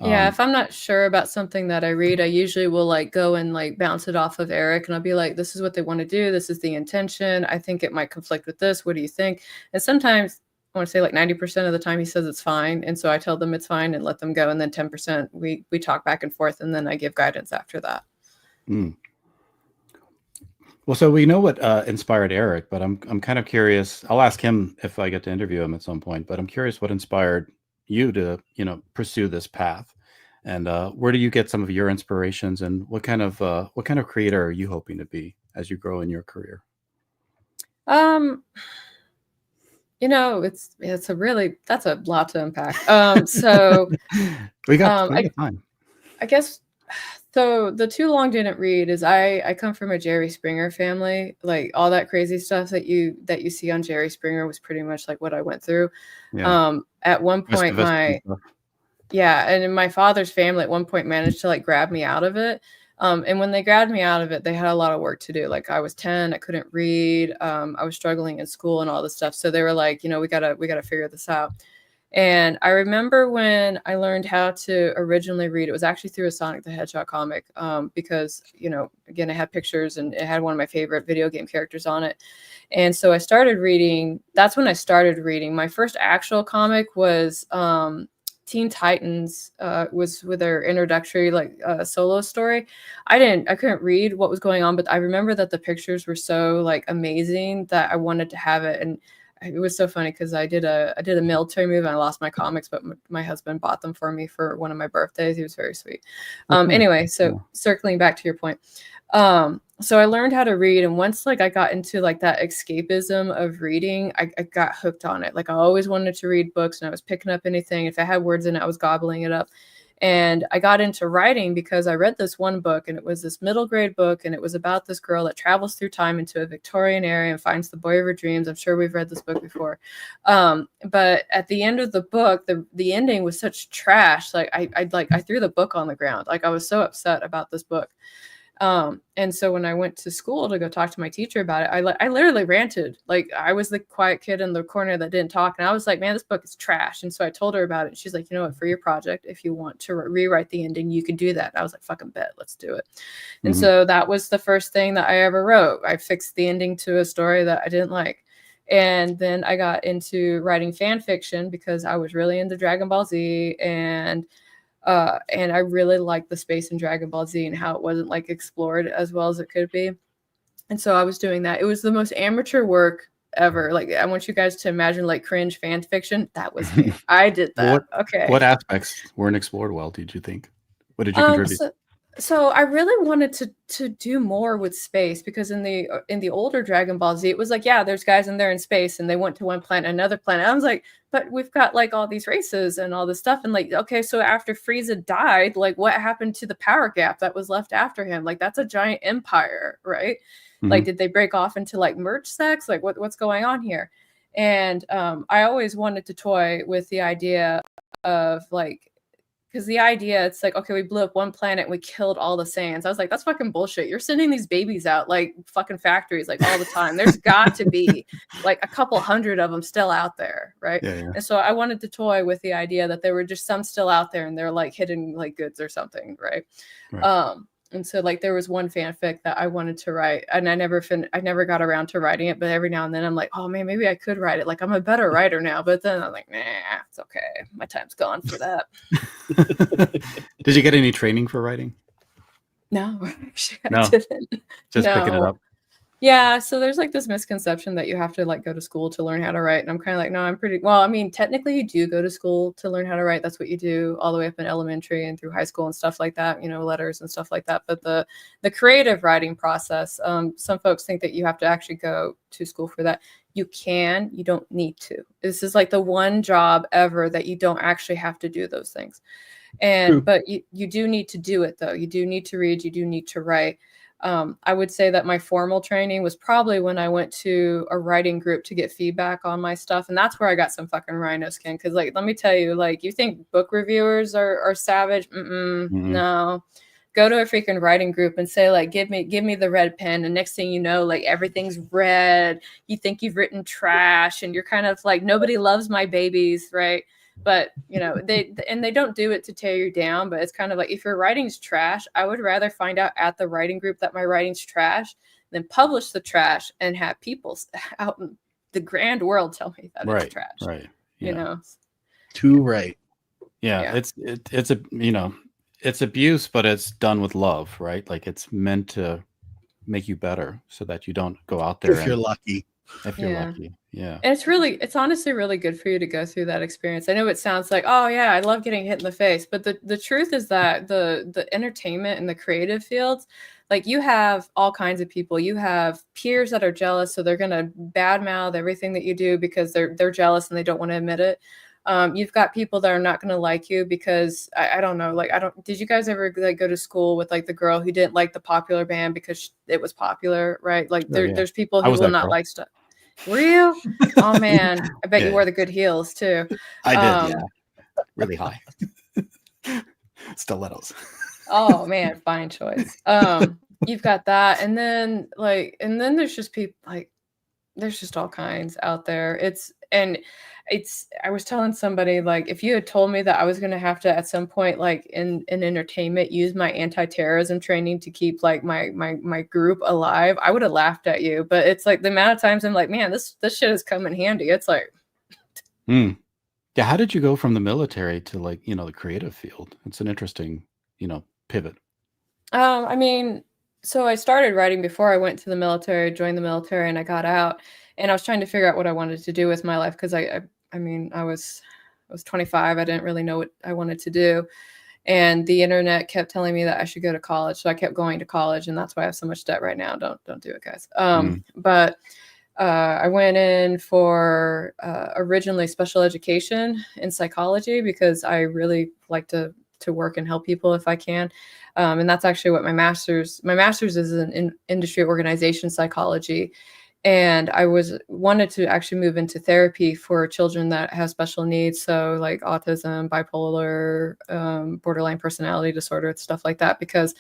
Yeah, if I'm not sure about something that I read, I usually will like go and like bounce it off of Eric, and I'll be like, this is what they want to do. This is the intention. I think it might conflict with this. What do you think? And sometimes I want to say like 90% of the time he says it's fine. And so I tell them it's fine and let them go. And then 10% we talk back and forth, and then I give guidance after that. Well, so we know what inspired Eric, but I'm kind of curious. I'll ask him if I get to interview him at some point, but I'm curious what inspired you to, pursue this path, and where do you get some of your inspirations, and what kind of creator are you hoping to be as you grow in your career? That's a lot to unpack. So we got time. I guess. So the too long didn't read is I come from a Jerry Springer family. Like all that crazy stuff that you see on Jerry Springer was pretty much like what I went through. Yeah. At one point and in my father's family at one point managed to like grab me out of it. And when they grabbed me out of it, they had a lot of work to do. Like I was 10, I couldn't read. I was struggling in school and all this stuff. So they were like, we gotta figure this out. And I remember when I learned how to originally read, it was actually through a Sonic the Hedgehog comic, because, again, it had pictures and it had one of my favorite video game characters on it. And so I started reading. That's when I started reading. My first actual comic was Teen Titans, was with their introductory solo story. I couldn't read what was going on, but I remember that the pictures were so like amazing that I wanted to have it. And it was so funny because I did a military move and I lost my comics, but my husband bought them for me for one of my birthdays. He was very sweet. Anyway, so circling back to your point. So I learned how to read, and once like I got into like that escapism of reading, I got hooked on it. Like I always wanted to read books, and I was picking up anything. If it had words in it, I was gobbling it up. And I got into writing because I read this one book, and it was this middle grade book, and it was about this girl that travels through time into a Victorian area and finds the boy of her dreams. I'm sure we've read this book before. But at the end of the book, the ending was such trash. Like I threw the book on the ground. Like I was so upset about this book. And so when I went to school to go talk to my teacher about it, I literally ranted. Like I was the quiet kid in the corner that didn't talk. And I was like, man, this book is trash. And so I told her about it. She's like, you know what, for your project, if you want to rewrite the ending, you can do that. And I was like, fucking bet, let's do it. And so that was the first thing that I ever wrote. I fixed the ending to a story that I didn't like. And then I got into writing fan fiction because I was really into Dragon Ball Z, and I really liked the space in Dragon Ball Z and how it wasn't like explored as well as it could be. And so I was doing that. It was the most amateur work ever. Like I want you guys to imagine like cringe fan fiction. That was me. I did that. What aspects weren't explored well, did you think? What did you contribute? So I really wanted to do more with space, because in the older Dragon Ball Z, it was like, yeah, there's guys in there in space and they went to one planet, another planet. I was like, but we've got like all these races and all this stuff. And like, okay, so after Frieza died, like what happened to the power gap that was left after him? Like that's a giant empire, right? Like, did they break off into like merch sects? Like what's going on here? And I always wanted to toy with the idea of like because the idea, it's like, okay, we blew up one planet and we killed all the Saiyans. I was like, that's fucking bullshit. You're sending these babies out like fucking factories like all the time. There's got to be like a couple hundred of them still out there, right? Yeah. And so I wanted to toy with the idea that there were just some still out there and they're like hidden like goods or something, right? And so like there was one fanfic that I wanted to write, and I never got around to writing it, but every now and then I'm like, oh man, maybe I could write it. Like I'm a better writer now, but then I'm like, nah, it's okay. My time's gone for that. Did you get any training for writing? No, actually, No. I didn't. Just picking it No. up. Yeah, so there's like this misconception that you have to like go to school to learn how to write, and I'm kind of like, no, I'm pretty well. I mean, technically, you do go to school to learn how to write. That's what you do all the way up in elementary and through high school and stuff like that. You know, letters and stuff like that. But the creative writing process, some folks think that you have to actually go to school for that. You can, you don't need to. This is like the one job ever that you don't actually have to do those things. And True. but you do need to do it though. You do need to read. You do need to write. I would say that my formal training was probably when I went to a writing group to get feedback on my stuff. And that's where I got some fucking rhino skin. Cause like, let me tell you, like, you think book reviewers are savage? No, go to a freaking writing group and say like, give me the red pen. And next thing you know, like everything's red. You think you've written trash and you're kind of like, nobody loves my babies. Right. But you know, they don't do it to tear you down, but it's kind of like, if your writing's trash, I would rather find out at the writing group that my writing's trash than publish the trash and have people out in the grand world tell me that it's trash. Right. You know, Too right. Yeah. It's a, you know, it's abuse, but it's done with love, right? Like it's meant to make you better so that you don't go out there If you're lucky. if you're lucky. Yeah. And it's honestly really good for you to go through that experience. I know it sounds like, oh yeah, I love getting hit in the face, but the truth is that the entertainment and the creative fields, like you have all kinds of people. You have peers that are jealous, so they're gonna badmouth everything that you do because they're jealous and they don't want to admit it. You've got people that are not going to like you because I don't know, like, did you guys ever like go to school with like the girl who didn't like the popular band because it was popular, right? Like there's people who will not like stuff. Were you? Oh man, I bet you wore the good heels too. I did, yeah. Really high. Stilettos. Oh man, fine choice. You've got that, and then there's just people like, there's just all kinds out there. I was telling somebody, like, if you had told me that I was going to have to at some point, like in entertainment, use my anti-terrorism training to keep like my group alive, I would have laughed at you. But it's like the amount of times I'm like, man, this shit has come in handy. It's like, Yeah. How did you go from the military to like, you know, the creative field? It's an interesting, you know, pivot. I mean, so I started writing before I went to the military, joined the military, and I got out, and I was trying to figure out what I wanted to do with my life because I mean, I was 25. I didn't really know what I wanted to do. And the internet kept telling me that I should go to college. So I kept going to college, and that's why I have so much debt right now. Don't do it, guys. But I went in for originally special education in psychology because I really like to work and help people if I can. And that's actually what my master's is in industry organization psychology. And I wanted to actually move into therapy for children that have special needs. So like autism, bipolar, borderline personality disorder, stuff like that, because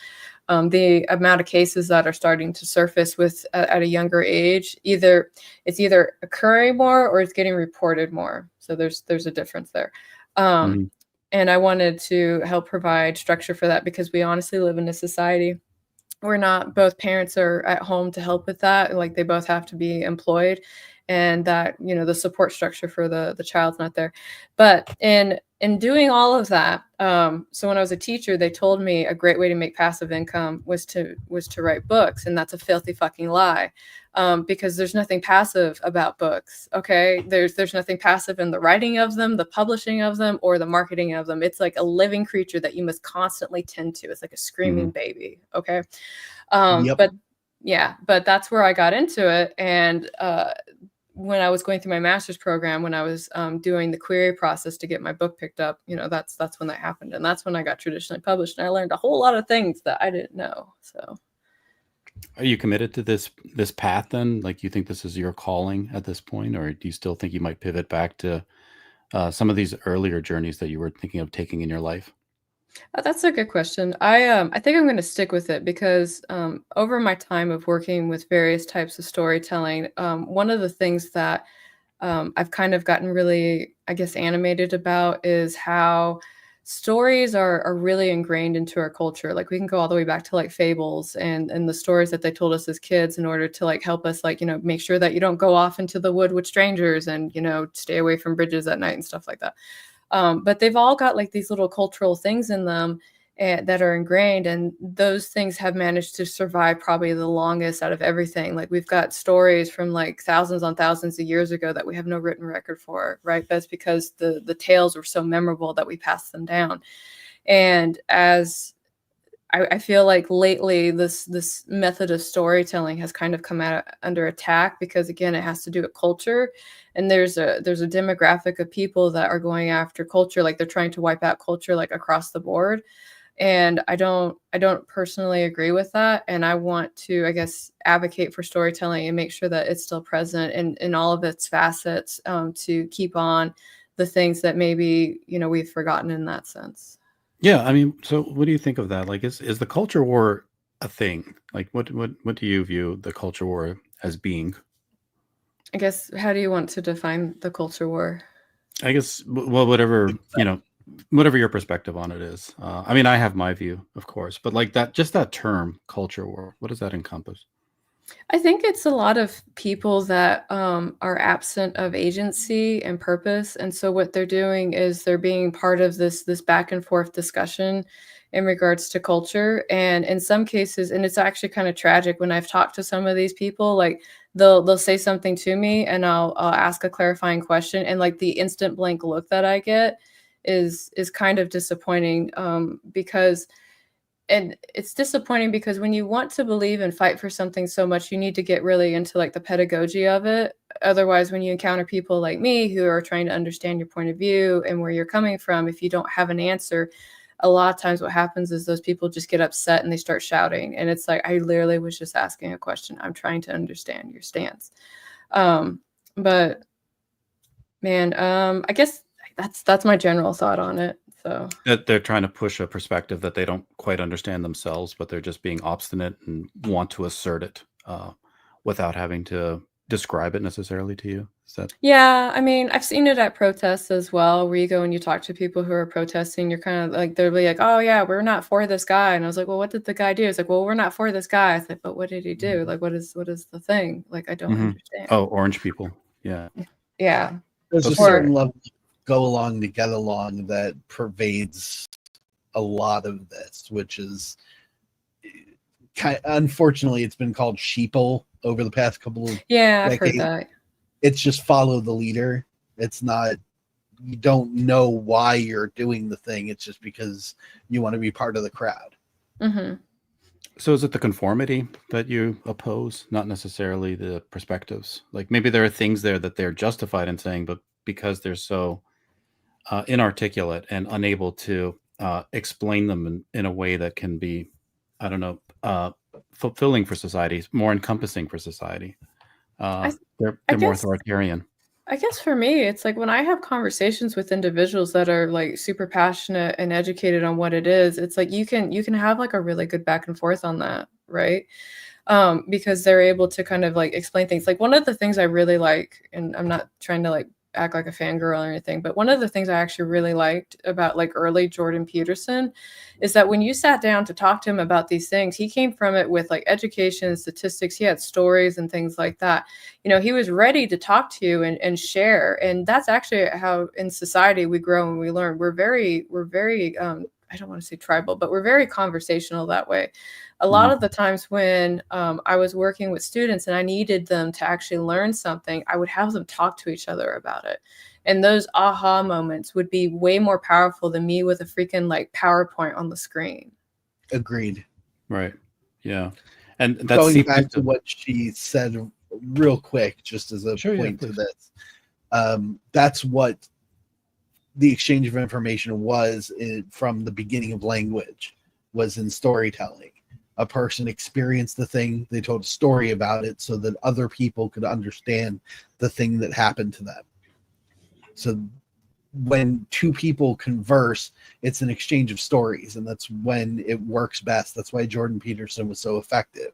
the amount of cases that are starting to surface at a younger age, it's either occurring more or it's getting reported more. So there's a difference there. And I wanted to help provide structure for that because we honestly live in a society where not both parents are at home to help with that. Like they both have to be employed, and that, you know, the support structure for the child's not there. But in doing all of that, so when I was a teacher, they told me a great way to make passive income was to write books. And that's a filthy fucking lie. Because there's nothing passive about books. Okay. There's nothing passive in the writing of them, the publishing of them, or the marketing of them. It's like a living creature that you must constantly tend to. It's like a screaming baby. Okay. But that's where I got into it. And, when I was going through my master's program, when I was doing the query process to get my book picked up, you know, that's when that happened. And that's when I got traditionally published. And I learned a whole lot of things that I didn't know. So. Are you committed to this path then? Like, you think this is your calling at this point, or do you still think you might pivot back to some of these earlier journeys that you were thinking of taking in your life? That's a good question. I think I'm going to stick with it because over my time of working with various types of storytelling, one of the things that I've kind of gotten really, I guess, animated about is how stories are really ingrained into our culture. Like we can go all the way back to like fables and the stories that they told us as kids in order to like help us like, make sure that you don't go off into the wood with strangers and, stay away from bridges at night and stuff like that. But they've all got like these little cultural things in them that are ingrained, and those things have managed to survive probably the longest out of everything. Like we've got stories from like thousands on thousands of years ago that we have no written record for, right? That's because the tales were so memorable that we passed them down. And as I feel like lately this method of storytelling has kind of come out under attack because again it has to do with culture, and there's a demographic of people that are going after culture, like they're trying to wipe out culture like across the board, and I don't personally agree with that, and I want to, I guess, advocate for storytelling and make sure that it's still present in all of its facets, to keep on the things that maybe we've forgotten in that sense. Yeah, I mean, so what do you think of that? Like, is the culture war a thing? Like, what do you view the culture war as being? I guess, how do you want to define the culture war? I guess, well, whatever whatever your perspective on it is. I mean, I have my view, of course, but like that term, culture war, what does that encompass? I think it's a lot of people that are absent of agency and purpose, and so what they're doing is they're being part of this back and forth discussion in regards to culture. And in some cases, and it's actually kind of tragic when I've talked to some of these people, like they'll say something to me, and I'll ask a clarifying question, and like the instant blank look that I get is kind of disappointing, because. And it's disappointing because when you want to believe and fight for something so much, you need to get really into like the pedagogy of it. Otherwise, when you encounter people like me who are trying to understand your point of view and where you're coming from, if you don't have an answer, a lot of times what happens is those people just get upset and they start shouting. And it's like, I literally was just asking a question. I'm trying to understand your stance. But man, I guess that's my general thought on it. So That they're trying to push a perspective that they don't quite understand themselves, but they're just being obstinate and want to assert it without having to describe it necessarily to you. Is that? yeah, I mean, I've seen it at protests as well, where you go and you talk to people who are protesting. You're kind of like, they'll be like, "Oh yeah, we're not for this guy," and I was like, "Well, what did the guy do?" It's like, "Well, we're not for this guy." I was like, "But what did he do? Like, what is the thing? Like, I don't understand." Oh, orange people. Yeah. Yeah. There's a Okay. certain level of go along to get along that pervades a lot of this, which is unfortunately it's been called sheeple over the past couple of Yeah, I've heard decades. that. It's just follow the leader. It's not, you don't know why you're doing the thing. It's just because you want to be part of the crowd. Mm-hmm. So is it the conformity that you oppose, not necessarily the perspectives? Like maybe there are things there that they're justified in saying, but because they're so inarticulate and unable to explain them in a way that can be, I don't know, fulfilling for society, more encompassing for society. They're more guess- authoritarian. I guess for me, it's like when I have conversations with individuals that are like super passionate and educated on what it is, it's like you can have like a really good back and forth on that, right? Because they're able to kind of like explain things. Like one of the things I really like, and I'm not trying to like act like a fangirl or anything, but one of the things I actually really liked about like early Jordan Peterson is that when you sat down to talk to him about these things, he came from it with like education, statistics, he had stories and things like that. He was ready to talk to you and share. And that's actually how in society we grow and we learn. We're very I don't want to say tribal, but we're very conversational that way. A lot of the times when I was working with students and I needed them to actually learn something, I would have them talk to each other about it. And those aha moments would be way more powerful than me with a freaking like PowerPoint on the screen. Agreed. Right. Yeah. And that's Going back to what she said real quick, just as a point to this. That's what the exchange of information was from the beginning of language, was in storytelling. A person experienced the thing, they told a story about it so that other people could understand the thing that happened to them. So when two people converse, it's an exchange of stories, and that's when it works best. That's why Jordan Peterson was so effective.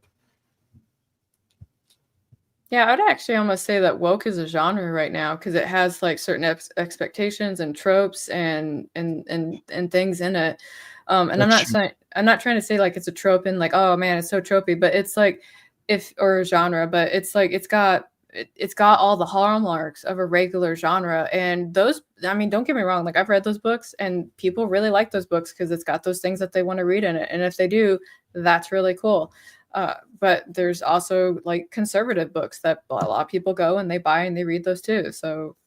Yeah, I'd actually almost say that woke is a genre right now because it has like certain expectations and tropes and things in it. And I'm not trying to say like it's a trope and like, oh man, it's so tropey, but it's like or a genre, but it's like it's got all the hallmarks of a regular genre. And those, I mean, don't get me wrong, like I've read those books and people really like those books because it's got those things that they want to read in it. And if they do, that's really cool. But there's also like conservative books that a lot of people go and they buy and they read those too. So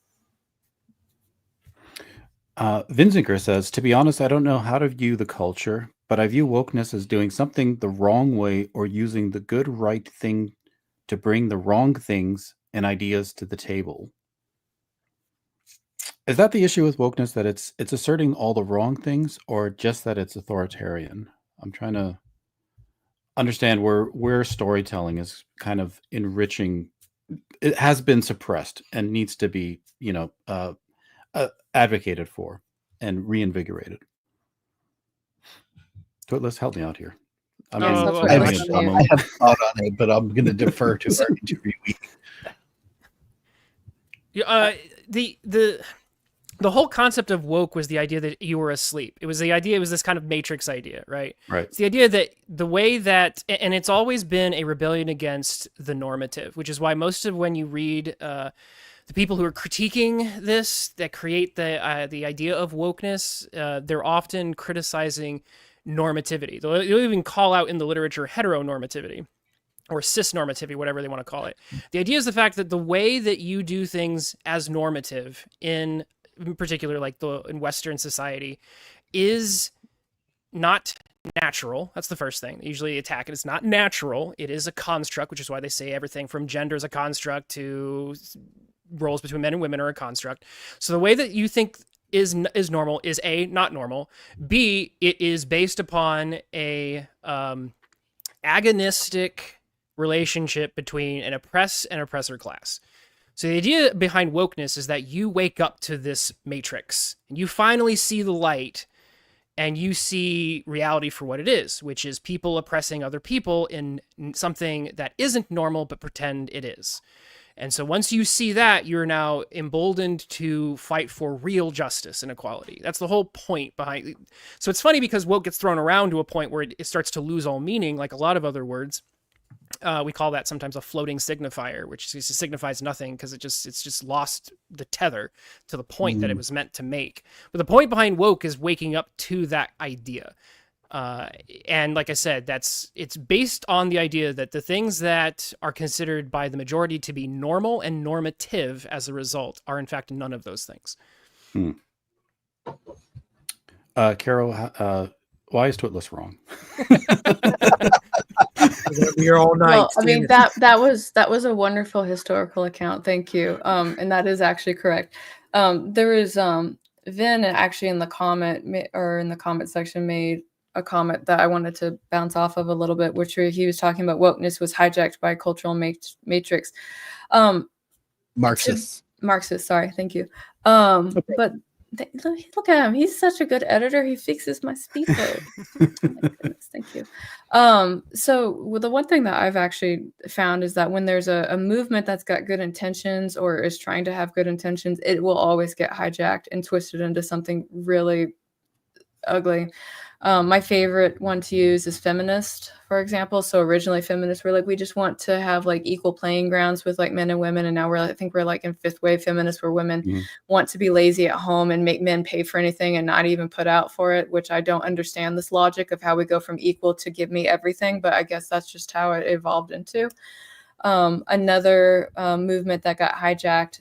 Vinzinger says, to be honest, I don't know how to view the culture, but I view wokeness as doing something the wrong way or using the good right thing to bring the wrong things and ideas to the table. Is that the issue with wokeness, that it's asserting all the wrong things, or just that it's authoritarian? I'm trying to understand where storytelling is kind of enriching. It has been suppressed and needs to be, advocated for and reinvigorated. So let's help me out here. I mean, Oh, I have okay. a thought on it, but I'm going to defer to our interviewee. The whole concept of woke was the idea that you were asleep. It was this kind of matrix idea, right? Right. It's the idea that the way that, and it's always been a rebellion against the normative, which is why most of when you read the people who are critiquing this, that create the idea of wokeness, they're often criticizing normativity. They'll even call out in the literature heteronormativity or cisnormativity, whatever they want to call it. The idea is the fact that the way that you do things as normative in particular, like in Western society, is not natural. That's the first thing. They usually attack it. It's not natural. It is a construct, which is why they say everything from gender is a construct to roles between men and women are a construct. So the way that you think is normal is A, not normal. B, it is based upon a agonistic relationship between an oppressed and oppressor class. So the idea behind wokeness is that you wake up to this matrix and you finally see the light and you see reality for what it is, which is people oppressing other people in something that isn't normal but pretend it is. And so once you see that, you're now emboldened to fight for real justice and equality. That's the whole point behind it. So it's funny because woke gets thrown around to a point where it starts to lose all meaning, like a lot of other words. We call that sometimes a floating signifier, which signifies nothing because it's just lost the tether to the point that it was meant to make. But the point behind woke is waking up to that idea. And like I said, it's based on the idea that the things that are considered by the majority to be normal and normative as a result are in fact none of those things. Carol, why is Twitless wrong? We're all night. Well, I mean that was a wonderful historical account. Thank you. And that is actually correct. There is Vin actually in the comment section made a comment that I wanted to bounce off of a little bit, which he was talking about wokeness was hijacked by cultural matrix. Marxists. Sorry, thank you. But look at him. He's such a good editor. He fixes my speaker. Oh my goodness, thank you. So the one thing that I've actually found is that when there's a movement that's got good intentions or is trying to have good intentions, it will always get hijacked and twisted into something really ugly. My favorite one to use is feminist, for example. So originally feminists were like, we just want to have like equal playing grounds with like men and women. And now I think we're like in fifth wave feminists where women want to be lazy at home and make men pay for anything and not even put out for it, which I don't understand this logic of how we go from equal to give me everything. But I guess that's just how it evolved into. Another movement that got hijacked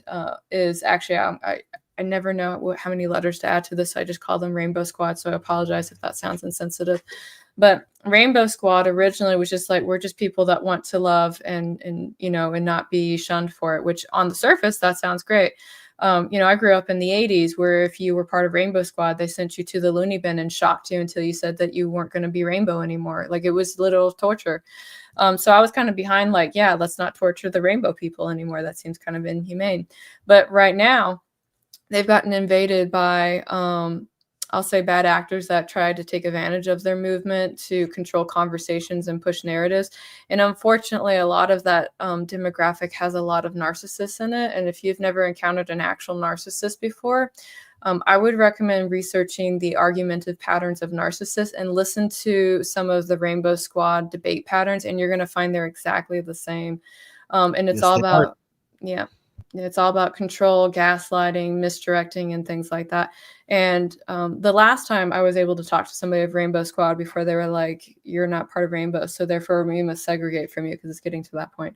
is actually, I never know how many letters to add to this. I just call them Rainbow Squad. So I apologize if that sounds insensitive. But Rainbow Squad originally was just like, we're just people that want to love and not be shunned for it, which on the surface, that sounds great. I grew up in the 80s where if you were part of Rainbow Squad, they sent you to the loony bin and shocked you until you said that you weren't going to be rainbow anymore. Like it was little torture. So I was kind of behind like, yeah, let's not torture the rainbow people anymore. That seems kind of inhumane. But right now, they've gotten invaded by, I'll say, bad actors that tried to take advantage of their movement to control conversations and push narratives. And unfortunately, a lot of that demographic has a lot of narcissists in it. And if you've never encountered an actual narcissist before, I would recommend researching the argumentative patterns of narcissists and listen to some of the Rainbow Squad debate patterns, and you're going to find they're exactly the same. And it's all about, yeah, it's all about control, gaslighting, misdirecting, and things like that. And the last time I was able to talk to somebody of Rainbow Squad before they were like, you're not part of Rainbow, so therefore we must segregate from you, because it's getting to that point,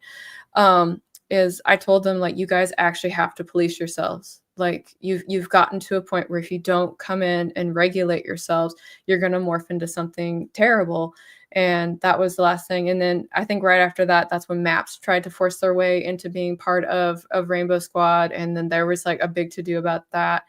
is I told them, like, you guys actually have to police yourselves. Like, you've gotten to a point where if you don't come in and regulate yourselves, you're going to morph into something terrible. And that was the last thing. And then I think right after that, that's when MAPS tried to force their way into being part of Rainbow Squad. And then there was like a big to-do about that.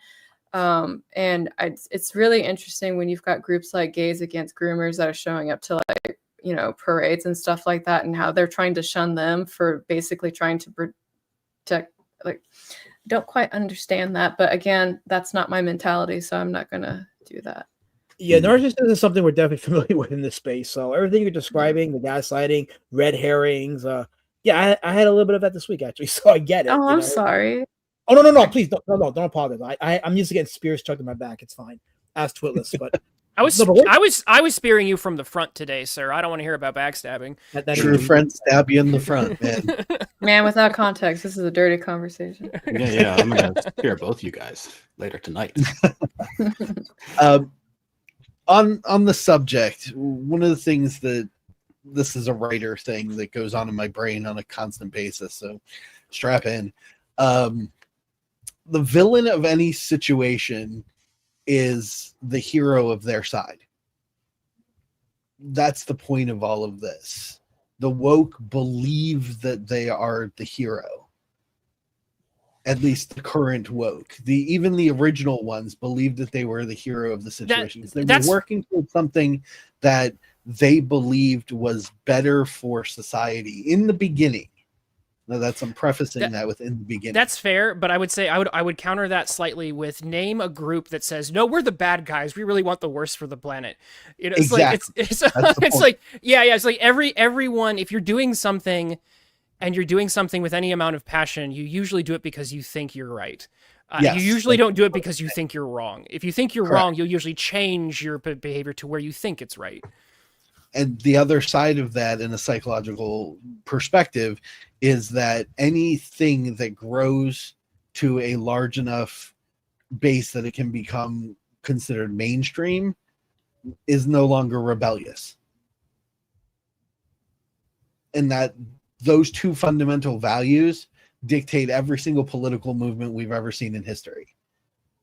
It's really interesting when you've got groups like Gays Against Groomers that are showing up to, like, you know, parades and stuff like that, and how they're trying to shun them for basically trying to protect, like, don't quite understand that. But again, that's not my mentality, so I'm not going to do that. Yeah, narcissism is something we're definitely familiar with in this space. So everything you're describing, the gaslighting, red herrings, yeah, I had a little bit of that this week, actually, so I get it. Oh, I'm sorry. Oh, no, please, don't apologize. I'm used to getting spears chucked in my back. It's fine. Ask Twitless, but I was spearing you from the front today, sir. I don't want to hear about backstabbing. That true friends stab you in the front, man. Man, without context, this is a dirty conversation. Yeah, I'm gonna spear both you guys later tonight. On the subject, one of the things that this is a writer thing that goes on in my brain on a constant basis, so strap in. The villain of any situation is the hero of their side. That's the point of all of this. The woke believe that they are the hero. At least the current woke. Even the original ones believed that they were the hero of the situation. They were working towards something that they believed was better for society in the beginning. Now I'm prefacing that with in the beginning. That's fair, but I would say I would counter that slightly with name a group that says, no, we're the bad guys. We really want the worst for the planet. You know, it's exactly. It's like it's like everyone, if you're doing something and you're doing something with any amount of passion, you usually do it because you think you're right. Yes, you usually don't do it because you think you're wrong. If you think you're wrong, you'll usually change your behavior to where you think it's right. And the other side of that, in a psychological perspective, is that anything that grows to a large enough base that it can become considered mainstream is no longer rebellious. And that those two fundamental values dictate every single political movement we've ever seen in history.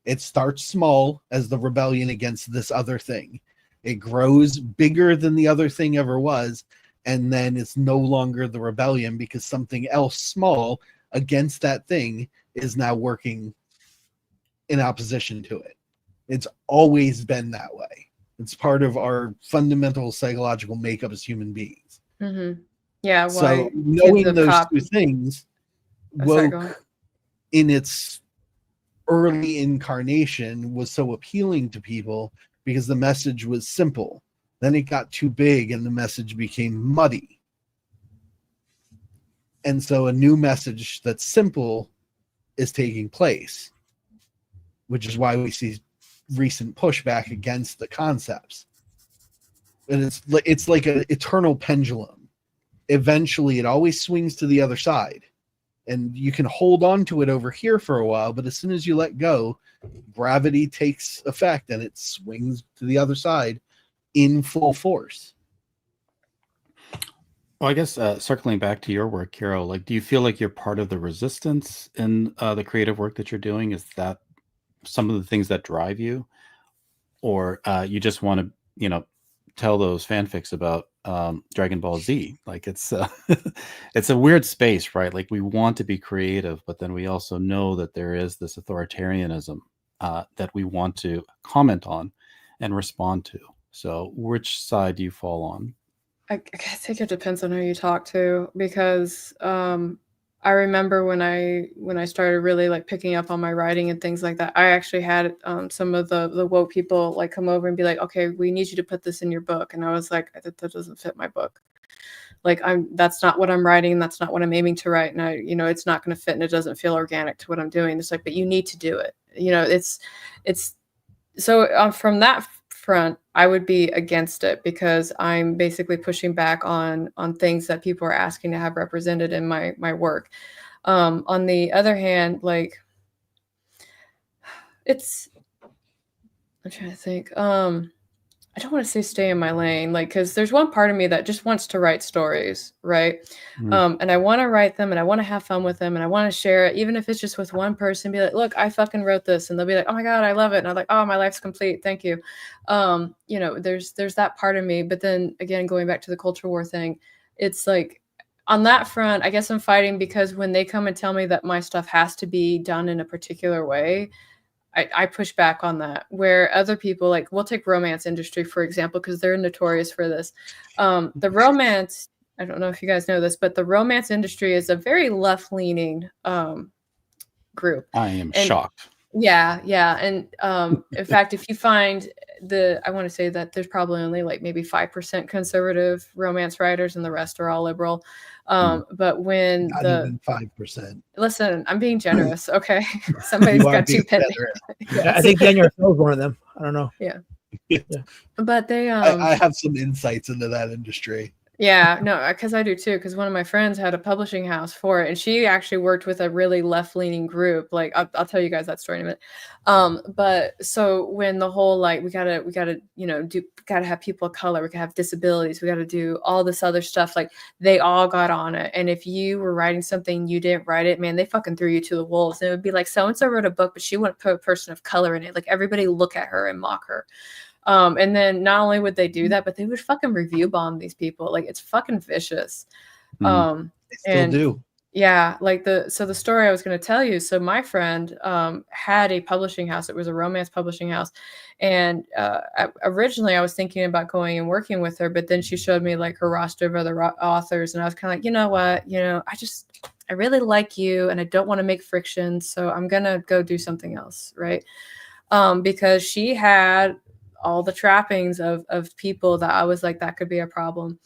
It starts small as the rebellion against this other thing. It grows bigger than the other thing ever was, and then it's no longer the rebellion because something else small against that thing is now working in opposition to it. It's always been that way. It's part of our fundamental psychological makeup as human beings. Mm-hmm. Yeah. So knowing those two things, woke in its early incarnation was so appealing to people because the message was simple. Then it got too big and the message became muddy. And so a new message that's simple is taking place, which is why we see recent pushback against the concepts. And it's like an eternal pendulum. Eventually, it always swings to the other side. And you can hold on to it over here for a while, but as soon as you let go, gravity takes effect and it swings to the other side in full force. Well, I guess circling back to your work, Carol, like, do you feel like you're part of the resistance in the creative work that you're doing? Is that some of the things that drive you? Or you just want to, tell those fanfics about Dragon Ball Z? Like, it's it's a weird space, right? Like, we want to be creative, but then we also know that there is this authoritarianism that we want to comment on and respond to. So which side do you fall on? I think it depends on who you talk to, because I remember when I started really like picking up on my writing and things like that, I actually had some of the woke people like come over and be like, okay, we need you to put this in your book. And I was like, that doesn't fit my book. Like that's not what I'm writing. That's not what I'm aiming to write. And it's not going to fit and it doesn't feel organic to what I'm doing. It's like, but you need to do it. It's so from that front, I would be against it because I'm basically pushing back on things that people are asking to have represented in my work. On the other hand, like I'm trying to think. I don't want to say stay in my lane, like, because there's one part of me that just wants to write stories, right? And I want to write them and I want to have fun with them and I want to share it, even if it's just with one person, be like, look, I fucking wrote this. And they'll be like, oh my God, I love it. And I'm like, oh, my life's complete. Thank you. There's that part of me. But then again, going back to the culture war thing, it's like on that front, I guess I'm fighting because when they come and tell me that my stuff has to be done in a particular way, I push back on that, where other people, like, we'll take romance industry, for example, because they're notorious for this. The romance, I don't know if you guys know this, but the romance industry is a very left-leaning group. I am shocked. Yeah. And in fact, if you find I want to say that there's probably only like maybe 5% conservative romance writers and the rest are all liberal. But when Not even 5%. Listen, I'm being generous. Okay. Somebody's got two pennies. Yes. I think Daniel is one of them. I don't know. Yeah. But they, I have some insights into that industry. Yeah, no, because I do too. Because one of my friends had a publishing house for it, and she actually worked with a really left-leaning group. Like, I'll tell you guys that story in a minute. But so when the whole like we gotta gotta have people of color, we gotta have disabilities, we gotta do all this other stuff. Like they all got on it, and if you were writing something you didn't write it, man, they fucking threw you to the wolves. And it would be like so and so wrote a book, but she wouldn't put a person of color in it. Like everybody look at her and mock her. And then not only would they do that, but they would fucking review bomb these people. Like it's fucking vicious. They still do. Yeah, like the story I was going to tell you. So my friend had a publishing house. It was a romance publishing house. And originally I was thinking about going and working with her, but then she showed me like her roster of other authors. And I was kind of like, you know what, I really like you and I don't want to make friction. So I'm going to go do something else. Right. Because she had all the trappings of people that I was like, that could be a problem.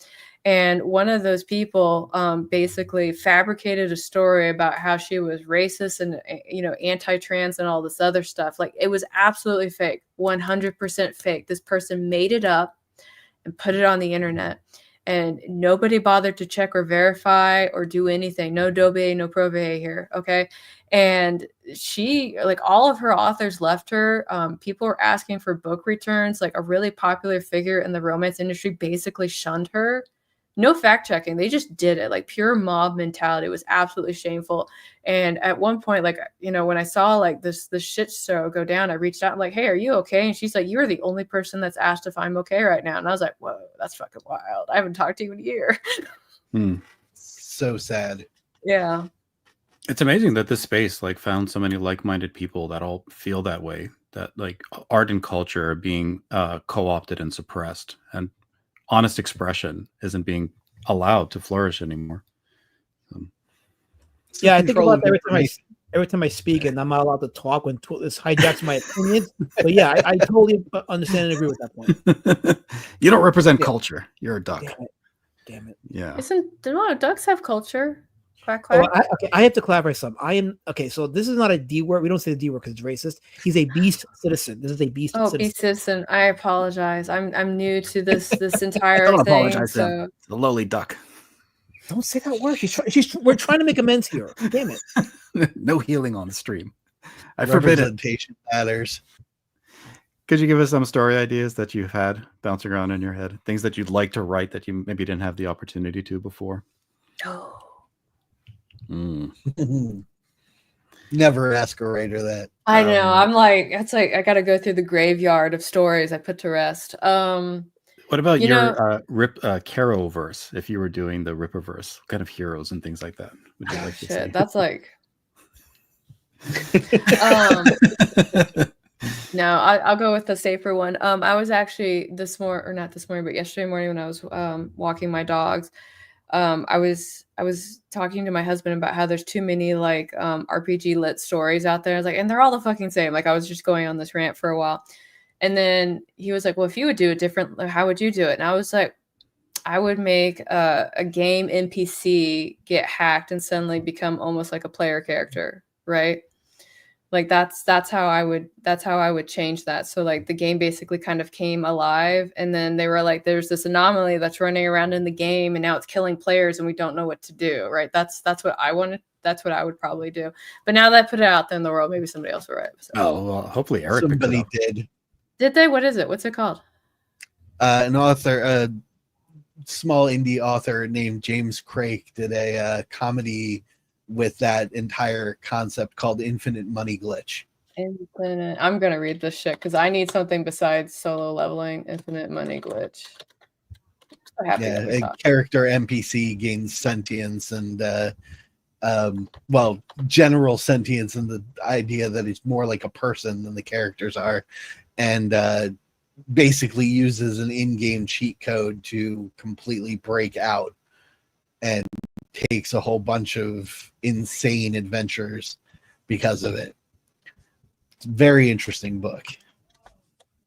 And one of those people basically fabricated a story about how she was racist and, anti-trans and all this other stuff. Like it was absolutely fake, 100% fake. This person made it up and put it on the internet. And nobody bothered to check or verify or do anything. No dobe, no probe here. Okay. And she, like all of her authors left her. People were asking for book returns. Like a really popular figure in the romance industry basically shunned her. No fact checking. They just did it. Like pure mob mentality. It was absolutely shameful. And at one point, like, when I saw like this shit show go down, I reached out. I'm like, hey, are you okay? And she's like, you're the only person that's asked if I'm okay right now. And I was like, whoa, that's fucking wild. I haven't talked to you in a year. So sad. Yeah. It's amazing that this space like found so many like-minded people that all feel that way, that like art and culture are being co-opted and suppressed, and honest expression isn't being allowed to flourish anymore. Yeah, I think about that every time I speak, and I'm not allowed to talk when this hijacks my opinions. But yeah, I totally understand and agree with that point. You don't represent culture. You're a duck. Damn it. Yeah. Do ducks have culture? Quack, quack. I have to clarify something. So this is not a D word. We don't say the D word because it's racist. He's a beast citizen. This is a beast citizen. Beast citizen. I apologize. I'm new to this entire don't thing. Apologize So the lowly duck. Don't say that word. We're trying to make amends here. Damn it. No healing on the stream. I forbid it. Representation matters. Could you give us some story ideas that you've had bouncing around in your head? Things that you'd like to write that you maybe didn't have the opportunity to before? Oh. Never ask a writer that. I know. I'm like, it's like I got to go through the graveyard of stories I put to rest. What about your CARITA-verse? If you were doing the RIPPAVERSE, what kind of heroes and things like that would you like to see? That's like. No, I'll go with the safer one. I was actually not this morning, but yesterday morning when I was walking my dogs. I was talking to my husband about how there's too many like RPG lit stories out there. I was like, and they're all the fucking same. Like I was just going on this rant for a while. And then he was like, well, if you would do it different, how would you do it? And I was like, I would make a game NPC get hacked and suddenly become almost like a player character, right? Like that's how I would change that. So like the game basically kind of came alive, and then they were like, there's this anomaly that's running around in the game, and now it's killing players, and we don't know what to do, right? That's what I wanted. That's what I would probably do. But now that I put it out there in the world, maybe somebody else will write it. So. Oh, well, hopefully Eric picked it Somebody up. did. Did they? What is it? What's it called? An author, a small indie author named James Craig, did a comedy with that entire concept called Infinite Money Glitch. Infinite. I'm gonna read this shit because I need something besides solo leveling. Infinite Money Glitch. So happy that we A talked. character NPC gains sentience and general sentience, and the idea that it's more like a person than the characters are, and basically uses an in-game cheat code to completely break out and takes a whole bunch of insane adventures because of it. It's a very interesting book.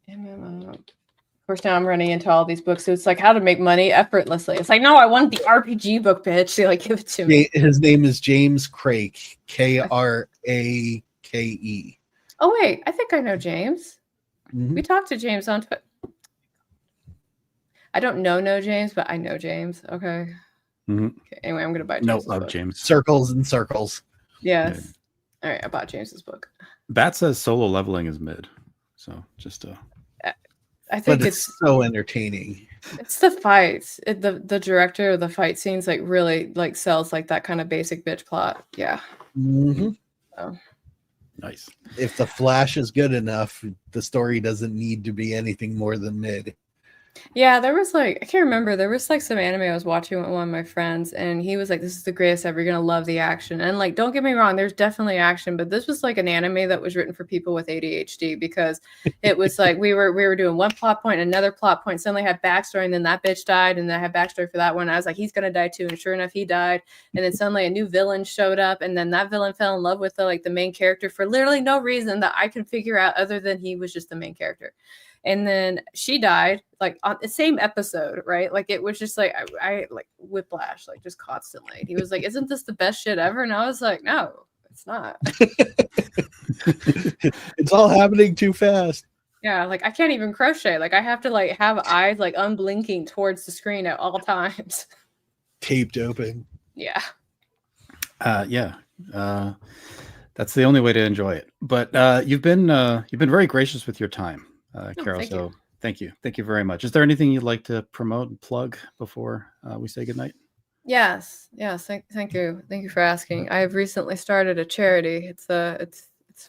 Of course, now I'm running into all these books. So it's like how to make money effortlessly. It's like, no, I want the RPG book, bitch. They like give it to me. His name is James Craig, Krake. Oh wait, I think I know James. Mhm. We talked to James on Twitter. I don't know James, but I know James. Okay. Mhm. Okay, anyway, I'm gonna buy No, James's book. James. Circles and circles. Yes. All right, I bought James's book. Bat says solo leveling is mid. So just I think But it's so entertaining. it's the fights. The director of the fight scenes like really like sells like that kind of basic bitch plot. Yeah. Mm-hmm. So. nice. If the flash is good enough, the story doesn't need to be anything more than mid. Yeah, there was like I can't remember. There was like some anime I was watching with one of my friends, and he was like, "This is the greatest ever. You're gonna love the action." And like, don't get me wrong, there's definitely action, but this was like an anime that was written for people with ADHD because it was like we were doing one plot point, another plot point, suddenly had backstory, and then that bitch died, and then I had backstory for that one. I was like, he's gonna die too, and sure enough, he died. And then suddenly a new villain showed up, and then that villain fell in love with the main character for literally no reason that I can figure out other than he was just the main character. And then she died like on the same episode, right? Like it was just like I like whiplash, like just constantly. And he was like, "Isn't this the best shit ever?" And I was like, "No, it's not." It's all happening too fast. Yeah, like I can't even crochet. Like I have to like have eyes like unblinking towards the screen at all times. Taped open. Yeah. That's the only way to enjoy it. But you've been very gracious with your time, Carol. Thank So you. thank you very much. Is there anything you'd like to promote and plug before we say goodnight? Yes. Thank you for asking. I've recently started a charity. It's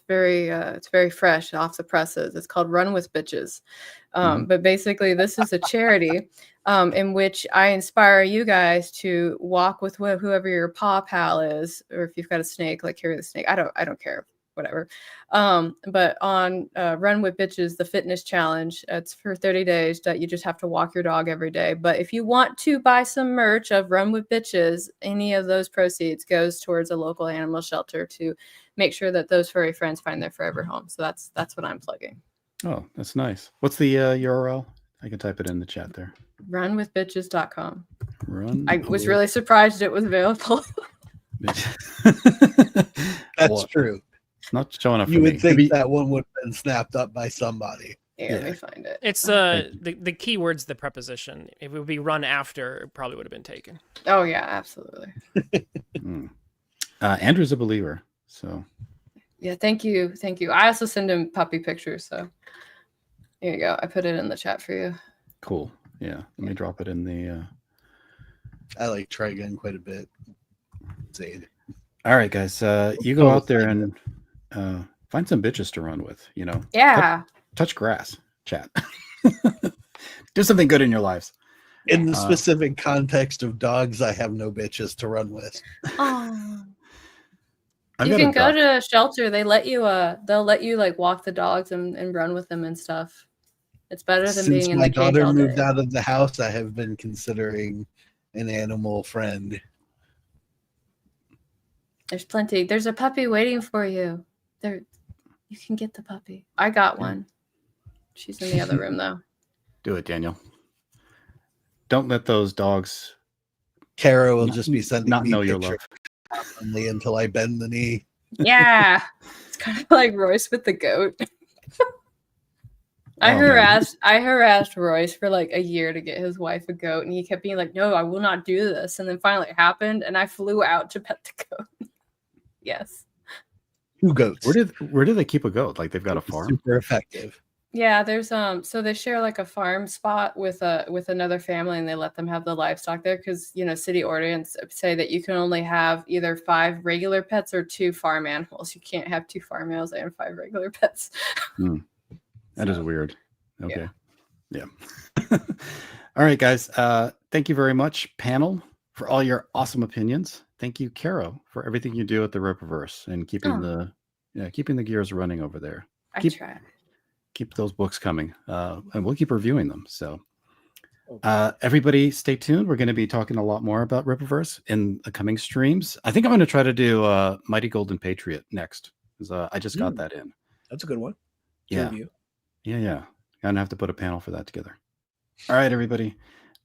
very fresh off the presses. It's called Run with Bitches. But basically, this is a charity in which I inspire you guys to walk with whoever your paw pal is, or if you've got a snake, like carry the snake. I don't care, whatever. But on Run with Bitches, the fitness challenge, it's for 30 days that you just have to walk your dog every day. But if you want to buy some merch of Run with Bitches, any of those proceeds goes towards a local animal shelter to make sure that those furry friends find their forever home. So that's what I'm plugging. Oh, that's nice. What's the URL? I can type it in the chat there. Runwithbitches.com. I was really surprised it was available. That's true. It's not showing up. You for would me. think Maybe- that one would have been snapped up by somebody. Yeah, let me find it. It's the keyword's the preposition. If it would be run after, it probably would have been taken. Oh yeah, absolutely. Andrew's a believer, so Yeah, thank you. I also send him puppy pictures, so here you go. I put it in the chat for you. cool. Yeah, let me drop it in the. I like Trigun quite a bit. Zaid. All right, guys. You go out there and find some bitches to run with. You know. Yeah. Touch grass. Chat. Do something good in your lives. In the specific context of dogs, I have no bitches to run with. Oh. I've You got a can go dog. to a shelter. They'll let you like walk the dogs and run with them and stuff. It's better than Since being in my the cage daughter all moved day. out of the house, I have been considering an animal friend. There's plenty. There's a puppy waiting for you. There, you can get the puppy. I got one. She's in the other room though. Do it, Daniel. Don't let those dogs Kara will just be sending not me know your pictures love. constantly until I bend the knee. Yeah, it's kind of like Royce with the goat. I Oh, man. harassed Royce for like a year to get his wife a goat, and he kept being like, "No, I will not do this." And then finally it happened, and I flew out to pet the goat. Yes. 2 goats. Where do they keep a goat? Like they've got a farm? Super effective. Yeah, there's so they share like a farm spot with another family, and they let them have the livestock there because city ordinance say that you can only have either 5 regular pets or 2 farm animals. You can't have 2 farm animals and 5 regular pets. That is weird. Okay. Yeah. All right, guys. Thank you very much, panel, for all your awesome opinions. Thank you, Caro, for everything you do at the Rippaverse and keeping the gears running over there. I try. Keep those books coming, and we'll keep reviewing them. So everybody stay tuned. We're going to be talking a lot more about Rippaverse in the coming streams. I think I'm going to try to do Mighty Golden Patriot next, because I just got that in. That's a good one. Yeah. Review. Yeah. Gonna have to put a panel for that together. All right, everybody.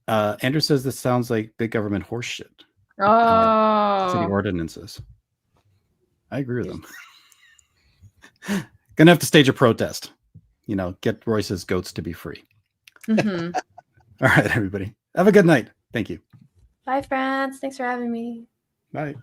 Andrew says this sounds like big government horse shit. City Oh, ordinances. I agree with them. Gonna have to stage a protest. Get Royce's goats to be free. mhm. All right, everybody. Have a good night. Thank you. Bye, friends. Thanks for having me. Bye.